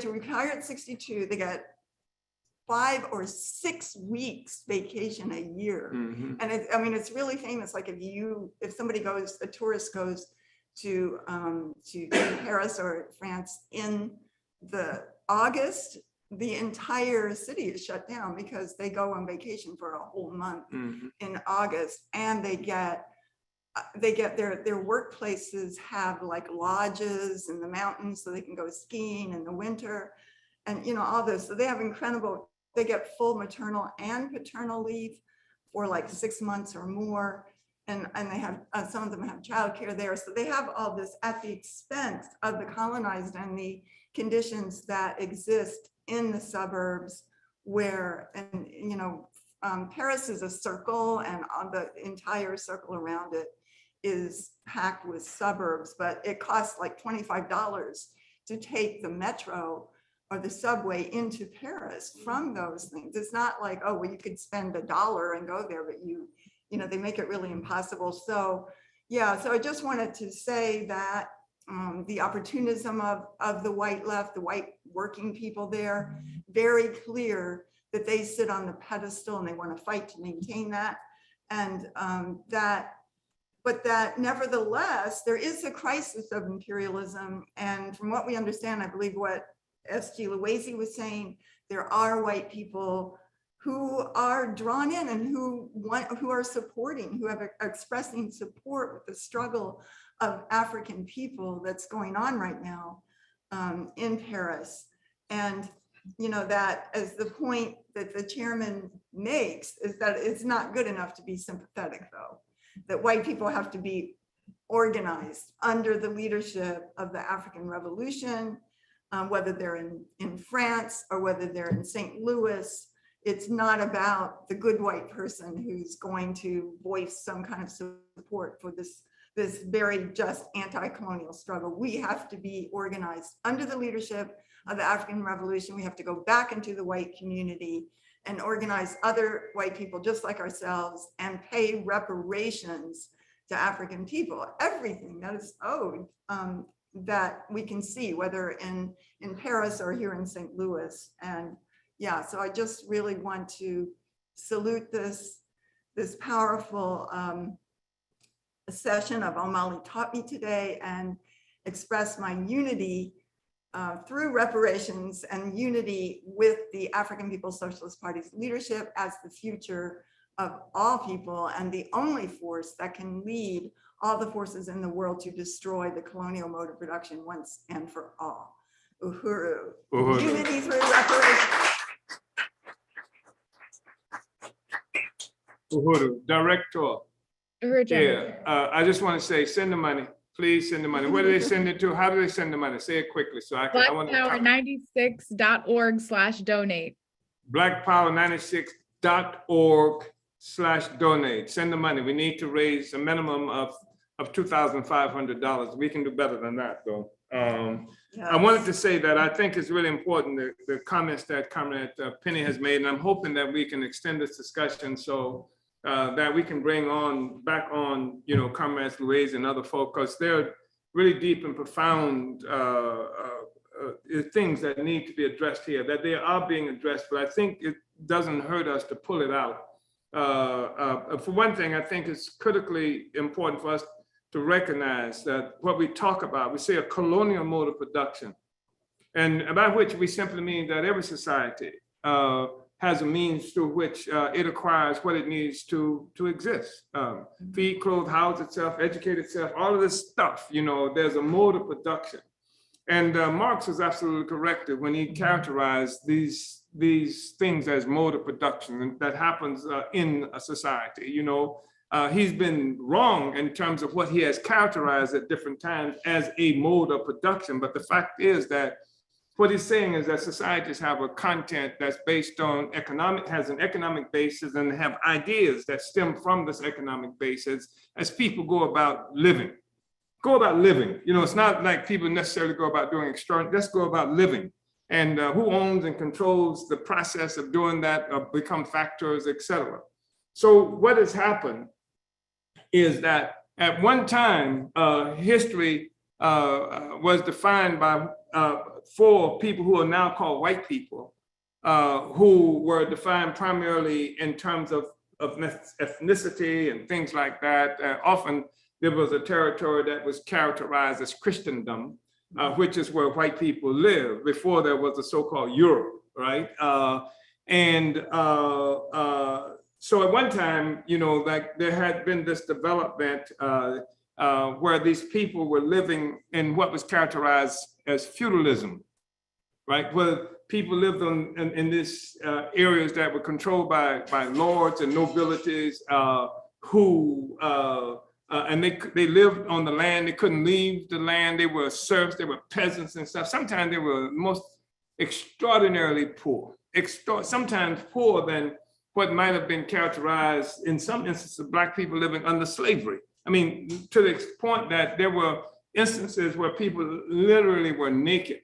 to retire at 62. They get 5 or 6 weeks vacation a year. Mm-hmm. And it's really famous. Like if somebody goes, a tourist goes to Paris or France in the August, the entire city is shut down because they go on vacation for a whole month in August, and they get their workplaces have like lodges in the mountains so they can go skiing in the winter, and you know, all this. So they have incredible, they get full maternal and paternal leave for like 6 months or more. And they have, some of them have childcare there. So they have all this at the expense of the colonized and the conditions that exist in the suburbs where, and you know, Paris is a circle, and on the entire circle around it is packed with suburbs, but it costs like $25 to take the metro or the subway into Paris from those things. It's not like, oh, well, you could spend $1 and go there, but you know, they make it really impossible. So yeah, so I just wanted to say that the opportunism of the white left, the white working people there, very clear that they sit on the pedestal and they want to fight to maintain that. And but that nevertheless, there is a crisis of imperialism. And from what we understand, I believe what S.G. Louisiana was saying, there are white people who are drawn in and who are supporting, who have expressing support with the struggle of African people that's going on right now in Paris. And you know, that as the point that the chairman makes is that it's not good enough to be sympathetic, though, that white people have to be organized under the leadership of the African Revolution, whether they're in France or whether they're in St. Louis. It's not about the good white person who's going to voice some kind of support for this very just anti-colonial struggle. We have to be organized under the leadership of the African Revolution. We have to go back into the white community and organize other white people just like ourselves and pay reparations to African people, everything that is owed, that we can see, whether in Paris or here in St. Louis. And yeah, so I just really want to salute this powerful session of O'Malley Taught Me today, and express my unity through reparations and unity with the African People's Socialist Party's leadership as the future of all people and the only force that can lead all the forces in the world to destroy the colonial mode of production once and for all. Uhuru. Uhuru. Unity through reparations. Uhuru, Director. Uhuru, Yeah, I just want to say, send the money. Please send the money. Where do they send it to? How do they send the money? Say it quickly so I want to. blackpower96.org/donate. blackpower96.org/donate. Send the money. We need to raise a minimum of $2,500. We can do better than that, though. I wanted to say that I think it's really important, the comments that Comrade Penny has made, and I'm hoping that we can extend this discussion so that we can bring back on, Comrades Louise and other folk, because they're really deep and profound things that need to be addressed here, that they are being addressed, but I think it doesn't hurt us to pull it out. For one thing, I think it's critically important for us to recognize that what we talk about, we say a colonial mode of production, and by which we simply mean that every society has a means through which it acquires what it needs to exist. Feed, clothe, house itself, educate itself, all of this stuff, there's a mode of production. And Marx was absolutely correct when he characterized these things as mode of production that happens in a society. He's been wrong in terms of what he has characterized at different times as a mode of production. But the fact is that what he's saying is that societies have a content that's based on has an economic basis, and have ideas that stem from this economic basis as people go about living. It's not like people necessarily go about doing extraordinary, let's go about living. And who owns and controls the process of doing that become factors, etc. So what has happened is that at one time, history was defined by 4 people who are now called white people, who were defined primarily in terms of ethnicity and things like that. Often there was a territory that was characterized as Christendom, which is where white people lived before there was the so-called Europe, right? So at one time, like there had been this development where these people were living in what was characterized as feudalism, right? Where people lived in these areas that were controlled by lords and nobilities who, and they lived on the land. They couldn't leave the land. They were serfs, they were peasants and stuff. Sometimes they were most extraordinarily poor, sometimes poorer than what might have been characterized in some instances of Black people living under slavery. I mean, to the point that there were instances where people literally were naked.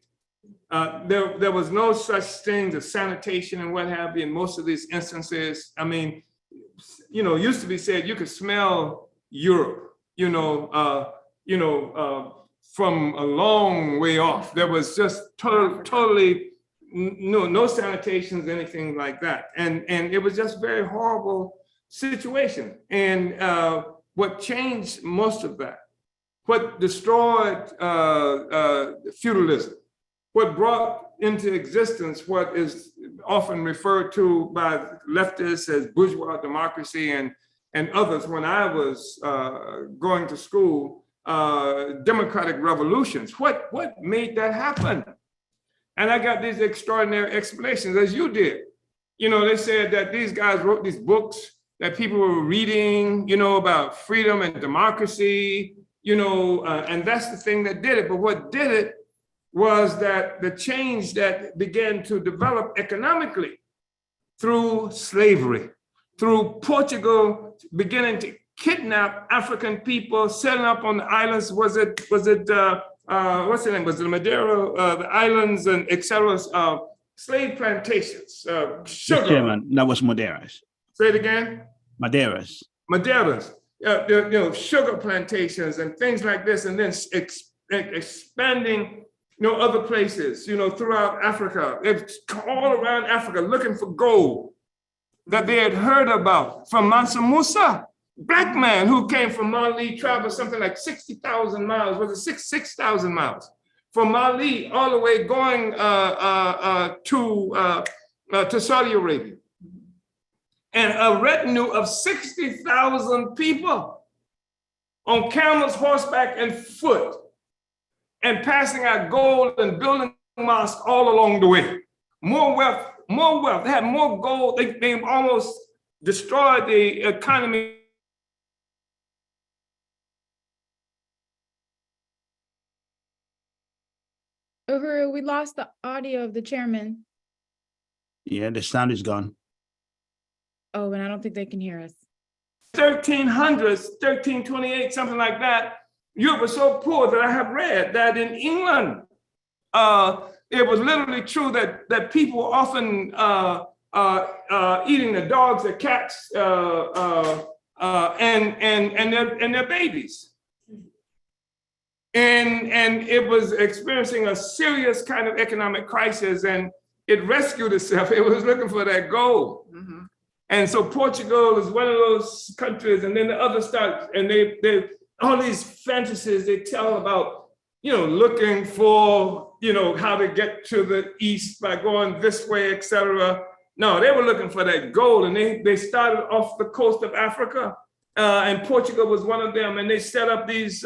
There was no such thing as sanitation and what have you in most of these instances. I mean, used to be said you could smell Europe, from a long way off. There was just totally no sanitations, anything like that. And it was just very horrible situation. And what changed most of that, what destroyed feudalism, what brought into existence what is often referred to by leftists as bourgeois democracy and others when I was going to school, democratic revolutions. What made that happen? And I got these extraordinary explanations, as you did. They said that these guys wrote these books that people were reading, about freedom and democracy, and that's the thing that did it. But what did it was that the change that began to develop economically through slavery, through Portugal beginning to kidnap African people, setting up on the islands. Was it what's the name? Was it Madeira, the islands, and et cetera? Slave plantations, sugar. Chairman, that was Madeiras. Say it again. Madeiras. Madeiras, sugar plantations and things like this, and then expanding, other places, throughout Africa. It's all around Africa looking for gold that they had heard about from Mansa Musa, black man who came from Mali, traveled something like 60,000 miles, was it 6,000 miles? From Mali all the way going to Saudi Arabia. And a retinue of 60,000 people on camels, horseback, and foot, and passing out gold and building mosques all along the way. More wealth. They had more gold. They almost destroyed the economy. Uhuru, we lost the audio of the chairman. Yeah, the sound is gone. Oh, and I don't think they can hear us. 1300s, 1328, something like that. Europe was so poor that I have read that in England, it was literally true that people were often eating the dogs, the cats, and their babies. And it was experiencing a serious kind of economic crisis, and it rescued itself. It was looking for that gold. Mm-hmm. And so Portugal is one of those countries, and then the other starts, and they all these fantasies they tell about, looking for, how to get to the east by going this way, et cetera. No, they were looking for that gold, and they started off the coast of Africa, and Portugal was one of them, and they set up these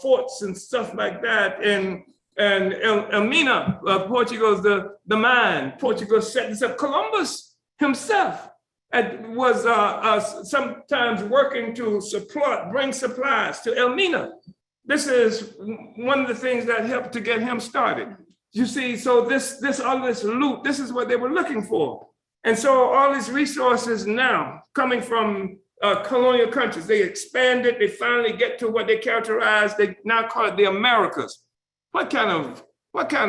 forts and stuff like that. And Elmina, Portugal's the mine. Portugal set this up. Columbus himself was sometimes working to bring supplies to Elmina. This is one of the things that helped to get him started. You see, so all this loot, this is what they were looking for. And so all these resources now coming from colonial countries, they expanded, they finally get to what they characterize, they now call it the Americas. What kind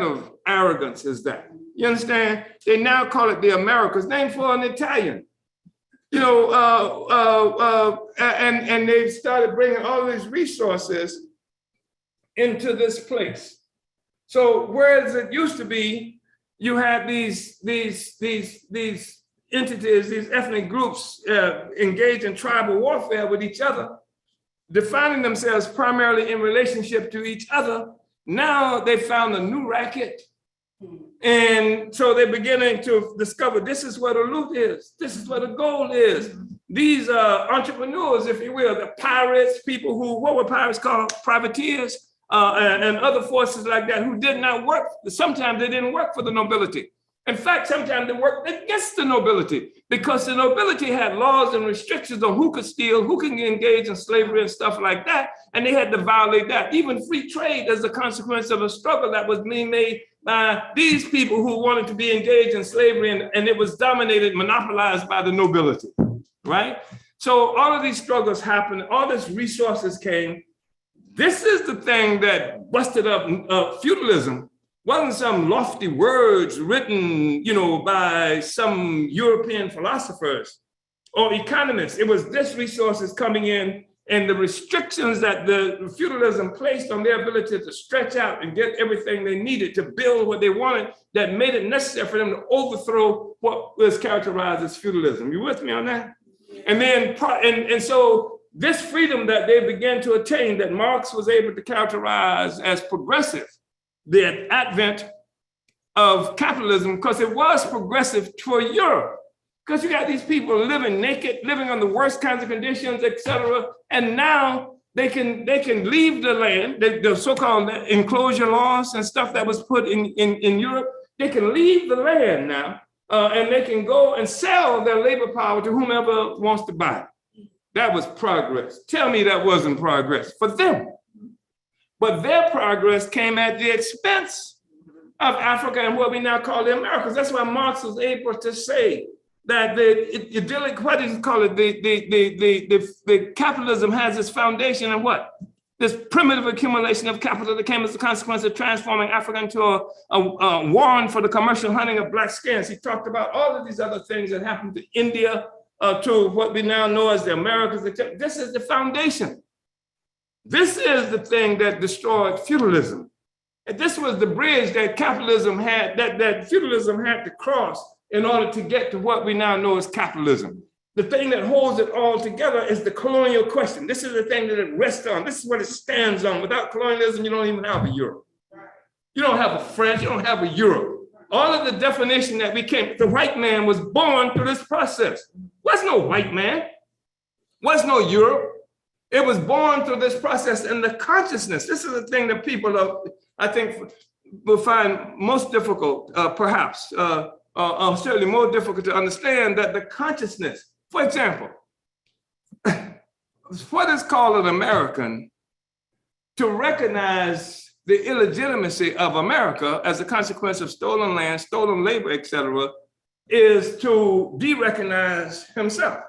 of arrogance is that? You understand? They now call it the Americas, named for an Italian. And they've started bringing all these resources into this place. So whereas it used to be, you had these entities, these ethnic groups engaged in tribal warfare with each other, defining themselves primarily in relationship to each other. Now they found a new racket. And so they're beginning to discover this is where the loot is. This is where the gold is. These entrepreneurs, if you will, the pirates, people who, what were pirates called? Privateers and other forces like that who did not work. Sometimes they didn't work for the nobility. In fact, sometimes they worked against the nobility because the nobility had laws and restrictions on who could steal, who can engage in slavery and stuff like that. And they had to violate that. Even free trade as a consequence of a struggle that was being made by these people who wanted to be engaged in slavery, and it was dominated, monopolized by the nobility, right? So all of these struggles happened, all these resources came. This is the thing that busted up feudalism. Wasn't some lofty words written, by some European philosophers or economists. It was this resources coming in and the restrictions that the feudalism placed on their ability to stretch out and get everything they needed to build what they wanted that made it necessary for them to overthrow what was characterized as feudalism. You with me on that? And then, and so this freedom that they began to attain that Marx was able to characterize as progressive, the advent of capitalism, because it was progressive for Europe. Because you got these people living naked, living under the worst kinds of conditions, et cetera. And now they can leave the land, the so-called enclosure laws and stuff that was put in Europe. They can leave the land now, and they can go and sell their labor power to whomever wants to buy it. That was progress. Tell me that wasn't progress for them. but their progress came at the expense of Africa and what we now call the Americas. That's why Marx was able to say that the capitalism has its foundation in what? This primitive accumulation of capital that came as a consequence of transforming Africa into a warren for the commercial hunting of black skins. He talked about all of these other things that happened to India, to what we now know as the Americas. This is the foundation. This is the thing that destroyed feudalism. And this was the bridge that capitalism had, that feudalism had to cross in order to get to what we now know as capitalism. The thing that holds it all together is the colonial question. This is the thing that it rests on. This is what it stands on. Without colonialism, you don't even have a Europe. You don't have a France, you don't have a Europe. All of the definition that became, the white man was born through this process. Was no white man, was no Europe. It was born through this process, and the consciousness. This is the thing that people, I think, will find most difficult, perhaps, certainly more difficult to understand, that the consciousness, for example, what is called an American, to recognize the illegitimacy of America as a consequence of stolen land, stolen labor, et cetera, is to de-recognize himself.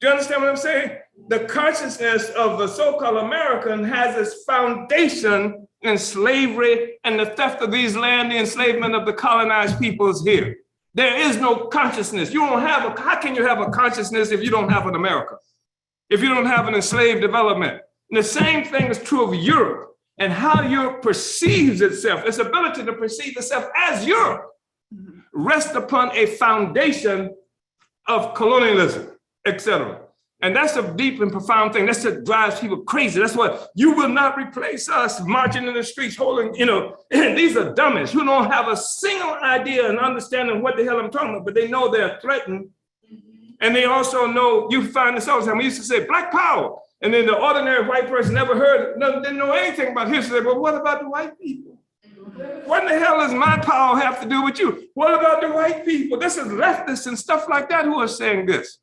Do you understand what I'm saying? The consciousness of the so-called American has its foundation in slavery and the theft of these land, the enslavement of the colonized peoples here. There is no consciousness. You don't have how can you have a consciousness if you don't have an America? If you don't have an enslaved development? And the same thing is true of Europe and how Europe perceives itself. Its ability to perceive itself as Europe rests upon a foundation of colonialism, etc. And that's a deep and profound thing. That's what drives people crazy. That's what you will not replace us marching in the streets holding, these are dummies who don't have a single idea and understanding what the hell I'm talking about, but they know they're threatened. And they also know, you find this all the time. We used to say black power. And then the ordinary white person never heard, didn't know anything about history. But what about the white people? What the hell does my power have to do with you? What about the white people? This is leftists and stuff like that who are saying this,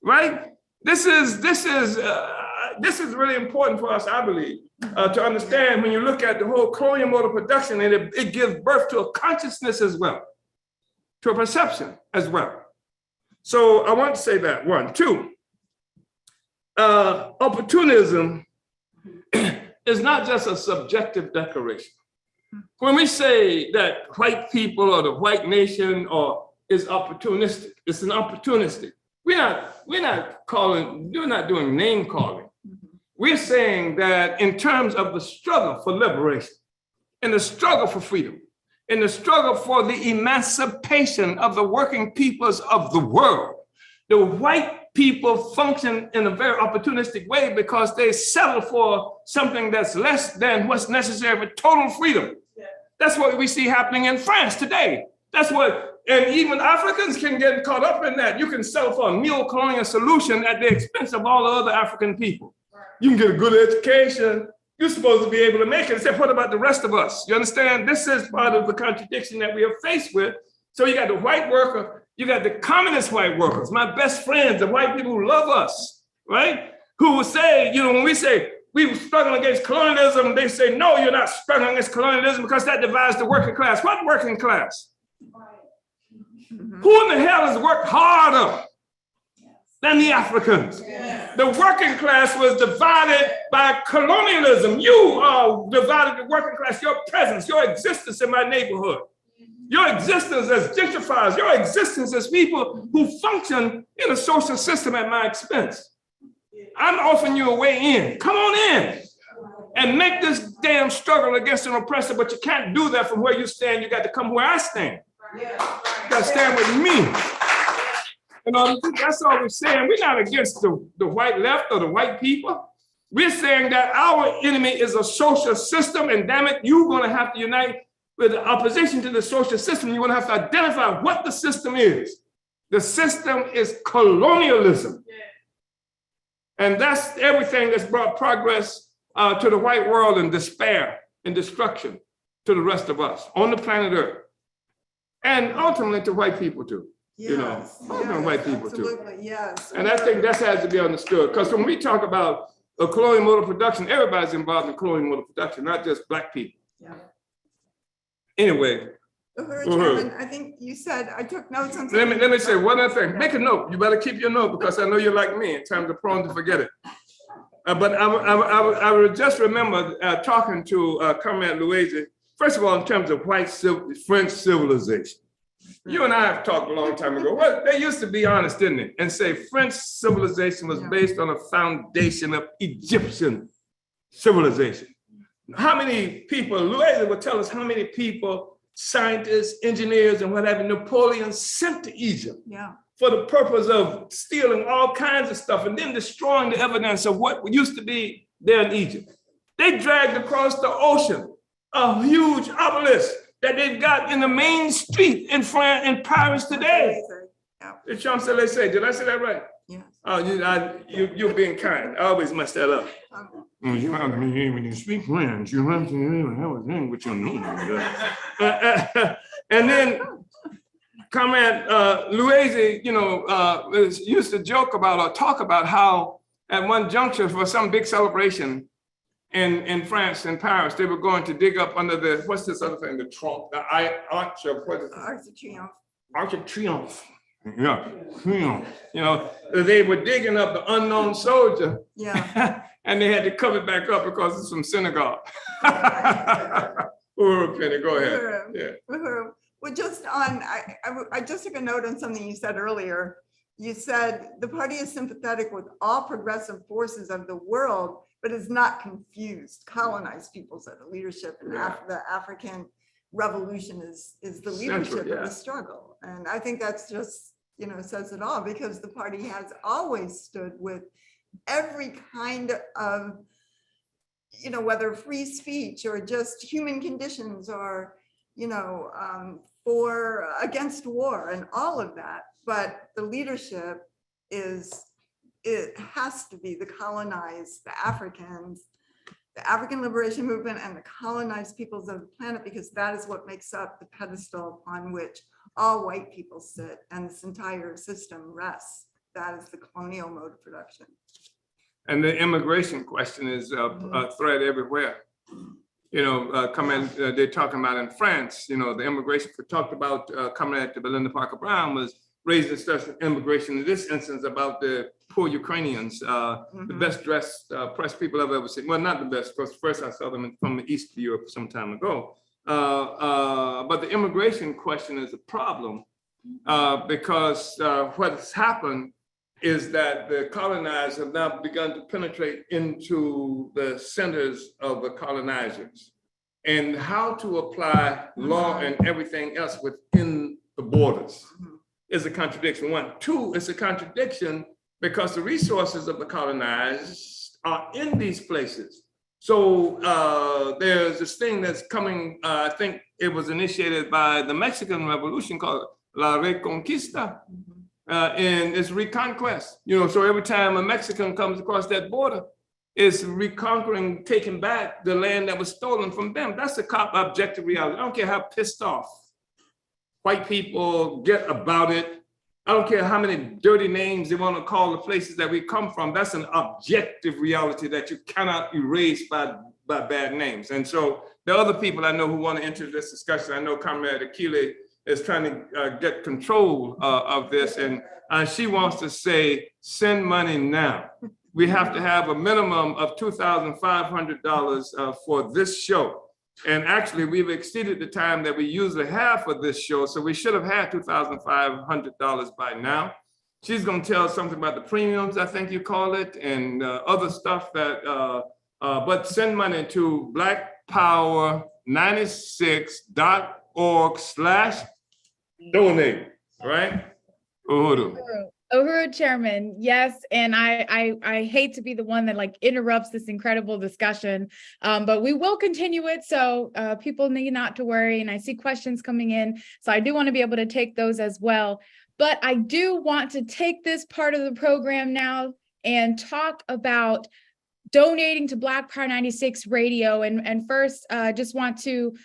right? This is really important for us, I believe, to understand when you look at the whole colonial mode of production, and it gives birth to a consciousness as well, to a perception as well. So I want to say that, one. Two, opportunism is not just a subjective declaration. When we say that white people or the white nation is opportunistic, it's an opportunistic. We're not doing name calling. We're saying that in terms of the struggle for liberation, and the struggle for freedom, and the struggle for the emancipation of the working peoples of the world, the white people function in a very opportunistic way because they settle for something that's less than what's necessary for total freedom. That's what we see happening in France today. And even Africans can get caught up in that. You can settle for a neo-colonial solution at the expense of all the other African people. You can get a good education. You're supposed to be able to make it. Except what about the rest of us? You understand? This is part of the contradiction that we are faced with. So you got the white worker, you got the communist white workers, my best friends, the white people who love us, right? Who will say, when we say we were struggling against colonialism, they say, no, you're not struggling against colonialism because that divides the working class. What working class? Who in the hell has worked harder than the Africans? The working class was divided by colonialism. You are divided the working class, your presence, your existence in my neighborhood, your existence as gentrifiers, your existence as people who function in a social system at my expense. I'm offering you a way in. Come on in and make this damn struggle against an oppressor, but you can't do that from where you stand. You got to come where I stand. You got to stand with me. That's all we're saying. We're not against the white left or the white people. We're saying that our enemy is a social system, and damn it, you're going to have to unite with the opposition to the social system. You're going to have to identify what the system is. The system is colonialism. And that's everything that's brought progress to the white world and despair and destruction to the rest of us on the planet Earth. And ultimately to white people too. Ultimately white people too. Yes. And I think that has to be understood. Because when we talk about of colonial mode of production, everybody's involved in colonial mode of production, not just Black people. Yeah. Anyway. Chairman, I think you said, I took notes on. Let me say one other thing. Make a note. You better keep your note because I know you're like me in terms of prone to forget it. But I would just remember talking to Comrade Louisiana. First of all, in terms of French civilization. You and I have talked a long time ago. Well, they used to be honest, didn't they? And say French civilization was based on a foundation of Egyptian civilization. How many people, Louisiana will tell us how many people, scientists, engineers, and whatever, Napoleon sent to Egypt for the purpose of stealing all kinds of stuff and then destroying the evidence of what used to be there in Egypt. They dragged across the ocean a huge obelisk that they've got in the main street in France, in Paris today. The Champs-Élysées, did I say that right? Yes. Oh, you're being kind. I always mess that up. You have to be able to speak French. You have to have a thing with your name. And then, Comrade Louisiana, used to joke about or talk about how at one juncture for some big celebration in France, in Paris, they were going to dig up under the, what's this other thing, the trunk, the Arch of, what is it? Arch of Triomphe. Arch of Triomphe. Yeah, they were digging up the unknown soldier. Yeah. And they had to cover it back up because it's from synagogue. Penny, go ahead. Yeah. Well, just on, I just took a note on something you said earlier. You said the party is sympathetic with all progressive forces of the world, but is not confused. Colonized peoples are the leadership, and the African revolution is the leadership of the struggle. And I think that's just, says it all, because the party has always stood with every kind of, whether free speech or just human conditions or, for against war and all of that. But the leadership it has to be the colonized, the Africans, the African liberation movement, and the colonized peoples of the planet, because that is what makes up the pedestal upon which all white people sit and this entire system rests. That is the colonial mode of production. And the immigration question is a threat everywhere. They're talking about in France, the immigration talked about coming at Belinda Parker Brown was raising the discussion of immigration in this instance about the poor Ukrainians, the best dressed press people I've ever seen. Well, not the best, because first I saw them from the East of Europe some time ago. But the immigration question is a problem because what's happened is that the colonizers have now begun to penetrate into the centers of the colonizers and how to apply law and everything else within the borders is a contradiction. One. Two, it's a contradiction because the resources of the colonized are in these places. So there's this thing that's coming, I think it was initiated by the Mexican Revolution called La Reconquista. And it's reconquest, so every time a Mexican comes across that border, it's reconquering, taking back the land that was stolen from them. That's the objective reality. I don't care how pissed off white people get about it. I don't care how many dirty names they want to call the places that we come from. That's an objective reality that you cannot erase by bad names. And so there are other people I know who want to enter this discussion. I know Comrade Akile is trying to get control of this, and she wants to say, send money now. We have to have a minimum of $2,500 for this show. And actually, we've exceeded the time that we usually have for this show, so we should have had $2,500 by now. She's going to tell us something about the premiums, I think you call it, and other stuff that, but send money to blackpower96.org/donate, right? Uhuru. Uhuru, Chairman, yes, and I hate to be the one that interrupts this incredible discussion, but we will continue it, so people need not to worry, and I see questions coming in, so I do want to be able to take those as well. But I do want to take this part of the program now and talk about donating to Black Power 96 Radio. And first, just want to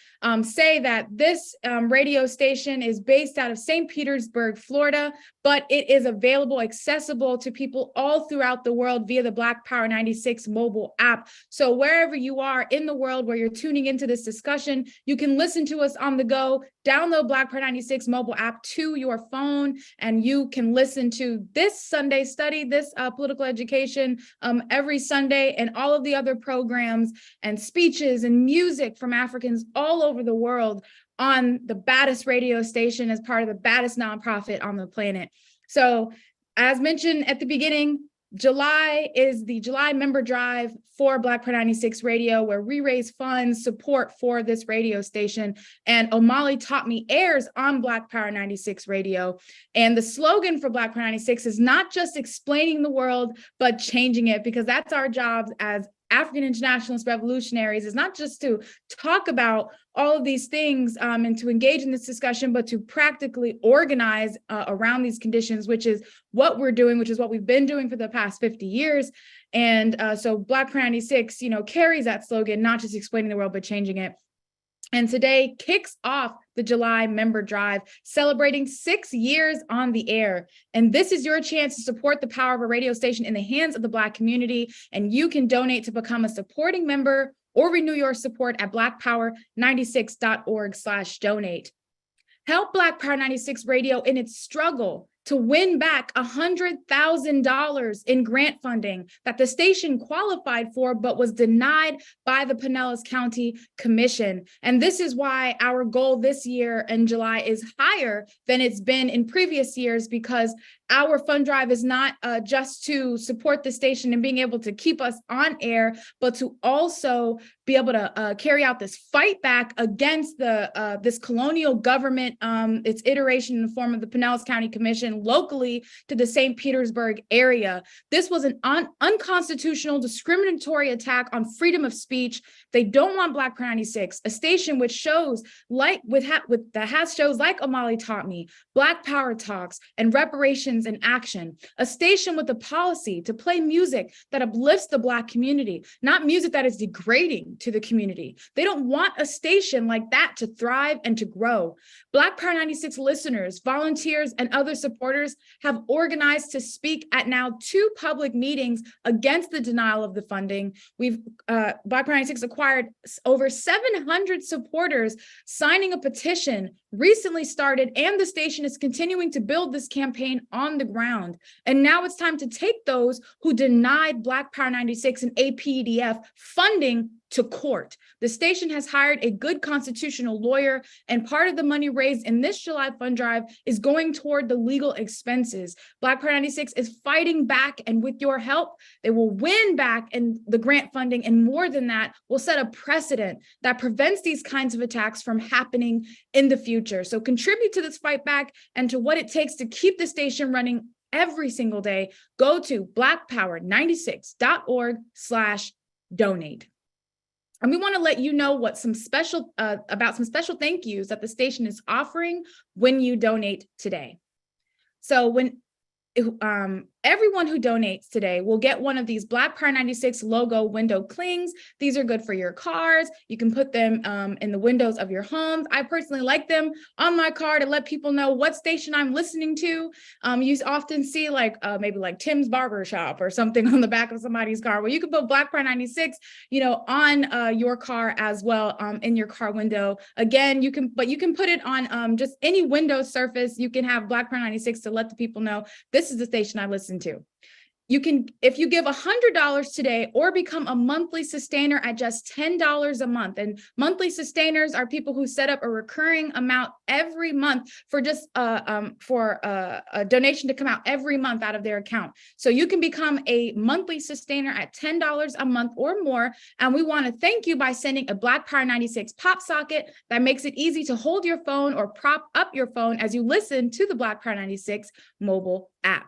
say that this radio station is based out of St. Petersburg, Florida, but it is available, accessible to people all throughout the world via the Black Power 96 mobile app. So wherever you are in the world where you're tuning into this discussion, you can listen to us on the go, download Black Power 96 mobile app to your phone, and you can listen to this Sunday study, this political education every Sunday, and all of the other programs and speeches and music from Africans all over the world on the baddest radio station as part of the baddest nonprofit on the planet. So as mentioned at the beginning, July is the July member drive for Black Power 96 Radio, where we raise funds, support for this radio station. And Omali Taught Me airs on Black Power 96 Radio. And the slogan for Black Power 96 is not just explaining the world, but changing it, because that's our jobs as African internationalist revolutionaries, is not just to talk about all of these things and to engage in this discussion, but to practically organize around these conditions, which is what we're doing, which is what we've been doing for the past 50 years. And so Black Power 96, carries that slogan, not just explaining the world, but changing it. And today kicks off the July member drive, celebrating 6 years on the air. And this is your chance to support the power of a radio station in the hands of the Black community. And you can donate to become a supporting member or renew your support at blackpower96.org/donate. Help Black Power 96 Radio in its struggle to win back $100,000 in grant funding that the station qualified for, but was denied by the Pinellas County Commission. And this is why our goal this year in July is higher than it's been in previous years, because our fund drive is not just to support the station and being able to keep us on air, but to also be able to carry out this fight back against this colonial government, its iteration in the form of the Pinellas County Commission locally to the St. Petersburg area. This was an unconstitutional, discriminatory attack on freedom of speech. They don't want Black Power 96, a station which shows that has shows like Omali Taught Me, Black Power Talks, and Reparations in Action, a station with a policy to play music that uplifts the Black community, not music that is degrading to the community. They don't want a station like that to thrive and to grow. Black Power 96 listeners, volunteers, and other supporters have organized to speak at now 2 public meetings against the denial of the funding. Black Power 96 acquired over 700 supporters signing a petition recently started, and the station is continuing to build this campaign on the ground. And now it's time to take those who denied Black Power 96 and APDF funding to court. The station has hired a good constitutional lawyer, and part of the money raised in this July fund drive is going toward the legal expenses. Black Power 96 is fighting back, and with your help, they will win back in the grant funding, and more than that, will set a precedent that prevents these kinds of attacks from happening in the future. So contribute to this fight back and to what it takes to keep the station running every single day. Go to blackpower96.org/donate. And we want to let you know what about some special thank yous that the station is offering when you donate today. So everyone who donates today will get one of these Black Power 96 logo window clings. These are good for your cars. You can put them in the windows of your homes. I personally like them on my car to let people know what station I'm listening to. You often see maybe like Tim's Barber Shop or something on the back of somebody's car. Well, you can put Black Power 96, on your car as well, in your car window. Again, you can put it on just any window surface. You can have Black Power 96 to let the people know this is the station I listen to. You can, if you give $100 today or become a monthly sustainer at just $10 a month, and monthly sustainers are people who set up a recurring amount every month for just for a donation to come out every month out of their account. So you can become a monthly sustainer at $10 a month or more. And we want to thank you by sending a Black Power 96 pop socket that makes it easy to hold your phone or prop up your phone as you listen to the Black Power 96 mobile app.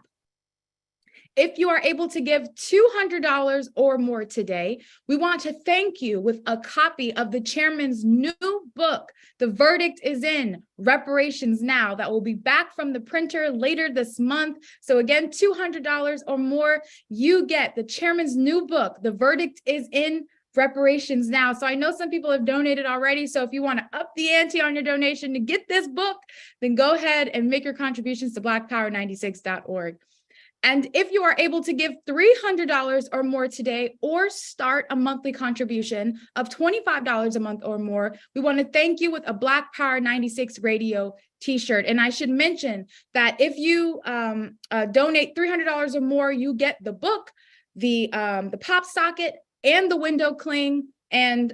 If you are able to give $200 or more today, we want to thank you with a copy of the chairman's new book, The Verdict is In, Reparations Now, that will be back from the printer later this month. So again, $200 or more, you get the chairman's new book, The Verdict is In, reparations now. So I know some people have donated already. So if you want to up the ante on your donation to get this book, then go ahead and make your contributions to blackpower96.org. And if you are able to give $300 or more today, or start a monthly contribution of $25 a month or more, we want to thank you with a Black Power 96 Radio t-shirt. And I should mention that if you donate $300 or more, you get the book, the pop socket, and the window cling. And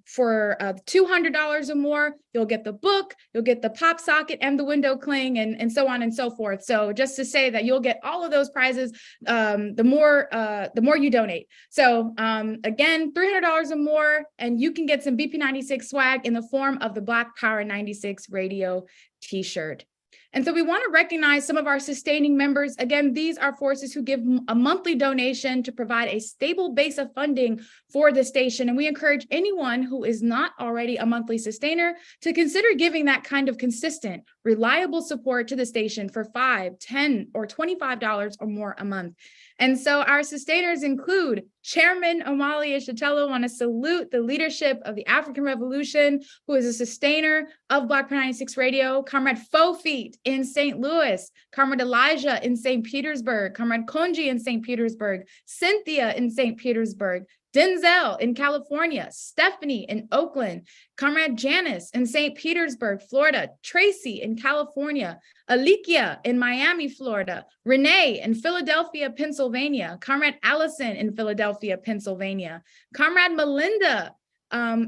for $200 or more, you'll get the book, you'll get the pop socket and the window cling, and so on and so forth. So just to say that you'll get all of those prizes the more you donate. So again, $300 or more, and you can get some BP96 swag in the form of the Black Power 96 Radio t-shirt. And so we want to recognize some of our sustaining members. Again, these are forces who give a monthly donation to provide a stable base of funding for the station. And we encourage anyone who is not already a monthly sustainer to consider giving that kind of consistent, reliable support to the station for $5, $10, or $25 or more a month. And so our sustainers include Chairman Omali Yeshitela. Want to salute the leadership of the African Revolution, who is a sustainer of Black Power 96 Radio, Comrade Fofeet in St. Louis, Comrade Elijah in St. Petersburg, Comrade Konji in St. Petersburg, Cynthia in St. Petersburg, Denzel in California, Stephanie in Oakland, Comrade Janice in St. Petersburg, Florida, Tracy in California, Alikia in Miami, Florida, Renee in Philadelphia, Pennsylvania, Comrade Allison in Philadelphia, Pennsylvania, Comrade Melinda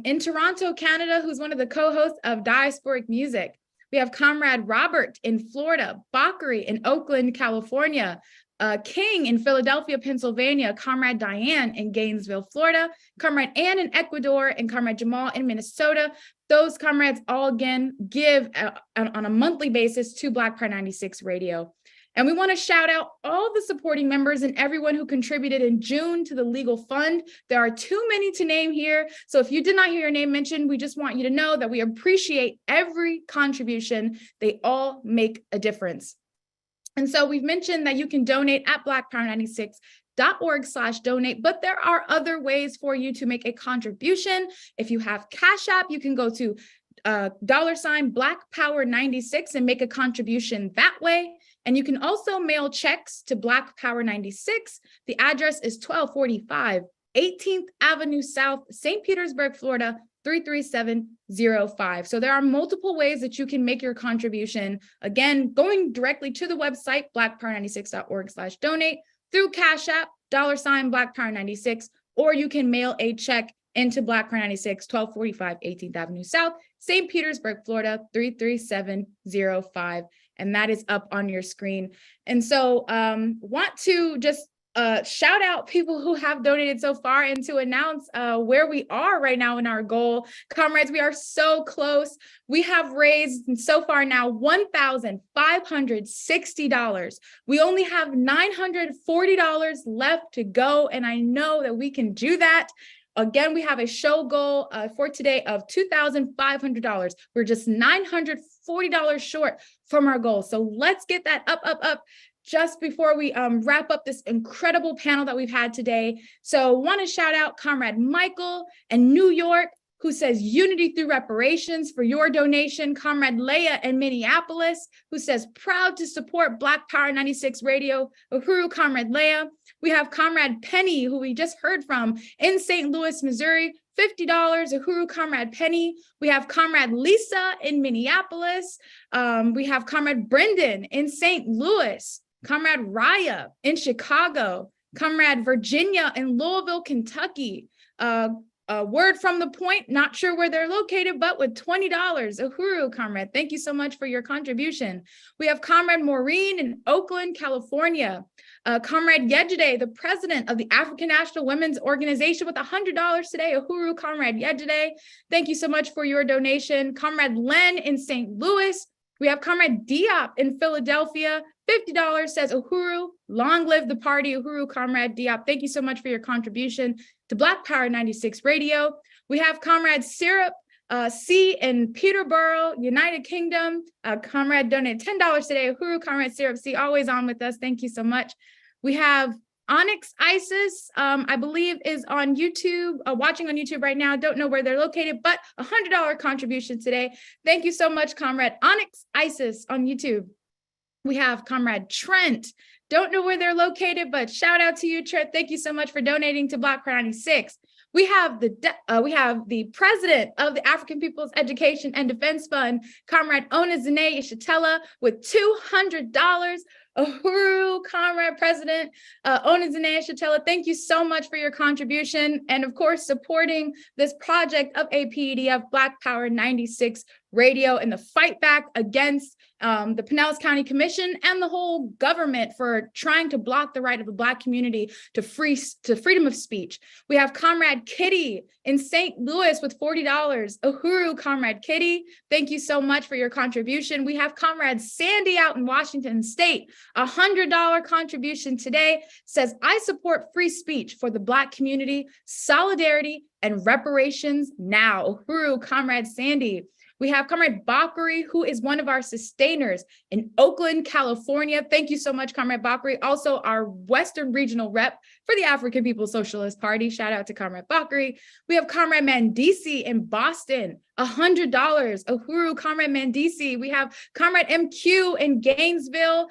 in Toronto, Canada, who's one of the co-hosts of Diasporic Music. We have Comrade Robert in Florida, Bakari in Oakland, California, King in Philadelphia, Pennsylvania, Comrade Diane in Gainesville, Florida, Comrade Ann in Ecuador, and Comrade Jamal in Minnesota. Those comrades all again give on a monthly basis to Black Power 96 Radio. And we want to shout out all the supporting members and everyone who contributed in June to the legal fund. There are too many to name here. So if you did not hear your name mentioned, we just want you to know that we appreciate every contribution. They all make a difference. And so we've mentioned that you can donate at blackpower96.org/donate, but there are other ways for you to make a contribution. If you have Cash App, you can go to $BlackPower96 and make a contribution that way. And you can also mail checks to Black Power 96. The address is 1245 18th Avenue South, St. Petersburg, Florida, 33705. So there are multiple ways that you can make your contribution. Again, going directly to the website, blackpower96.org/donate, through Cash App, $BlackPower96, or you can mail a check into Black Power 96, 1245 18th Avenue South, St. Petersburg, Florida, 33705. And that is up on your screen. And so want to just shout out people who have donated so far and to announce where we are right now in our goal. Comrades, we are so close. We have raised so far now $1,560. We only have $940 left to go, and I know that we can do that. Again, we have a show goal for today of $2,500. We're just $940 short from our goal. So let's get that up. Just before we wrap up this incredible panel that we've had today. So want to shout out Comrade Michael in New York, who says unity through reparations for your donation. Comrade Leah in Minneapolis, who says proud to support Black Power 96 Radio. Uhuru, Comrade Leah. We have Comrade Penny, who we just heard from in St. Louis, Missouri, $50, Uhuru, Comrade Penny. We have Comrade Lisa in Minneapolis. We have Comrade Brendan in St. Louis. Comrade Raya in Chicago, Comrade Virginia in Louisville, Kentucky. Word from the point, not sure where they're located, but with $20. Uhuru, Comrade, thank you so much for your contribution. We have Comrade Maureen in Oakland, California. Comrade Yejide, the president of the African National Women's Organization, with $100 today. Uhuru, Comrade Yejide, thank you so much for your donation. Comrade Len in St. Louis. We have Comrade Diop in Philadelphia, $50, says Uhuru, long live the party. Uhuru, Comrade Diop, thank you so much for your contribution to Black Power 96 Radio. We have Comrade Syrup C in Peterborough, United Kingdom. Comrade donated $10 today. Uhuru, Comrade Syrup C, always on with us. Thank you so much. We have Onyx Isis, I believe is on YouTube, watching on YouTube right now. Don't know where they're located, but $100 contribution today. Thank you so much, Comrade Onyx Isis on YouTube. We have Comrade Trent. Don't know where they're located, but shout out to you, Trent. Thank you so much for donating to Black Pride 96. We have the president of the African People's Education and Defense Fund, Comrade Onezine Ishatella, with $200. Uhuru, Comrade President Onezine Ishatella, thank you so much for your contribution and, of course, supporting this project of APEDF Black Power 96 Radio and the fight back against the Pinellas County Commission and the whole government for trying to block the right of the Black community to freedom of speech. We have Comrade Kitty in St. Louis with $40. Uhuru, Comrade Kitty, thank you so much for your contribution. We have Comrade Sandy out in Washington State, $100 contribution today, says, I support free speech for the Black community, solidarity, and reparations now. Uhuru, Comrade Sandy. We have Comrade Bakri, who is one of our sustainers in Oakland, California. Thank you so much, Comrade Bakri. Also, our Western Regional Rep for the African People's Socialist Party. Shout out to Comrade Bakri. We have Comrade Mandisi in Boston, $100. Uhuru, Comrade Mandisi. We have Comrade MQ in Gainesville,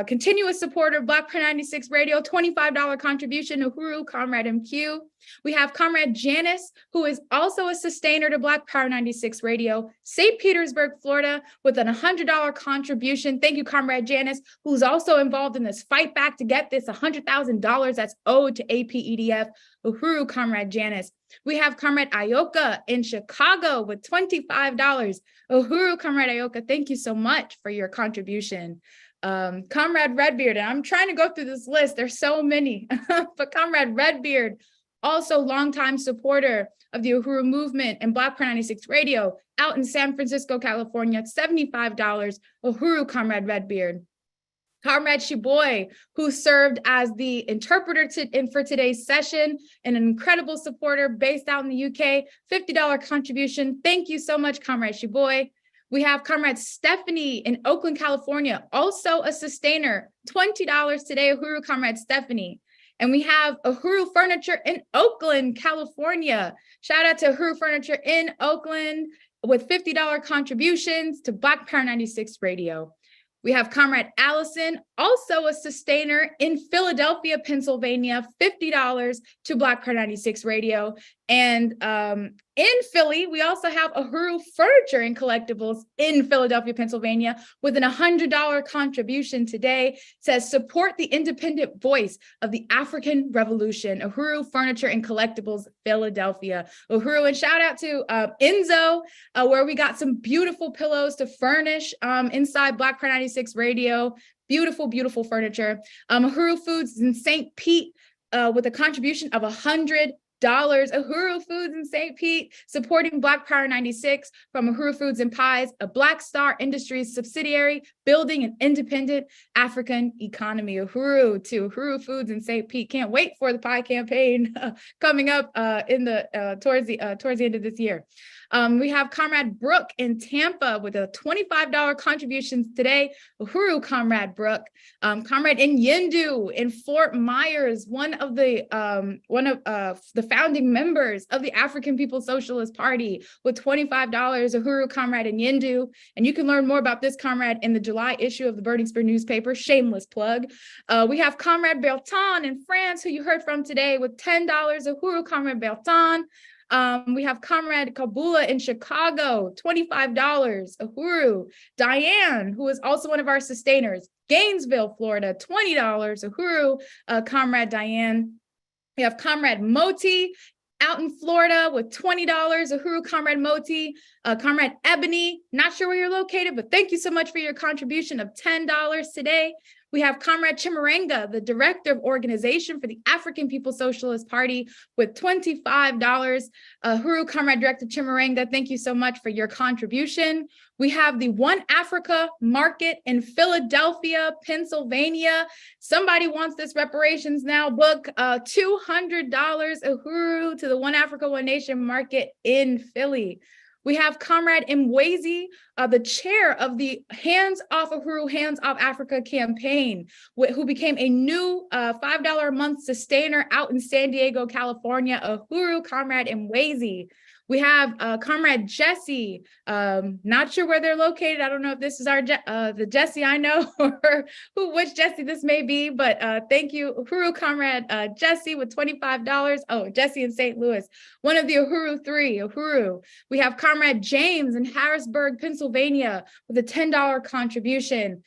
continuous supporter of Black Pride 96 Radio, $25 contribution. Uhuru, Comrade MQ. We have Comrade Janice, who is also a sustainer to Black Power 96 Radio, St. Petersburg, Florida, with an $100 contribution. Thank you, Comrade Janice, who's also involved in this fight back to get this $100,000 that's owed to APEDF. Uhuru, Comrade Janice. We have Comrade Ayoka in Chicago with $25. Uhuru, Comrade Ayoka, thank you so much for your contribution. Comrade Redbeard, and I'm trying to go through this list. There's so many, but Comrade Redbeard, also longtime supporter of the Uhuru movement and Black Pride 96 Radio out in San Francisco, California, $75. Uhuru, Comrade Redbeard. Comrade Shiboy, who served as the interpreter for today's session, and an incredible supporter based out in the UK, $50 contribution. Thank you so much, Comrade Shiboy. We have Comrade Stephanie in Oakland, California, also a sustainer, $20 today, Uhuru, Comrade Stephanie. And we have Uhuru Furniture in Oakland, California. Shout out to Uhuru Furniture in Oakland with $50 contributions to Black Power 96 Radio. We have Comrade Allison, also a sustainer in Philadelphia, Pennsylvania, $50 to Black Power 96 Radio. And in Philly, we also have Uhuru Furniture and Collectibles in Philadelphia, Pennsylvania, with an $100 contribution today. It says, support the independent voice of the African Revolution. Uhuru Furniture and Collectibles, Philadelphia. Uhuru, and shout out to Enzo, where we got some beautiful pillows to furnish inside Black Pride 96 Radio. Beautiful, beautiful furniture. Uhuru Foods in St. Pete with a contribution of $100. Uhuru Foods in St. Pete, supporting Black Power 96 from Uhuru Foods and Pies, a Black Star Industries subsidiary, building an independent African economy. Uhuru to Uhuru Foods in St. Pete. Can't wait for the pie campaign coming up towards the end of this year. We have Comrade Brooke in Tampa with a $25 contribution today. Uhuru, Comrade Brooke. Comrade Yendu in Fort Myers, one of the founding members of the African People's Socialist Party, with $25. Uhuru, Comrade Yendu. And you can learn more about this comrade in the July issue of the Burning Spear newspaper. Shameless plug. We have Comrade Bertin in France, who you heard from today, with $10. Uhuru, Comrade Bertin. We have Comrade Kabula in Chicago, $25. Uhuru. Diane, who is also one of our sustainers, Gainesville, Florida, $20. Uhuru, Comrade Diane. We have Comrade Moti out in Florida with $20. Uhuru, Comrade Moti. Comrade Ebony, not sure where you're located, but thank you so much for your contribution of $10 today. We have Comrade Chimarenga, the Director of Organization for the African People's Socialist Party, with $25. Uhuru, Comrade Director Chimarenga, thank you so much for your contribution. We have the One Africa Market in Philadelphia, Pennsylvania. Somebody wants this Reparations Now book, $200. Uhuru to the One Africa, One Nation Market in Philly. We have Comrade Mwezi, the chair of the Hands Off Uhuru, Hands Off Africa campaign, who became a new $5 a month sustainer out in San Diego, California. Uhuru, Comrade Mwezi. We have Comrade Jesse, not sure where they're located. I don't know if this is the Jesse I know or which Jesse this may be, but thank you, Uhuru, Comrade Jesse with $25. Oh, Jesse in St. Louis, one of the Uhuru three, Uhuru. We have Comrade James in Harrisburg, Pennsylvania with a $10 contribution.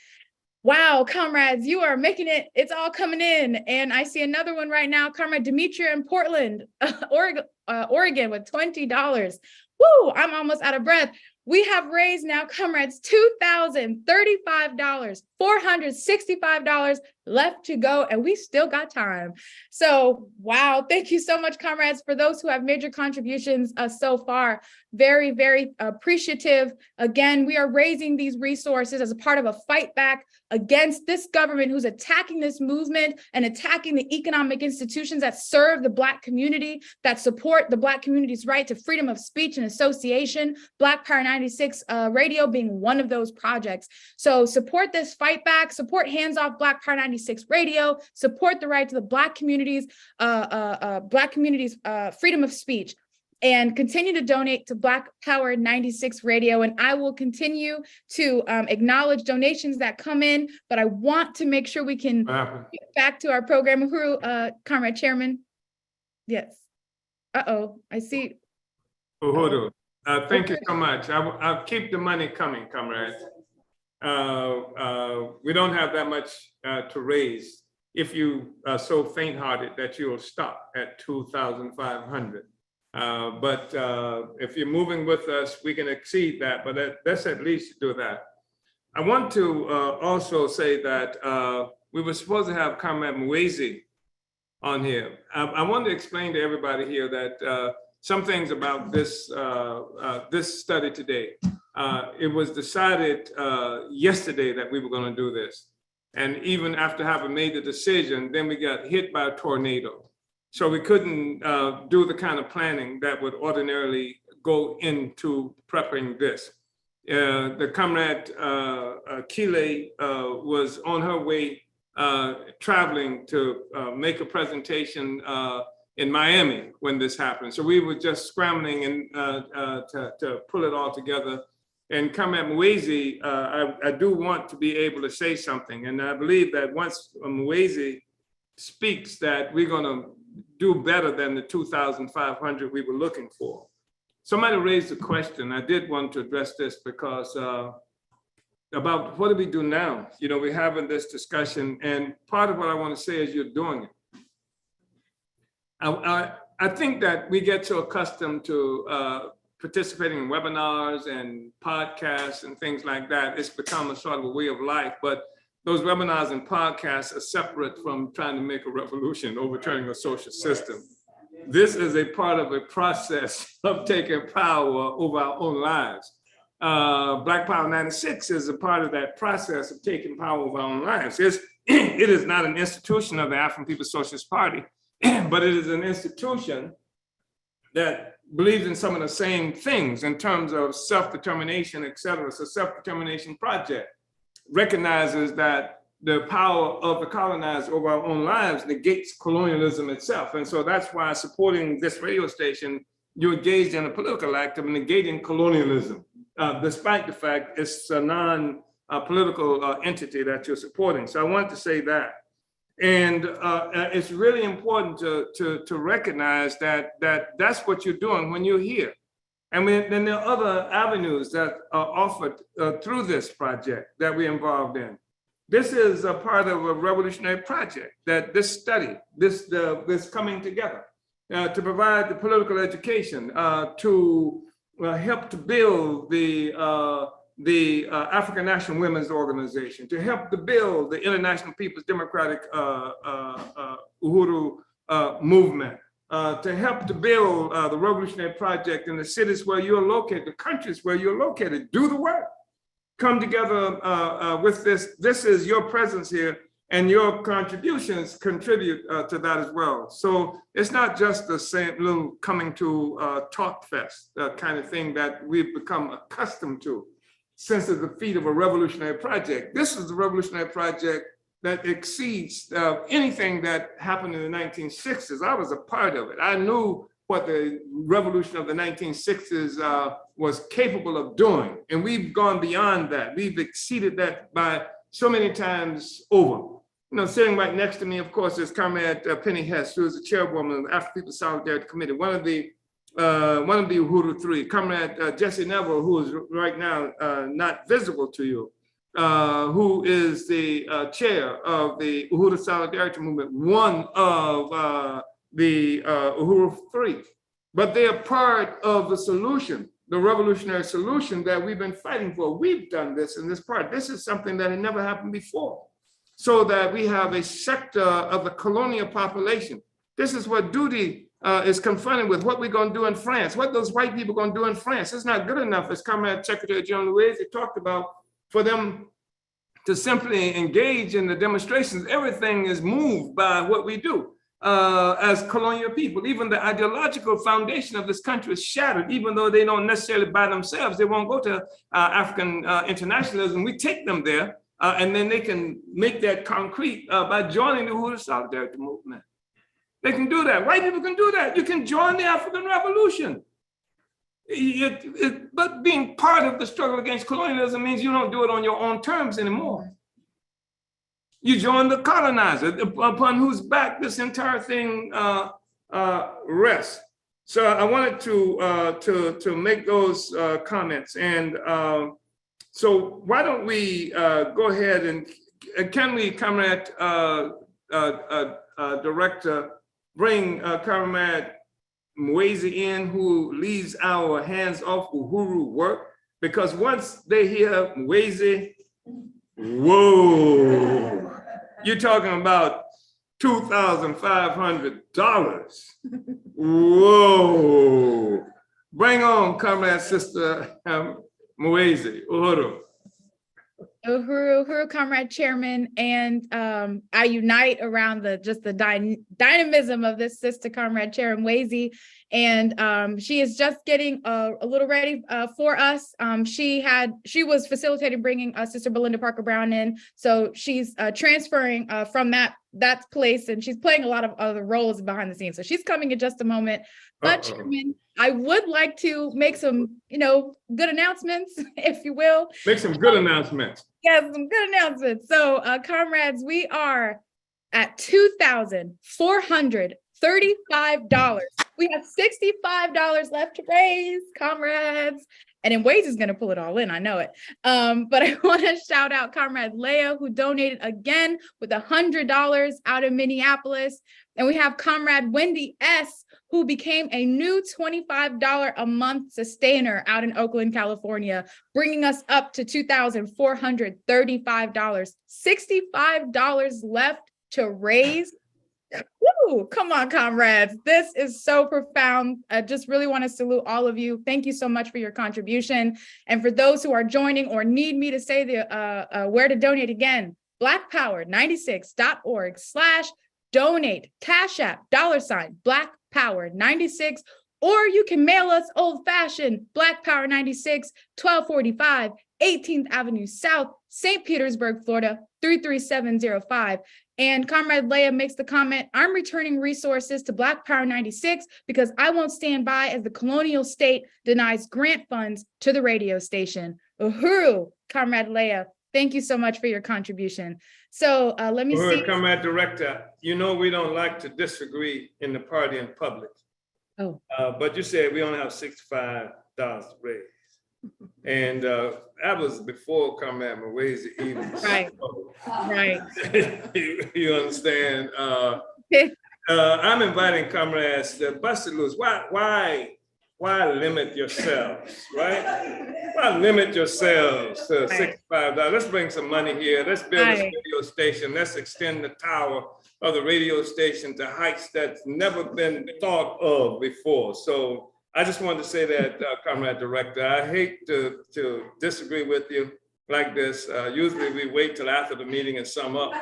Wow, comrades, you are making it. It's all coming in. And I see another one right now, Comrade Demetria in Portland, Oregon with $20. Woo, I'm almost out of breath. We have raised now, comrades, $2,035, $465 left to go, and we still got time. So, wow, thank you so much, comrades, for those who have made your contributions so far. Very, very appreciative. Again, we are raising these resources as a part of a fight back against this government who's attacking this movement and attacking the economic institutions that serve the Black community, that support the Black community's right to freedom of speech and association, Black Power 96 Radio being one of those projects. So support this fight back, support Hands Off Black Power 96 Radio, support the right to the Black community's freedom of speech, and continue to donate to Black Power 96 Radio. And I will continue to acknowledge donations that come in, but I want to make sure we can get back to our program. Uhuru, Comrade Chairman. Yes. Uh-oh, I see. Uhuru, thank you so much. I'll keep the money coming, comrades. We don't have that much to raise. If you are so faint-hearted that you'll stop at 2,500. But if you're moving with us, we can exceed that, but let's at least do that. I want to also say that we were supposed to have Comrade Mwezi on here. I want to explain to everybody here that some things about this, this study today. It was decided yesterday that we were going to do this. And even after having made the decision, then we got hit by a tornado. So we couldn't do the kind of planning that would ordinarily go into prepping this. The comrade Kile was on her way traveling to make a presentation in Miami when this happened. So we were just scrambling and to pull it all together. And Comrade Mwezi, I do want to be able to say something. And I believe that once Mwezi speaks that we're gonna do better than the 2,500 we were looking for. Somebody raised a question. I did want to address this because about what do we do now? You know, we're having this discussion, and part of what I want to say is you're doing it. I think that we get so accustomed to participating in webinars and podcasts and things like that. It's become a sort of a way of life, but those webinars and podcasts are separate from trying to make a revolution, overturning a social system. This is a part of a process of taking power over our own lives. Black Power 96 is a part of that process of taking power over our own lives. It is not an institution of the African People's Socialist Party, but it is an institution that believes in some of the same things in terms of self-determination, et cetera. It's a self-determination project. Recognizes that the power of the colonized over our own lives negates colonialism itself. And so that's why supporting this radio station, you're engaged in a political act of negating colonialism, despite the fact it's a non-political entity that you're supporting. So I want to say that. And it's really important to recognize that that's what you're doing when you're here. And then there are other avenues that are offered through this project that we're involved in. This is a part of a revolutionary project that this study, this coming together to provide the political education, to help to build the African National Women's Organization, to help to build the International People's Democratic Uhuru movement, to help to build the revolutionary project in the cities where you're located, the countries where you're located. Do the work. Come together with this. This is your presence here And your contributions contribute to that as well. So it's not just the same little coming to talk fest kind of thing that we've become accustomed to since the defeat of a revolutionary project. This is the revolutionary project that exceeds anything that happened in the 1960s. I was a part of it. I knew what the revolution of the 1960s was capable of doing. And we've gone beyond that. We've exceeded that by so many times over. You know, sitting right next to me, of course, is Comrade Penny Hess, who is the chairwoman of the African People's Solidarity Committee, one of the Uhuru Three. Comrade Jesse Neville, who is right now not visible to you, who is the chair of the Uhuru Solidarity Movement, one of the Uhuru Three. But they are part of the solution, the revolutionary solution that we've been fighting for. We've done this in this part. This is something that had never happened before. So that we have a sector of the colonial population. This is what duty is confronted with, what we're going to do in France, what those white people are going to do in France. It's not good enough, as Comrade Secretary General Louisiana talked about, for them to simply engage in the demonstrations. Everything is moved by what we do as colonial people. Even the ideological foundation of this country is shattered, even though they don't necessarily by themselves. They won't go to African internationalism. We take them there. And then they can make that concrete by joining the Uhuru Solidarity Movement. They can do that. White people can do that. You can join the African Revolution. But being part of the struggle against colonialism means you don't do it on your own terms anymore. You join the colonizer, upon whose back this entire thing rests. So I wanted to make those comments. And so why don't we go ahead and can we, Comrade Director, bring Comrade Mwezi in, who leads our hands-off Uhuru work? Because once they hear Mwezi, whoa, you're talking about $2,500. Whoa. Bring on, Comrade Sister Mwezi, Uhuru. Uhuru, Comrade Chairman, and I unite around the dynamism of this sister, Comrade Chair Mwezi, and she is just getting a little ready for us. She was facilitating bringing Sister Belinda Parker Brown in, so she's transferring from that place, and she's playing a lot of other roles behind the scenes. So she's coming in just a moment. But Chairman, I would like to make some, good announcements, if you will. Make some good announcements. Yes, some good announcements. So, comrades, we are at $2,435. We have $65 left to raise, comrades. And then Waze is going to pull it all in. I know it. But I want to shout out Comrade Leah, who donated again with $100 out of Minneapolis. And we have Comrade Wendy S., who became a new $25 a month sustainer out in Oakland, California, bringing us up to $2,435. $65 left to raise. Woo! Come on, comrades. This is so profound. I just really want to salute all of you. Thank you so much for your contribution. And for those who are joining or need me to say where to donate again, blackpower96.org/donate, Cash App, $, Black Power 96, or you can mail us old-fashioned Black Power 96, 1245 18th Avenue South, St. Petersburg, Florida, 33705. And Comrade Leah makes the comment, I'm returning resources to Black Power 96 because I won't stand by as the colonial state denies grant funds to the radio station. Uhuru, Comrade Leah, thank you so much for your contribution. So let me see. Comrade Director, we don't like to disagree in the party in public. Oh. But you said we only have $65 to raise. And that was before Comrade Mwezi even. Right, right. You understand? I'm inviting comrades to bust it loose. Why limit yourselves, right? Why limit yourselves to $65? Let's bring some money here. Let's build this radio station. Let's extend the tower of the radio station to heights that's never been thought of before. So I just wanted to say that, Comrade Director, I hate to disagree with you. like this, usually we wait till after the meeting and sum up.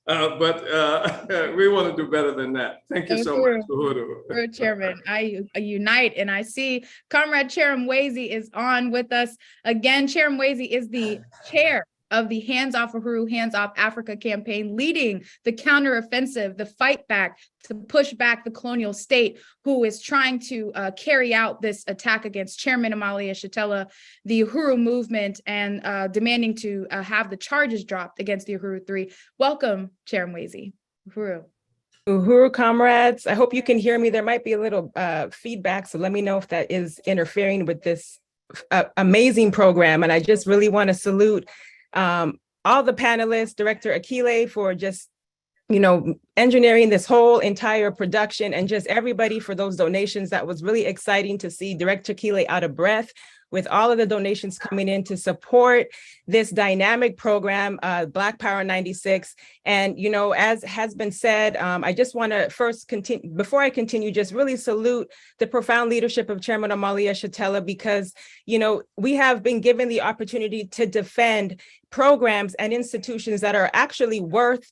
But we want to do better than that. Thank you so much, Uhuru. Chairman, I unite, and I see Comrade Chair Mwezi is on with us. Again, Chair Mwezi is the chair of the Hands Off Uhuru, Hands Off Africa campaign, leading the counteroffensive, the fight back to push back the colonial state who is trying to carry out this attack against Chairman Amalia Shatella, the Uhuru movement, and demanding to have the charges dropped against the Uhuru 3. Welcome, Chair Mwezi. Uhuru. Uhuru comrades, I hope you can hear me. There might be a little feedback, so let me know if that is interfering with this amazing program. And I just really want to salute all the panelists, Director Akile for just, engineering this whole entire production, and just everybody for those donations. That was really exciting to see Director Akile out of breath with all of the donations coming in to support this dynamic program, Black Power 96. And, as has been said, I just want to first continue, before I continue, just really salute the profound leadership of Chairman Amalia Shatella, because, we have been given the opportunity to defend programs and institutions that are actually worth,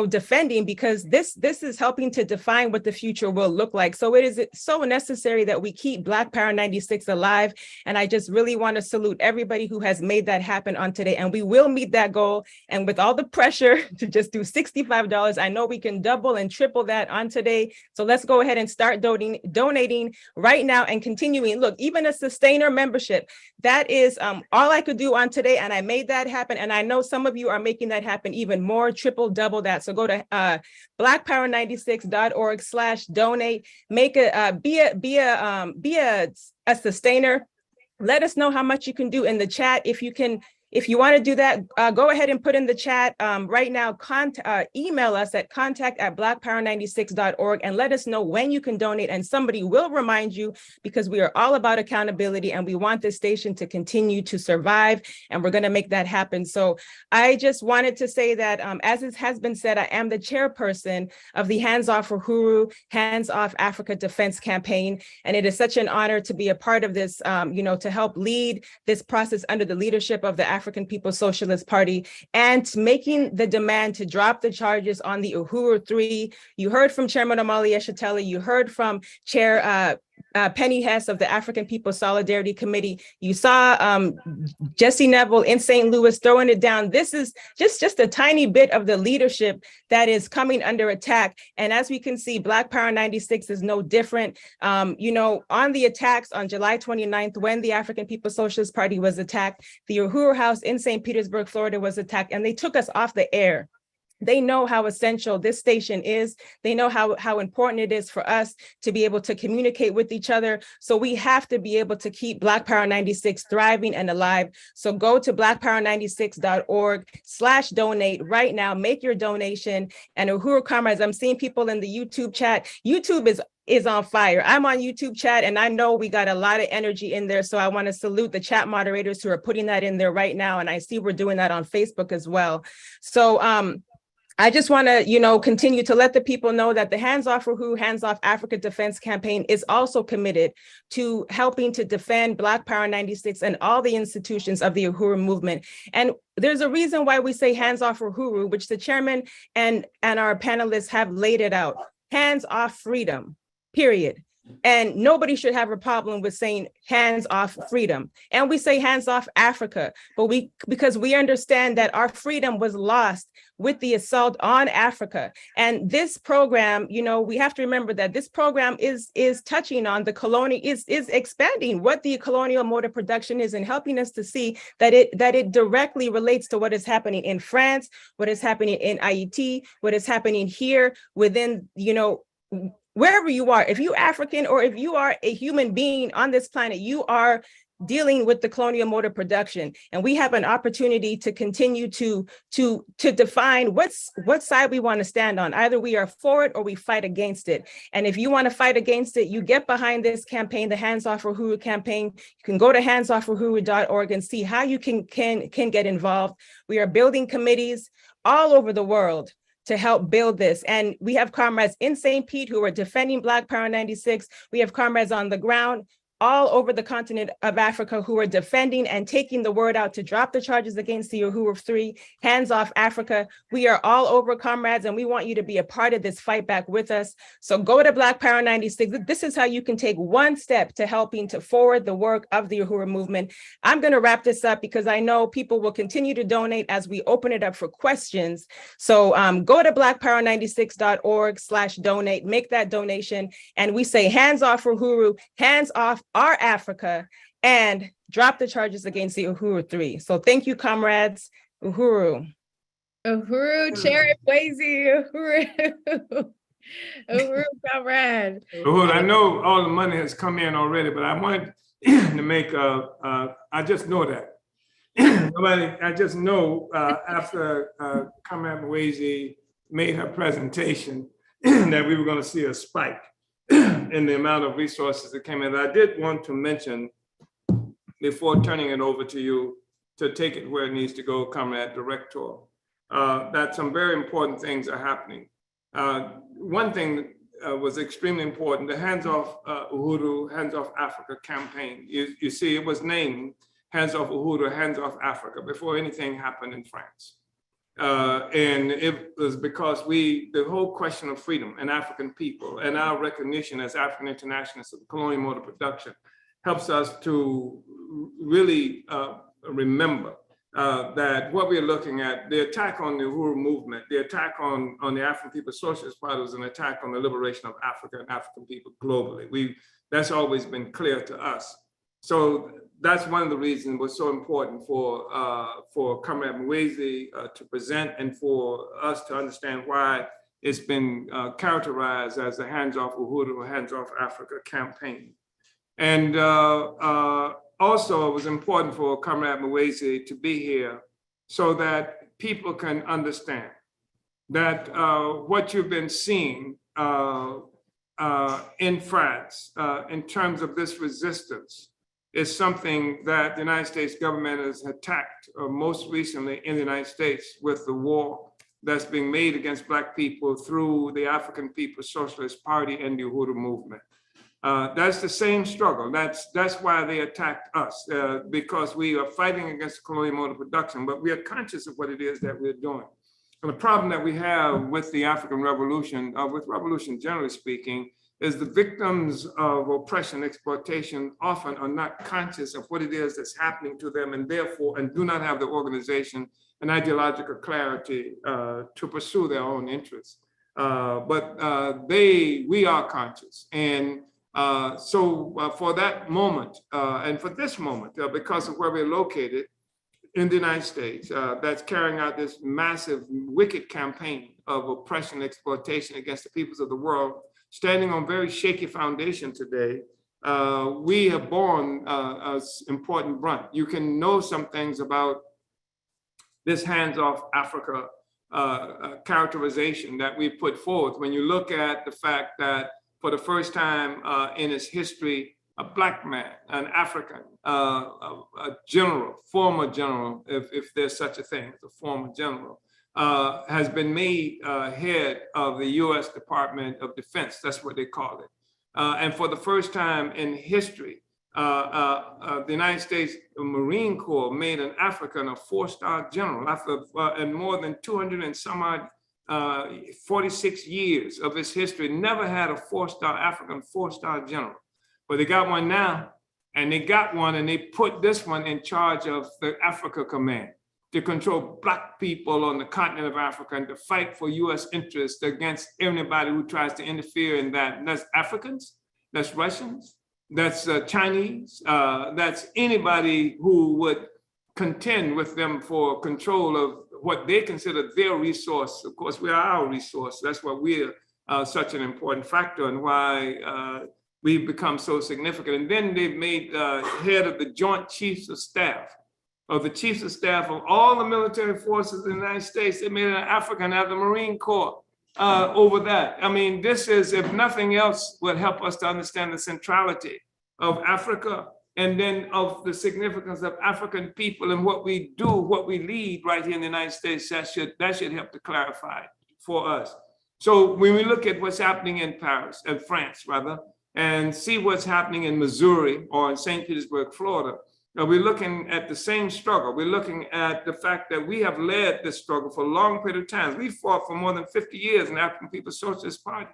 defending, because this is helping to define what the future will look like. So it is so necessary that we keep Black Power 96 alive. And I just really want to salute everybody who has made that happen on today. And we will meet that goal. And with all the pressure to just do $65, I know we can double and triple that on today. So let's go ahead and start donating right now and continuing. Look, even a sustainer membership, that is all I could do on today. And I made that happen. And I know some of you are making that happen even more, triple, double that. So go to blackpower96.org/donate, make be a sustainer. Let us know how much you can do in the chat. If you want to do that, go ahead and put in the chat right now. Email us at contact@blackpower96.org and let us know when you can donate, and somebody will remind you, because we are all about accountability and we want this station to continue to survive, and we're going to make that happen. So I just wanted to say that, as it has been said, I am the chairperson of the Hands Off Uhuru, Hands Off Africa Defense Campaign, and it is such an honor to be a part of this, to help lead this process under the leadership of the African People's Socialist Party, and making the demand to drop the charges on the Uhuru 3. You heard from Chairman Amalia Shatella, you heard from Chair Penny Hess of the African People's Solidarity Committee. You saw Jesse Neville in St. Louis throwing it down. This is just a tiny bit of the leadership that is coming under attack. And as we can see, Black Power 96 is no different. On the attacks on July 29th, when the African People's Socialist Party was attacked, the Uhuru House in St. Petersburg, Florida was attacked, and they took us off the air. They know how essential this station is. They know how important it is for us to be able to communicate with each other. So we have to be able to keep Black Power 96 thriving and alive. So go to blackpower96.org/donate right now. Make your donation. And Uhuru comrades, I'm seeing people in the YouTube chat. YouTube is on fire. I'm on YouTube chat, and I know we got a lot of energy in there. So I want to salute the chat moderators who are putting that in there right now. And I see we're doing that on Facebook as well. So I just want to, continue to let the people know that the Hands Off Uhuru, Hands Off Africa Defense Campaign is also committed to helping to defend Black Power 96 and all the institutions of the Uhuru movement. And there's a reason why we say Hands Off Uhuru, which the chairman and our panelists have laid it out. Hands off freedom, period. And nobody should have a problem with saying hands off freedom. And we say hands off Africa, because we understand that our freedom was lost with the assault on Africa. And this program, we have to remember that this program is touching on the colonial, is expanding what the colonial mode of production is, and helping us to see that it directly relates to what is happening in France, what is happening in Haiti, what is happening here within, wherever you are. If you're African or if you are a human being on this planet, you are dealing with the colonial mode of production. And we have an opportunity to continue to define what side we want to stand on. Either we are for it or we fight against it. And if you want to fight against it, you get behind this campaign, the Hands Off Uhuru campaign. You can go to handsoffuhuru.org and see how you can get involved. We are building committees all over the world to help build this. And we have comrades in St. Pete who are defending Black Power 96. We have comrades on the ground all over the continent of Africa who are defending and taking the word out to drop the charges against the Uhuru 3, hands off Africa. We are all over, comrades, and we want you to be a part of this fight back with us. So go to Black Power 96. This is how you can take one step to helping to forward the work of the Uhuru movement. I'm going to wrap this up because I know people will continue to donate as we open it up for questions. So go to blackpower96.org/donate, make that donation, and we say hands off Uhuru, hands off our Africa, and drop the charges against the Uhuru 3. So thank you, comrades. Uhuru. Uhuru, Chair Wazy, Uhuru. Uhuru, comrade. Uhuru, I know all the money has come in already, but I wanted to make I just know that. I just know after Comrade Wazy made her presentation that we were going to see a spike in the amount of resources that came in. I did want to mention, before turning it over to you to take it where it needs to go, Comrade Director, that some very important things are happening. One thing was extremely important, the Hands Off Uhuru, Hands Off Africa campaign. You see, it was named Hands Off Uhuru, Hands Off Africa before anything happened in France. And it was because the whole question of freedom and African people and our recognition as African internationalists of colonial mode of production helps us to really remember that what we're looking at, the attack on the Uhuru movement, the attack on the African People's Socialist Party was an attack on the liberation of Africa and African people globally. That's always been clear to us. So that's one of the reasons it was so important for Comrade Mwezi to present and for us to understand why it's been characterized as a Hands Off Uhuru, Hands Off Africa campaign. And also it was important for Comrade Mwezi to be here so that people can understand that what you've been seeing in France in terms of this resistance is something that the United States government has attacked most recently in the United States with the war that's being made against Black people through the African People's Socialist Party and the Uhuru movement. That's the same struggle. That's why they attacked us, because we are fighting against the colonial mode of production, but we are conscious of what it is that we're doing. And the problem that we have with the African Revolution, with revolution generally speaking, is the victims of oppression, exploitation often are not conscious of what it is that's happening to them and therefore, and do not have the organization and ideological clarity to pursue their own interests. But we are conscious. And so for that moment, and for this moment, because of where we're located in the United States, that's carrying out this massive, wicked campaign of oppression, exploitation against the peoples of the world, standing on very shaky foundation today, we have borne an important brunt. You can know some things about this Hands Off Africa characterization that we put forth when you look at the fact that for the first time in its history, a Black man, an African, a general, former general, if there's such a thing as a former general, has been made head of the U.S. Department of Defense. That's what they call it. And for the first time in history, the United States Marine Corps made an African a 4-star general after in more than 200 and some odd 46 years of its history, never had a 4-star African 4-star general. But they got one now, and they got one, and they put this one in charge of the Africa Command to control Black people on the continent of Africa and to fight for US interests against anybody who tries to interfere in that. And that's Africans, that's Russians, that's Chinese, that's anybody who would contend with them for control of what they consider their resource. Of course, we are our resource. That's why we're such an important factor and why we've become so significant. And then they've made head of the Joint Chiefs of Staff, of the Chiefs of Staff of all the military forces in the United States. They made an African out of the Marine Corps over that. I mean, this is, if nothing else, would help us to understand the centrality of Africa and then of the significance of African people and what we do, what we lead right here in the United States. That should help to clarify for us. So when we look at what's happening in Paris, France rather, and see what's happening in Missouri or in St. Petersburg, Florida, we're looking at the same struggle. We're looking at the fact that we have led this struggle for a long period of time. We fought for more than 50 years in the African People's Socialist Party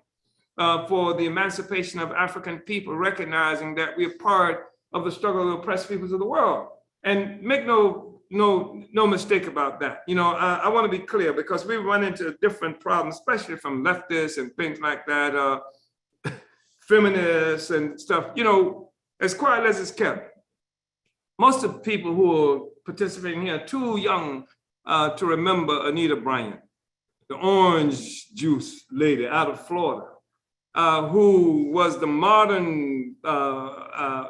for the emancipation of African people, recognizing that we're part of the struggle of the oppressed peoples of the world. And make no mistake about that. You know, I want to be clear, because we run into different problems, especially from leftists and things like that, feminists and stuff. You know, as quiet as it's kept, most of the people who are participating here are too young to remember Anita Bryant, the orange juice lady out of Florida, who was the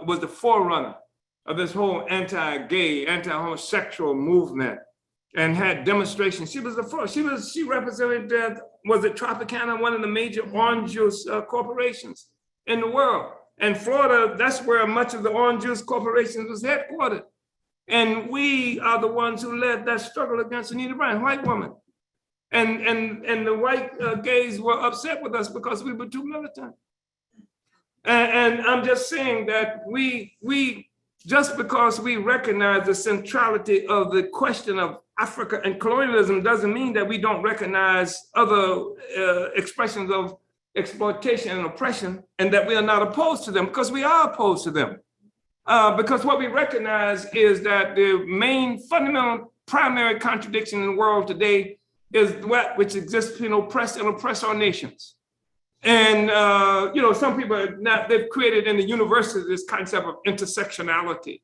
was the forerunner of this whole anti-gay, anti-homosexual movement, and had demonstrations. She was the first. She represented, was it Tropicana, one of the major orange juice corporations in the world. And Florida, that's where much of the orange juice corporation was headquartered. And we are the ones who led that struggle against Anita Bryant, white woman. And the white gays were upset with us because we were too militant. And I'm just saying that we just because we recognize the centrality of the question of Africa and colonialism doesn't mean that we don't recognize other expressions of exploitation and oppression, and that we are not opposed to them, because we are opposed to them. Because what we recognize is that the main fundamental primary contradiction in the world today is that which exists between oppressed and oppressor nations. And you know, some people they've created in the university this concept of intersectionality,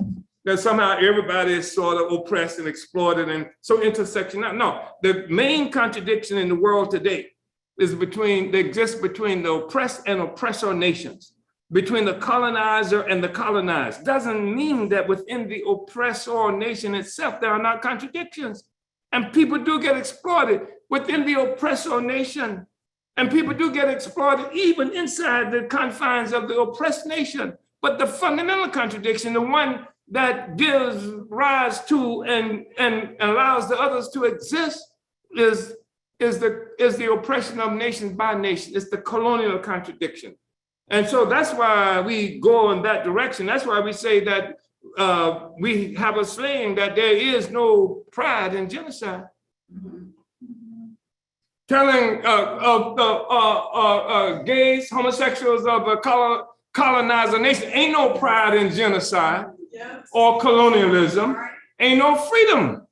that somehow everybody is sort of oppressed and exploited, and so intersectional. No, the main contradiction in the world today is exists between the oppressed and oppressor nations, between the colonizer and the colonized. Doesn't mean that within the oppressor nation itself there are not contradictions, and people do get exploited within the oppressor nation. And people do get exploited even inside the confines of the oppressed nation. But the fundamental contradiction, the one that gives rise to and allows the others to exist, is the oppression of nations by nation. It's the colonial contradiction. And so that's why we go in that direction. That's why we say that we have a saying that there is no pride in genocide. Telling gays, homosexuals of a colonizer nation, ain't no pride in genocide or colonialism, ain't no freedom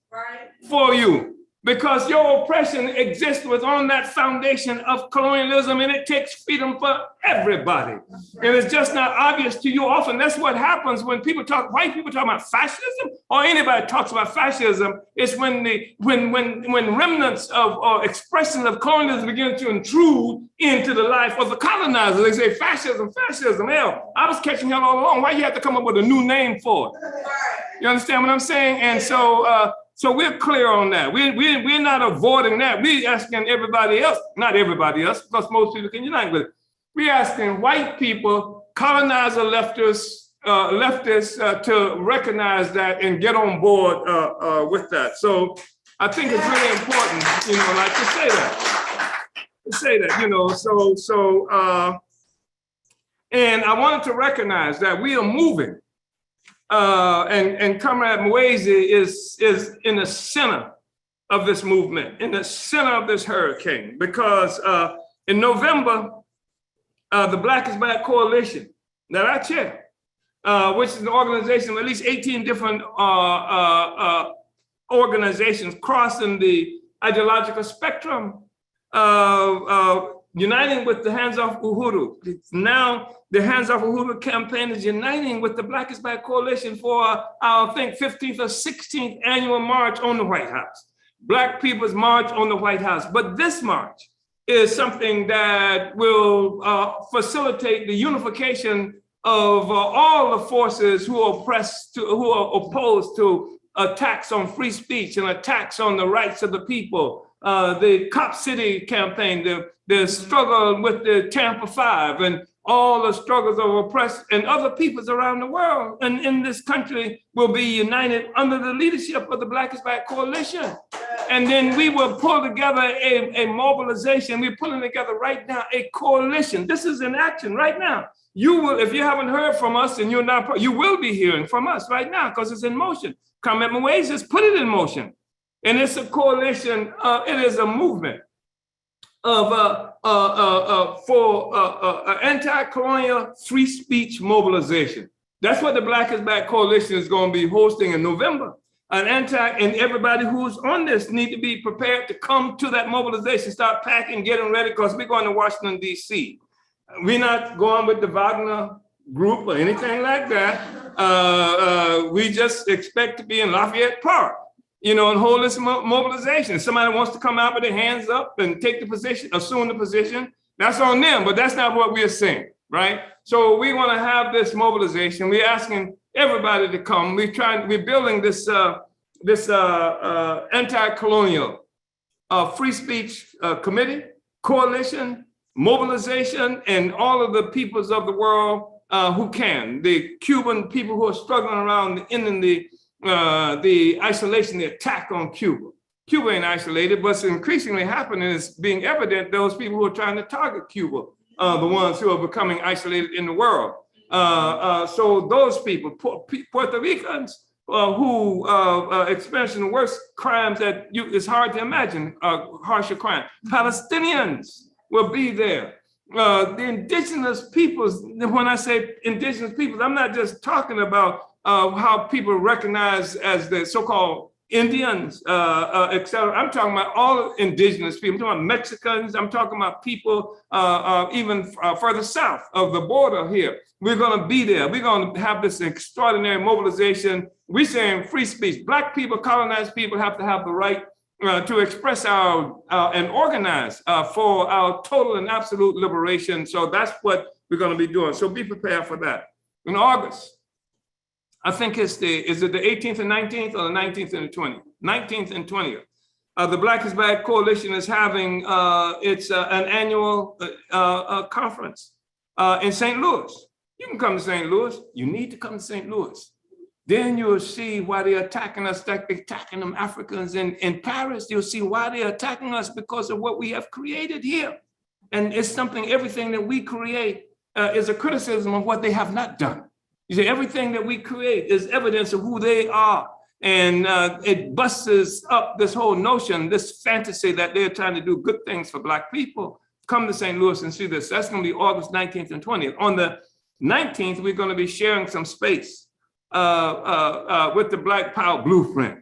for you, because your oppression exists within that foundation of colonialism, and it takes freedom for everybody. And it's just not obvious to you often. That's what happens when people talk, white people talk about fascism, or anybody talks about fascism. It's when remnants of or expressions of colonialism begin to intrude into the life of the colonizer. They say fascism, fascism. Hell, I was catching hell all along. Why you have to come up with a new name for it? You understand what I'm saying? And so we're clear on that. We're not avoiding that. We're asking everybody else, not everybody else, because most people can unite with it. We're asking white people, colonizer leftists, to recognize that and get on board with that. So I think it's really important, you know, like to say that, you know. And I wanted to recognize that we are moving. And Comrade Mwezi is in the center of this movement, in the center of this hurricane, because in November, the Black is Black Coalition that I chair, which is an organization of at least 18 different organizations crossing the ideological spectrum, uniting with the Hands Off Uhuru. Now, the Hands Off Uhuru campaign is uniting with the Black is Black Coalition for, I think, 15th or 16th annual march on the White House. Black people's march on the White House. But this march is something that will facilitate the unification of all the forces who are opposed to attacks on free speech and attacks on the rights of the people. The Cop City campaign, the struggle with the Tampa 5, and all the struggles of oppressed and other peoples around the world and in this country will be united under the leadership of the Black is Black Coalition. And then we will pull together a mobilization. We're pulling together right now a coalition. This is in action right now. You will, if you haven't heard from us and you're not, you will be hearing from us right now because it's in motion. Comment ways, just put it in motion. And it's a coalition, it is a movement of anti-colonial free speech mobilization. That's what the Black is Back Coalition is going to be hosting in November. And everybody who's on this need to be prepared to come to that mobilization, start packing, getting ready, because we're going to Washington, D.C. We're not going with the Wagner group or anything like that. We just expect to be in Lafayette Park, and hold this mobilization. If somebody wants to come out with their hands up and take the position, assume the position, that's on them, but that's not what we're saying, right? So we want to have this mobilization. We're asking everybody to come. We're building this anti-colonial free speech committee, coalition, mobilization, and all of the peoples of the world who can. The Cuban people who are struggling around ending the isolation, the attack on Cuba. Cuba ain't isolated, what's increasingly happening is being evident, those people who are trying to target Cuba, the ones who are becoming isolated in the world. So those people, Puerto Ricans, who experiencing the worst crimes that it's hard to imagine, harsher crime. Palestinians will be there. The indigenous peoples, when I say indigenous peoples, I'm not just talking about how people recognize as the so-called Indians, et cetera. I'm talking about all indigenous people. I'm talking about Mexicans. I'm talking about people even further south of the border here. We're going to be there. We're going to have this extraordinary mobilization. We're saying free speech. Black people, colonized people have to have the right to express and organize for our total and absolute liberation. So that's what we're going to be doing. So be prepared for that. In August, I think is it the 18th and 19th or the 19th and the 20th? 19th and 20th. The Black is Back Coalition is having an annual conference in St. Louis. You can come to St. Louis. You need to come to St. Louis. Then you'll see why they're attacking us, like they're attacking them Africans in Paris. You'll see why they're attacking us because of what we have created here. And it's something, everything that we create is a criticism of what they have not done. You see, everything that we create is evidence of who they are. And it busts up this whole notion, this fantasy that they're trying to do good things for Black people. Come to St. Louis and see this. That's going to be August 19th and 20th. On the 19th, we're going to be sharing some space with the Black Power Blueprint.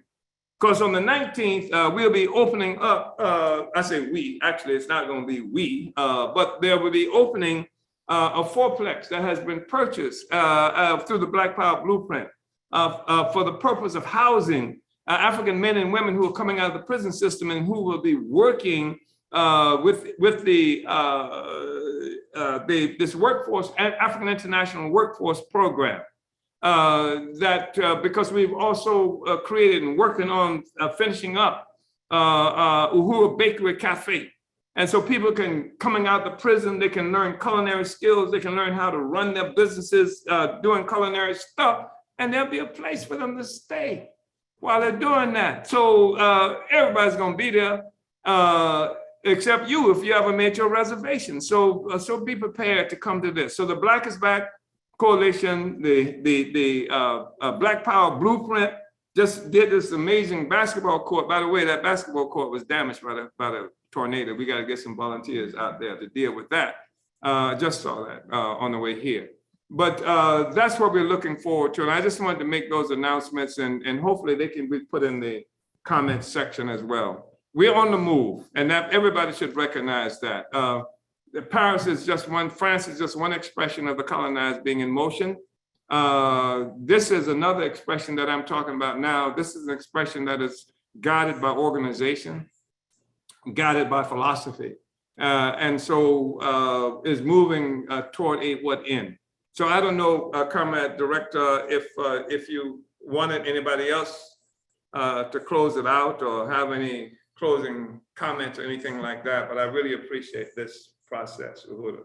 Because on the 19th, we'll be opening up, I say we, actually it's not going to be we, but there will be opening a fourplex that has been purchased through the Black Power Blueprint for the purpose of housing African men and women who are coming out of the prison system and who will be working with this workforce, African International Workforce Program. Because we've also created and working on finishing up Uhuru Bakery Cafe. And so people can, coming out of the prison, they can learn culinary skills, they can learn how to run their businesses doing culinary stuff, and there'll be a place for them to stay while they're doing that. So everybody's gonna be there, except you if you haven't made your reservation. So be prepared to come to this. So the Black is Back Coalition, the Black Power Blueprint just did this amazing basketball court. By the way, that basketball court was damaged by the tornado. We got to get some volunteers out there to deal with that. Just saw that on the way here. But that's what we're looking forward to. And I just wanted to make those announcements and hopefully they can be put in the comments section as well. We're on the move and that everybody should recognize that. Paris is just one, France is just one expression of the colonized being in motion. This is another expression that I'm talking about now. This is an expression that is guided by organization, guided by philosophy, and so is moving toward what end. So I don't know, Comrade Director, if you wanted anybody else to close it out or have any closing comments or anything like that, but I really appreciate this process, Uhuru.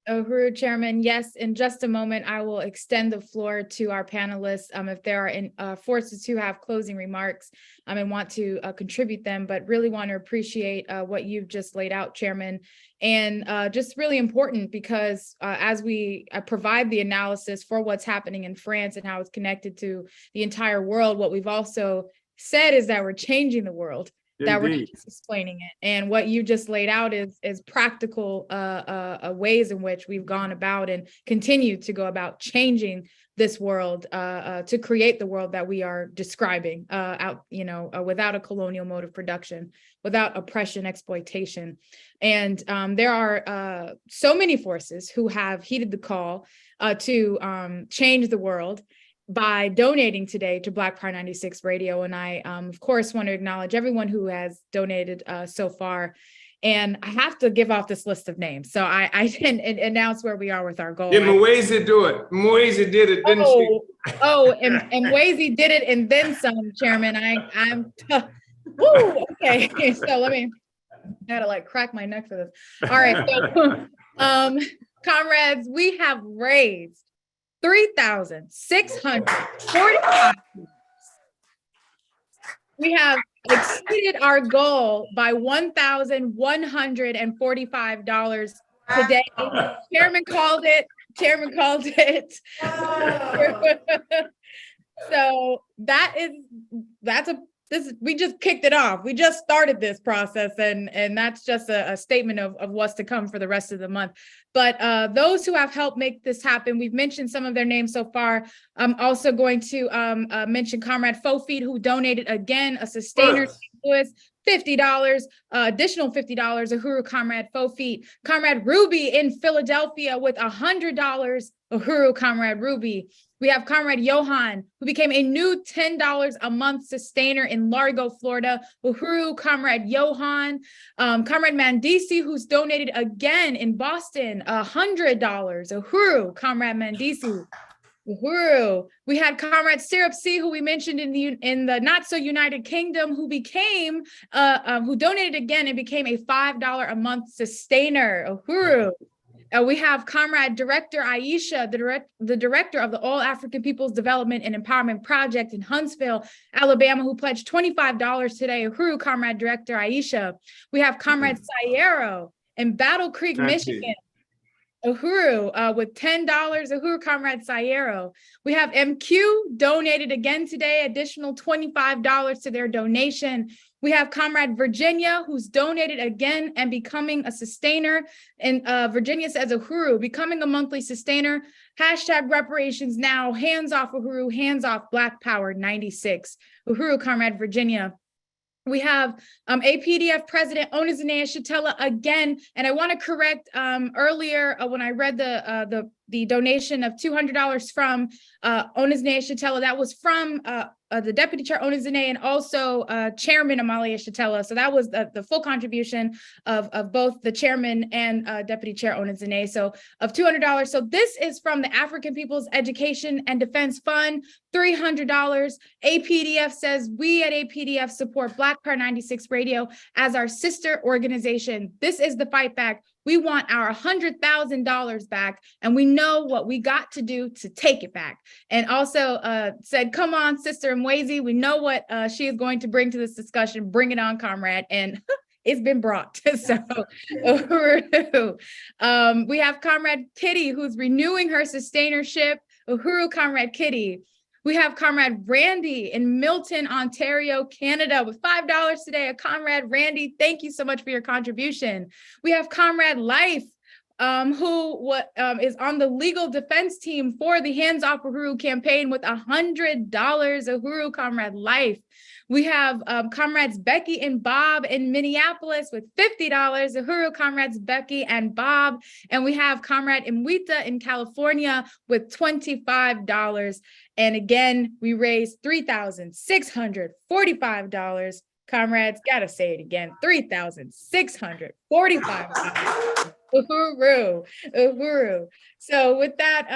Uhuru, Chairman. Yes, in just a moment, I will extend the floor to our panelists if there are forces who have closing remarks and want to contribute them, but really want to appreciate what you've just laid out, Chairman. And just really important because as we provide the analysis for what's happening in France and how it's connected to the entire world, what we've also said is that we're changing the world. That we're not just explaining it. And what you just laid out is practical ways in which we've gone about and continue to go about changing this world to create the world that we are describing without a colonial mode of production, without oppression, exploitation. And there are so many forces who have heeded the call to change the world by donating today to Black Power 96 Radio. And I, of course, want to acknowledge everyone who has donated so far. And I have to give off this list of names. So I can announce where we are with our goal. Yeah, Mwezi do it. Mwezi did it, didn't she? And Mwezi did it and then some, Chairman. I'm woo, okay. So I gotta like crack my neck for this. All right. So, comrades, we have raised $3,645. We have exceeded our goal by $1,145 today. Chairman called it. So we just kicked it off. We just started this process, and that's just a statement of what's to come for the rest of the month. But those who have helped make this happen, we've mentioned some of their names so far. I'm also going to mention Comrade Fofeed, who donated again a sustainer, Louis, $50, additional $50, Uhuru Comrade Fofeed. Comrade Ruby in Philadelphia with $100, Uhuru Comrade Ruby. We have Comrade Johan, who became a new $10 a month sustainer in Largo, Florida. Uhuru Comrade Johan. Comrade Mandisi, who's donated again in Boston, $100. Uhuru Comrade Mandisi. Uhuru. We had Comrade Syrup C, who we mentioned in the not so United Kingdom, who donated again and became a $5 a month sustainer. Uhuru. We have Comrade Director Aisha, the director of the All African Peoples Development and Empowerment Project in Huntsville, Alabama, who pledged $25 today. Uhuru, Comrade Director Aisha. We have Comrade Sayero in Battle Creek, Michigan. Uhuru with $10, Uhuru Comrade Sayero. We have MQ donated again today, additional $25 to their donation. We have Comrade Virginia, who's donated again and becoming a sustainer. And Virginia says, Uhuru, becoming a monthly sustainer. Hashtag reparations now, hands off Uhuru, hands off Black Power 96. Uhuru, Comrade Virginia. We have APDF President Onizine Shatella again, and I want to correct earlier when I read the donation of $200 from Onizine Shatella. That was from the Deputy Chair Onizine and also Chairman Amalia Shatella. So that was the full contribution of both the Chairman and Deputy Chair Onizine. So of $200. So this is from the African People's Education and Defense Fund, $300. APDF says we at APDF support Black Power 96 Radio as our sister organization. This is the fight back. We want our $100,000 back, and we know what we got to do to take it back. And also said, come on, Sister Mwezi, we know what she is going to bring to this discussion. Bring it on, comrade. And it's been brought. So we have Comrade Kitty, who's renewing her sustainership. Uhuru, Comrade Kitty. We have Comrade Randy in Milton, Ontario, Canada with $5 today. Comrade Randy, thank you so much for your contribution. We have Comrade Life, who is on the legal defense team for the Hands Off Uhuru campaign with $100. Uhuru, Comrade Life. We have Comrades Becky and Bob in Minneapolis with $50. Uhuru, Comrades Becky and Bob. And we have Comrade Imwita in California with $25. And again, we raised $3,645. Comrades, gotta say it again, $3,645. Uhuru, Uhuru. So with that,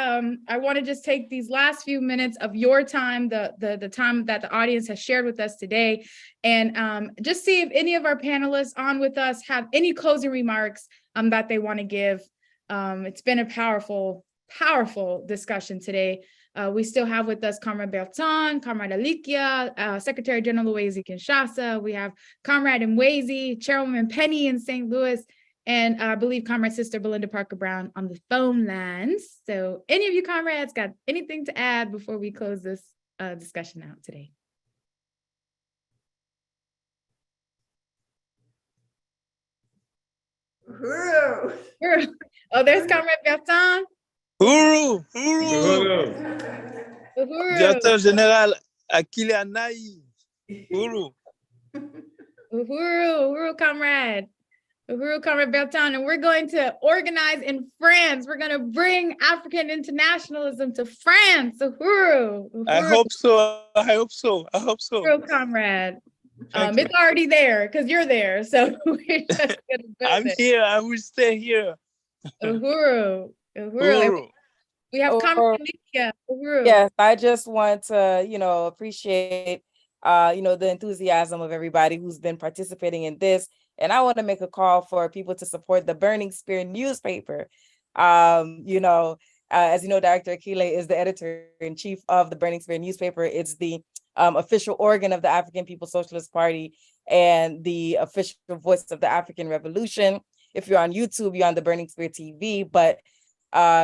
I want to just take these last few minutes of your time, the time that the audience has shared with us today, and just see if any of our panelists on with us have any closing remarks that they want to give It's been a powerful, powerful discussion today. We still have with us Comrade Bertrand, Comrade Alikia, Secretary General Louise Kinshasa. We have Comrade Mwezi, Chairwoman Penny in St. Louis, and I believe Comrade Sister Belinda Parker Brown on the phone lines. So any of you comrades got anything to add before we close this discussion out today? Uhuru. Oh, there's Comrade Bertrand. Uhuru, Uhuru. Uhuru. Directeur général Akile Anaï. Uhuru. Uhuru, Comrade. Uhuru, Comrade Bertrand. And we're going to organize in France. We're going to bring African internationalism to France. Uhuru. I hope so. I hope so. I hope so. Uhuru, Comrade. Thank you. It's already there because you're there. So we're just going to build I'm it. here. I will stay here. Uhuru. Uhuru. We have Comrade Alikia. Uhuru. Yes, I just want to, appreciate, the enthusiasm of everybody who's been participating in this. And I want to make a call for people to support the Burning Spear newspaper. As you know, Dr. Akile is the editor-in-chief of the Burning Spear newspaper. It's the official organ of the African People's Socialist Party and the official voice of the African Revolution. If you're on YouTube, you're on the Burning Spear TV, but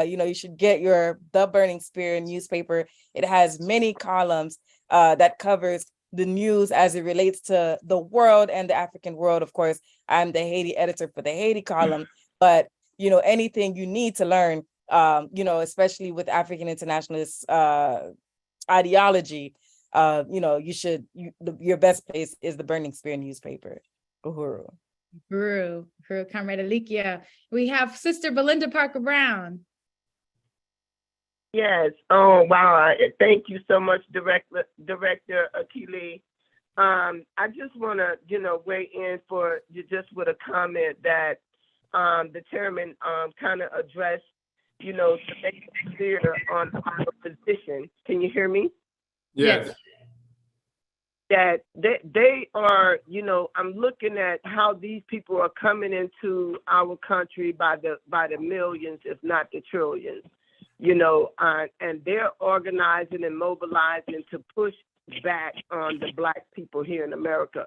you should get the Burning Spear newspaper. It has many columns that covers the news as it relates to the world and the African world. Of course, I'm the Haiti editor for the Haiti column, but anything you need to learn, especially with African internationalist ideology, your best place is the Burning Spear newspaper. Uhuru. Uhuru, Comrade Alikia. We have Sister Belinda Parker Brown. Yes. Oh, wow. Thank you so much, Director Akile. I just want to, weigh in for just with a comment that the chairman kind of addressed, to make it clear on our position. Can you hear me? Yes. That they are, I'm looking at how these people are coming into our country by the millions, if not the trillions, and they're organizing and mobilizing to push back on the Black people here in America.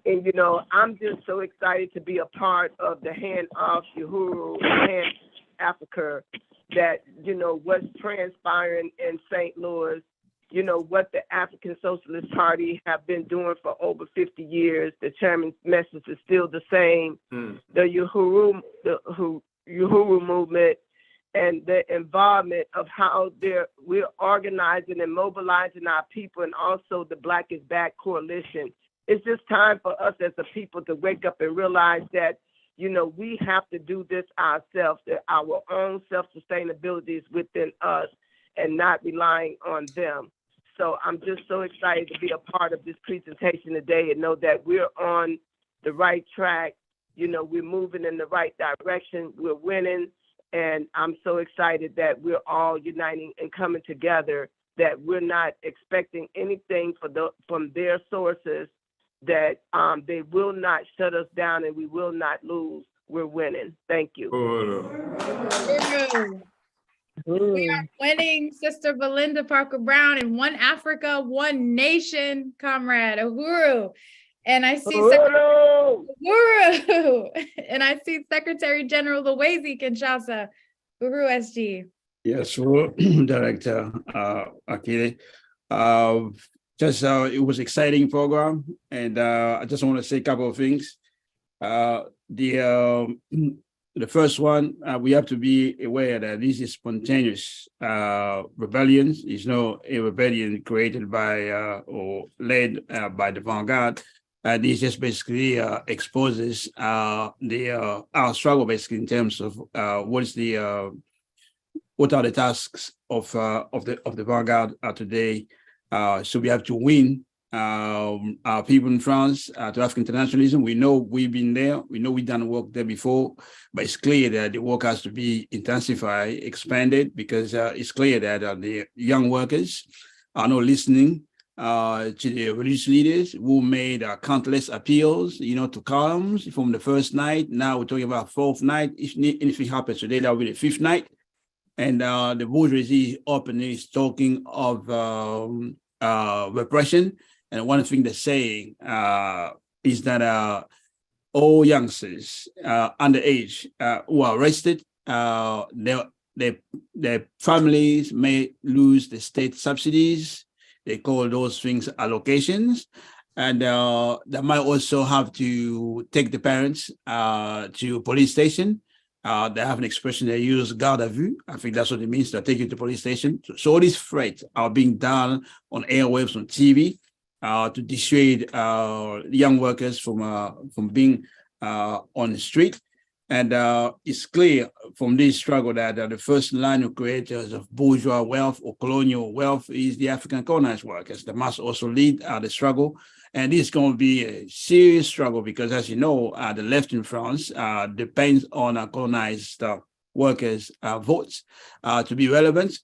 And, I'm just so excited to be a part of the Hand Off Uhuru, Hand Africa, that, what's transpiring in St. Louis, what the African Socialist Party have been doing for over 50 years. The chairman's message is still the same. The Uhuru movement and the involvement of how we're organizing and mobilizing our people, and also the Black is Back coalition. It's just time for us as a people to wake up and realize that, we have to do this ourselves, that our own self-sustainability is within us and not relying on them. So I'm just so excited to be a part of this presentation today and know that we're on the right track. We're moving in the right direction. We're winning. And I'm so excited that we're all uniting and coming together, that we're not expecting anything from their sources, that they will not shut us down and we will not lose. We're winning. Thank you. Uhuru. We are winning, Sister Belinda Parker Brown, in one Africa, one nation, Comrade Uhuru. And I see Uhuru. And I see Secretary General Louise Kinshasa. Uhuru SG. Yes, well, Director Akile. It was exciting program, and I just want to say a couple of things. The first one, we have to be aware that this is spontaneous rebellion. It's not a rebellion created by or led by the vanguard. This just basically exposes our struggle, basically, in terms of what are the tasks of the vanguard today. So we have to win our people in France to African internationalism. We know we've been there. We know we've done work there before, but it's clear that the work has to be intensified, expanded, because it's clear that the young workers are not listening to the religious leaders who made countless appeals, to columns from the first night. Now we're talking about fourth night. If anything happens today, that will be the fifth night. And the bourgeoisie openly is talking of repression. And one thing they're saying is that all youngsters underage who are arrested, their families may lose the state subsidies. They call those things allocations. And they might also have to take the parents to police station. They have an expression they use, garde à vue. I think that's what it means, to take you to police station. So all these threats are being done on airwaves, on TV, to dissuade young workers from being on the street. And it's clear from this struggle that the first line of creators of bourgeois wealth or colonial wealth is the African colonized workers. They must also lead the struggle. And this is going to be a serious struggle because, as you know, the left in France depends on colonized workers' votes to be relevant.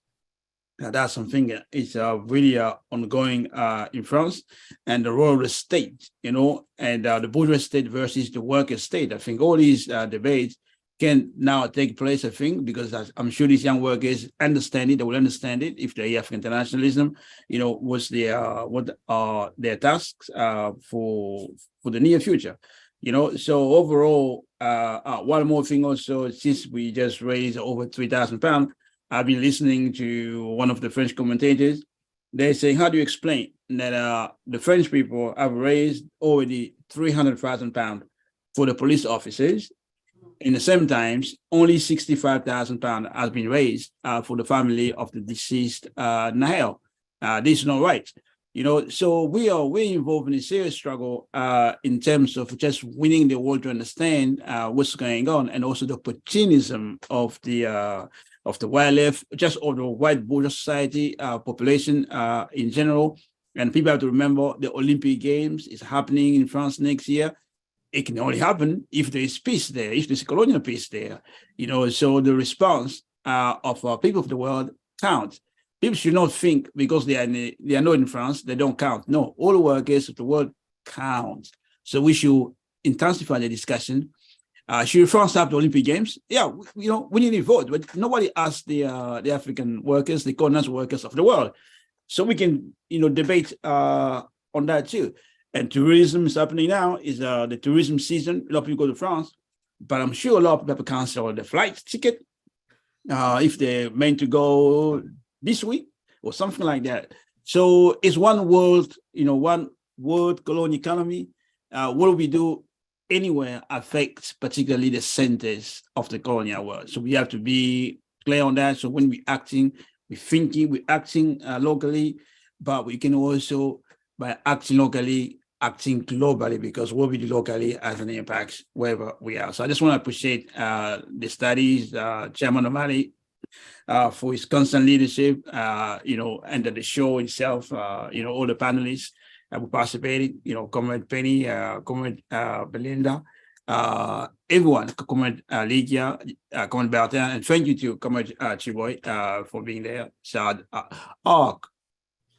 That's something that is really ongoing in France, and the role of the state, and the bourgeois state versus the worker state. I think all these debates can now take place, I think, because I'm sure these young workers understand it. They will understand it if they have internationalism, what's what are their tasks for the near future. So overall, one more thing also, since we just raised over £3,000, I've been listening to one of the French commentators. They're saying, how do you explain that the French people have raised already £300,000 for the police officers? In the same times, only £65,000 has been raised for the family of the deceased Nahel. This is not right. So we're involved in a serious struggle in terms of just winning the world to understand what's going on, and also the opportunism of the wild left, just of the white bourgeois society population in general. And people have to remember the Olympic Games is happening in France next year. It can only happen if there is peace there, if there's colonial peace there. So the response of people of the world counts. People should not think because they are not in France, they don't count. No, all the workers of the world count. So we should intensify the discussion. Should France have the Olympic Games? Yeah, we need to vote, but nobody asked the African workers, the colonized workers of the world. So we can, debate on that too. And tourism is happening now. Is the tourism season. A lot of people go to France, but I'm sure a lot of people cancel the flight ticket if they're meant to go this week or something like that. So it's one world, one world colonial economy. What we do anywhere affects particularly the centers of the colonial world. So we have to be clear on that. So when we're acting, we're acting locally, but we can also, by acting locally, acting globally, because what we do locally has an impact wherever we are. So I just want to appreciate the studies, Chairman O'Malley, for his constant leadership, and the show itself, all the panelists who participated, Comrade Penny, Comrade Belinda, everyone, Comrade Lydia, Comrade Bertin, and thank you to Comrade Chiboy for being there. So,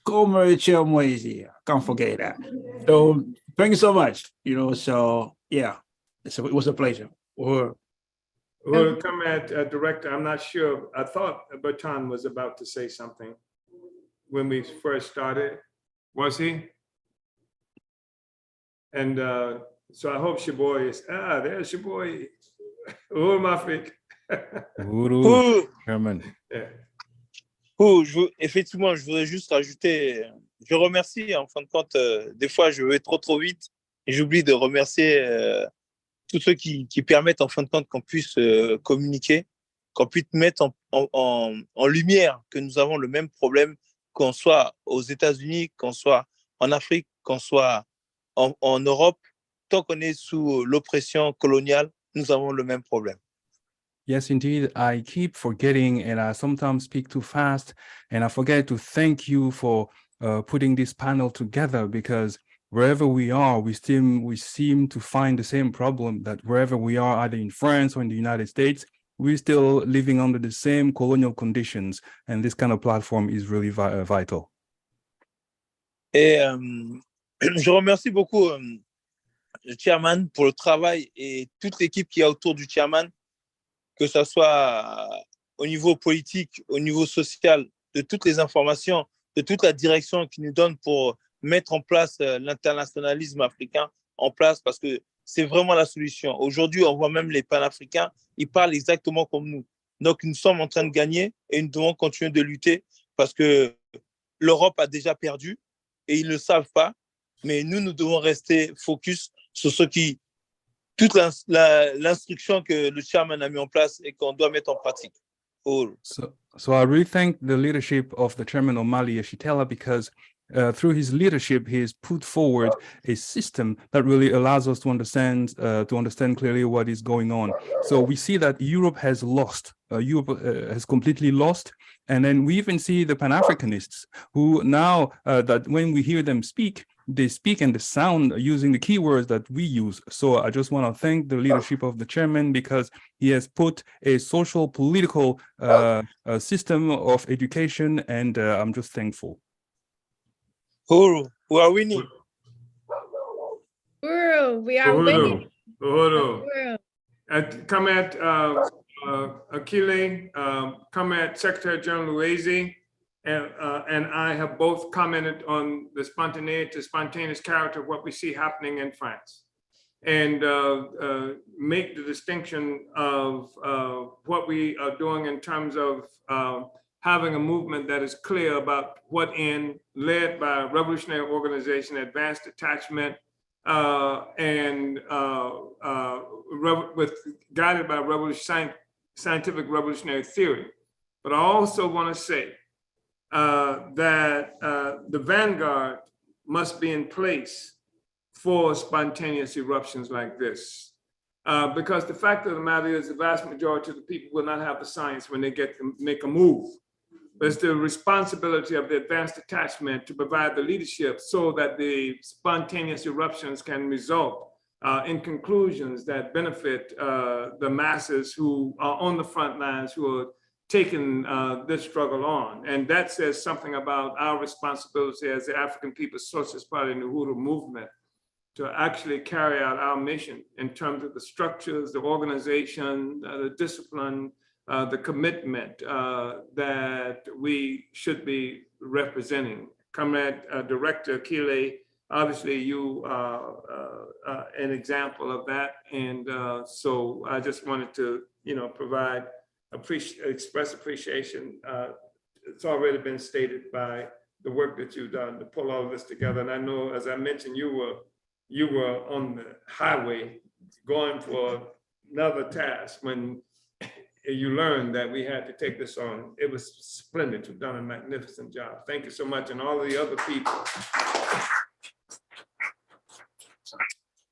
Comrade Chirmoisi, can't forget that. So thank you so much. So yeah, so it was a pleasure. Comrade Director, I'm not sure. I thought Bertrand was about to say something when we first started. Was he? And so I hope Shaboy is, there's Shaboy. Mafik. Chairman. Yeah. Effectivement, je voudrais juste rajouter, je remercie, en fin de compte, des fois je vais trop vite et j'oublie de remercier tous ceux qui permettent en fin de compte qu'on puisse communiquer, qu'on puisse mettre en lumière que nous avons le même problème, qu'on soit aux États-Unis, qu'on soit en Afrique, qu'on soit en Europe. Tant qu'on est sous l'oppression coloniale, nous avons le même problème. Yes, indeed. I keep forgetting, and I sometimes speak too fast, and I forget to thank you for putting this panel together, because wherever we are, we seem to find the same problem, that wherever we are, either in France or in the United States, we're still living under the same colonial conditions, and this kind of platform is really vital. Et je remercie beaucoup le chairman pour le travail et toute l'équipe qui est autour du chairman, que ce soit au niveau politique, au niveau social, de toutes les informations, de toute la direction qu'ils nous donnent pour mettre en place l'internationalisme africain en place, parce que c'est vraiment la solution. Aujourd'hui, on voit même les panafricains, ils parlent exactement comme nous. Donc, nous sommes en train de gagner et nous devons continuer de lutter parce que l'Europe a déjà perdu et ils ne le savent pas. Mais nous devons rester focus sur ce qui, toute l'instruction que le chairman a mis en place et qu'on doit mettre en pratique. So I really thank the leadership of the chairman Omali Yeshitela, because through his leadership, he has put forward a system that really allows us to understand clearly what is going on. So we see that Europe has lost. Europe has completely lost. And then we even see the Pan-Africanists who now that when we hear them speak, they speak and they sound using the keywords that we use. So I just want to thank the leadership of the chairman, because he has put a social, political system of education, and I'm just thankful. Uhuru, we are winning. Uhuru, we are winning. Uhuru. Come at Akile, come at Secretary General Louisiana, and I have both commented on the spontaneous character of what we see happening in France, and make the distinction of what we are doing in terms of having a movement that is clear about what end, led by a revolutionary organization, advanced detachment, and guided by scientific revolutionary theory. But I also want to say that the vanguard must be in place for spontaneous eruptions like this. Because the fact of the matter is the vast majority of the people will not have the science when they get to make a move. But it's the responsibility of the advanced detachment to provide the leadership so that the spontaneous eruptions can result in conclusions that benefit the masses who are on the front lines, who are taking this struggle on. And that says something about our responsibility as the African People's Socialist Party and the Uhuru movement to actually carry out our mission in terms of the structures, the organization, the discipline, the commitment that we should be representing. Comrade Director Akile, obviously you are an example of that. And so I just wanted to, express appreciation. It's already been stated by the work that you've done to pull all of this together. And I know, as I mentioned, you were on the highway going for another task when you learned that we had to take this on. It was splendid. You've done a magnificent job. Thank you so much. And all of the other people.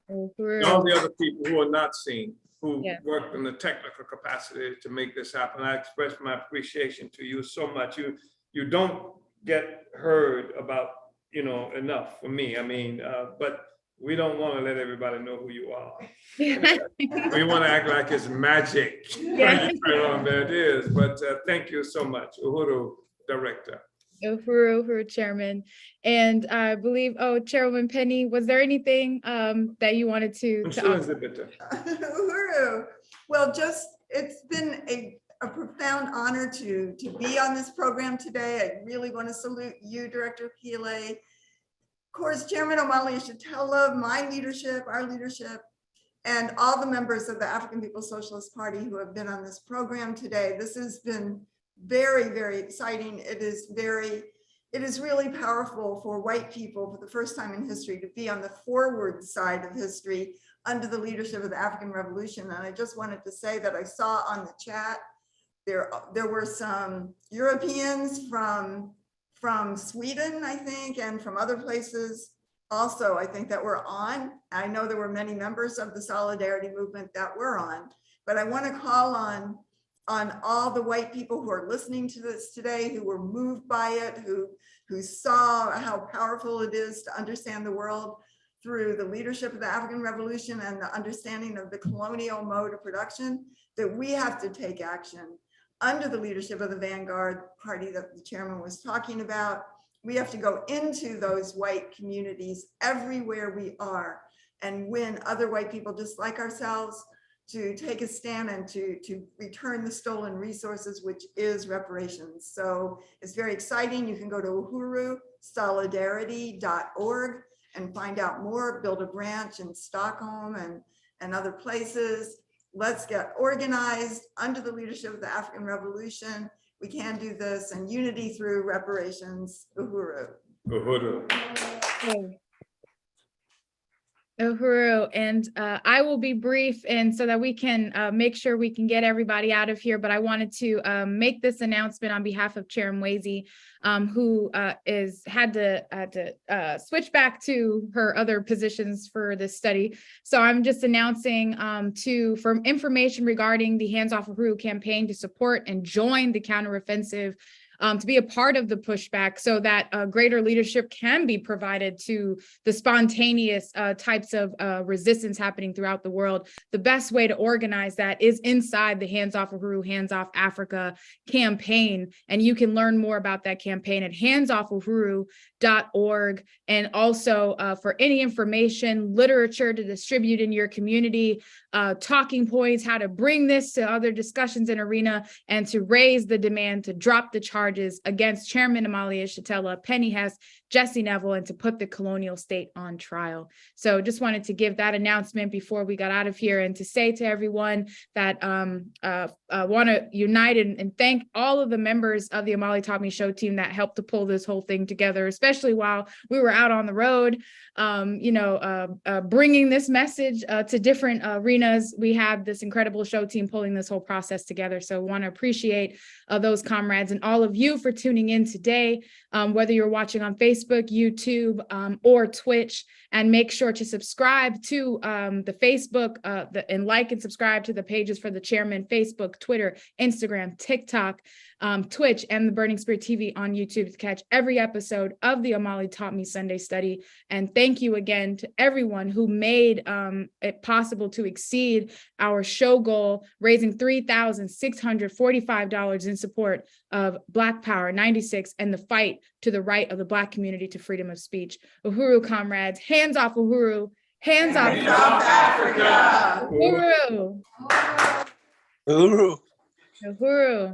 All the other people who are not seen, who worked in the technical capacity to make this happen. I express my appreciation to you so much. You don't get heard about, enough for me. I mean, but we don't want to let everybody know who you are. We want to act like it's magic. Yeah. There it is. But thank you so much, Uhuru Director. Uhuru Chairman. And I believe, Chairwoman Penny, was there anything that you wanted to Uhuru. Well, it's been a profound honor to be on this program today. I really want to salute you, Director Akile. Of course, Chairman Omali Yeshitela, my leadership, our leadership, and all the members of the African People's Socialist Party who have been on this program today. This has been very, very exciting. It is really powerful for white people for the first time in history to be on the forward side of history under the leadership of the African Revolution. And I just wanted to say that I saw on the chat, there were some Europeans from Sweden, I think, and from other places also, I think, that were on. I know there were many members of the Solidarity Movement that were on, but I want to call on all the white people who are listening to this today, who were moved by it, who saw how powerful it is to understand the world through the leadership of the African Revolution and the understanding of the colonial mode of production, that we have to take action under the leadership of the vanguard party that the chairman was talking about, We have to go into those white communities everywhere we are and win other white people just like ourselves to take a stand and to return the stolen resources, which is reparations. So it's very exciting. You can go to uhurusolidarity.org and find out more, build a branch in Stockholm and other places. Let's get organized under the leadership of the African Revolution. We can do this, and unity through reparations. Uhuru. Uhuru. Uhuru, and I will be brief, and so that we can make sure we can get everybody out of here. But I wanted to make this announcement on behalf of Chair Mwezi, who had to switch back to her other positions for this study. So I'm just announcing for information regarding the Hands Off Uhuru campaign to support and join the counteroffensive. To be a part of the pushback so that greater leadership can be provided to the spontaneous types of resistance happening throughout the world. The best way to organize that is inside the Hands Off Uhuru, Hands Off Africa campaign. And you can learn more about that campaign at handsoffuhuru.org. And also for any information, literature to distribute in your community, talking points, how to bring this to other discussions in arena, and to raise the demand to drop the charges against Chairman Amalia Shatella, Penny Hess, Jesse Neville, and to put the colonial state on trial. So just wanted to give that announcement before we got out of here, and to say to everyone that want to unite and thank all of the members of the Amali Taught Me Show team that helped to pull this whole thing together, especially while we were out on the road, bringing this message to different arenas. We had this incredible show team pulling this whole process together. So want to appreciate those comrades and all of you for tuning in today, whether you're watching on Facebook, YouTube, or Twitch. And make sure to subscribe to the Facebook and like and subscribe to the pages for the chairman: Facebook, Twitter, Instagram, TikTok, Twitch, and the Burning Spirit TV on YouTube to catch every episode of the Amali Taught Me Sunday Study. And thank you again to everyone who made it possible to exceed our show goal, raising $3,645 in support of Black Power 96 and the fight to the right of the Black community to freedom of speech. Uhuru, comrades, hands off Uhuru, hands off Africa. Uhuru. Uhuru. Uhuru.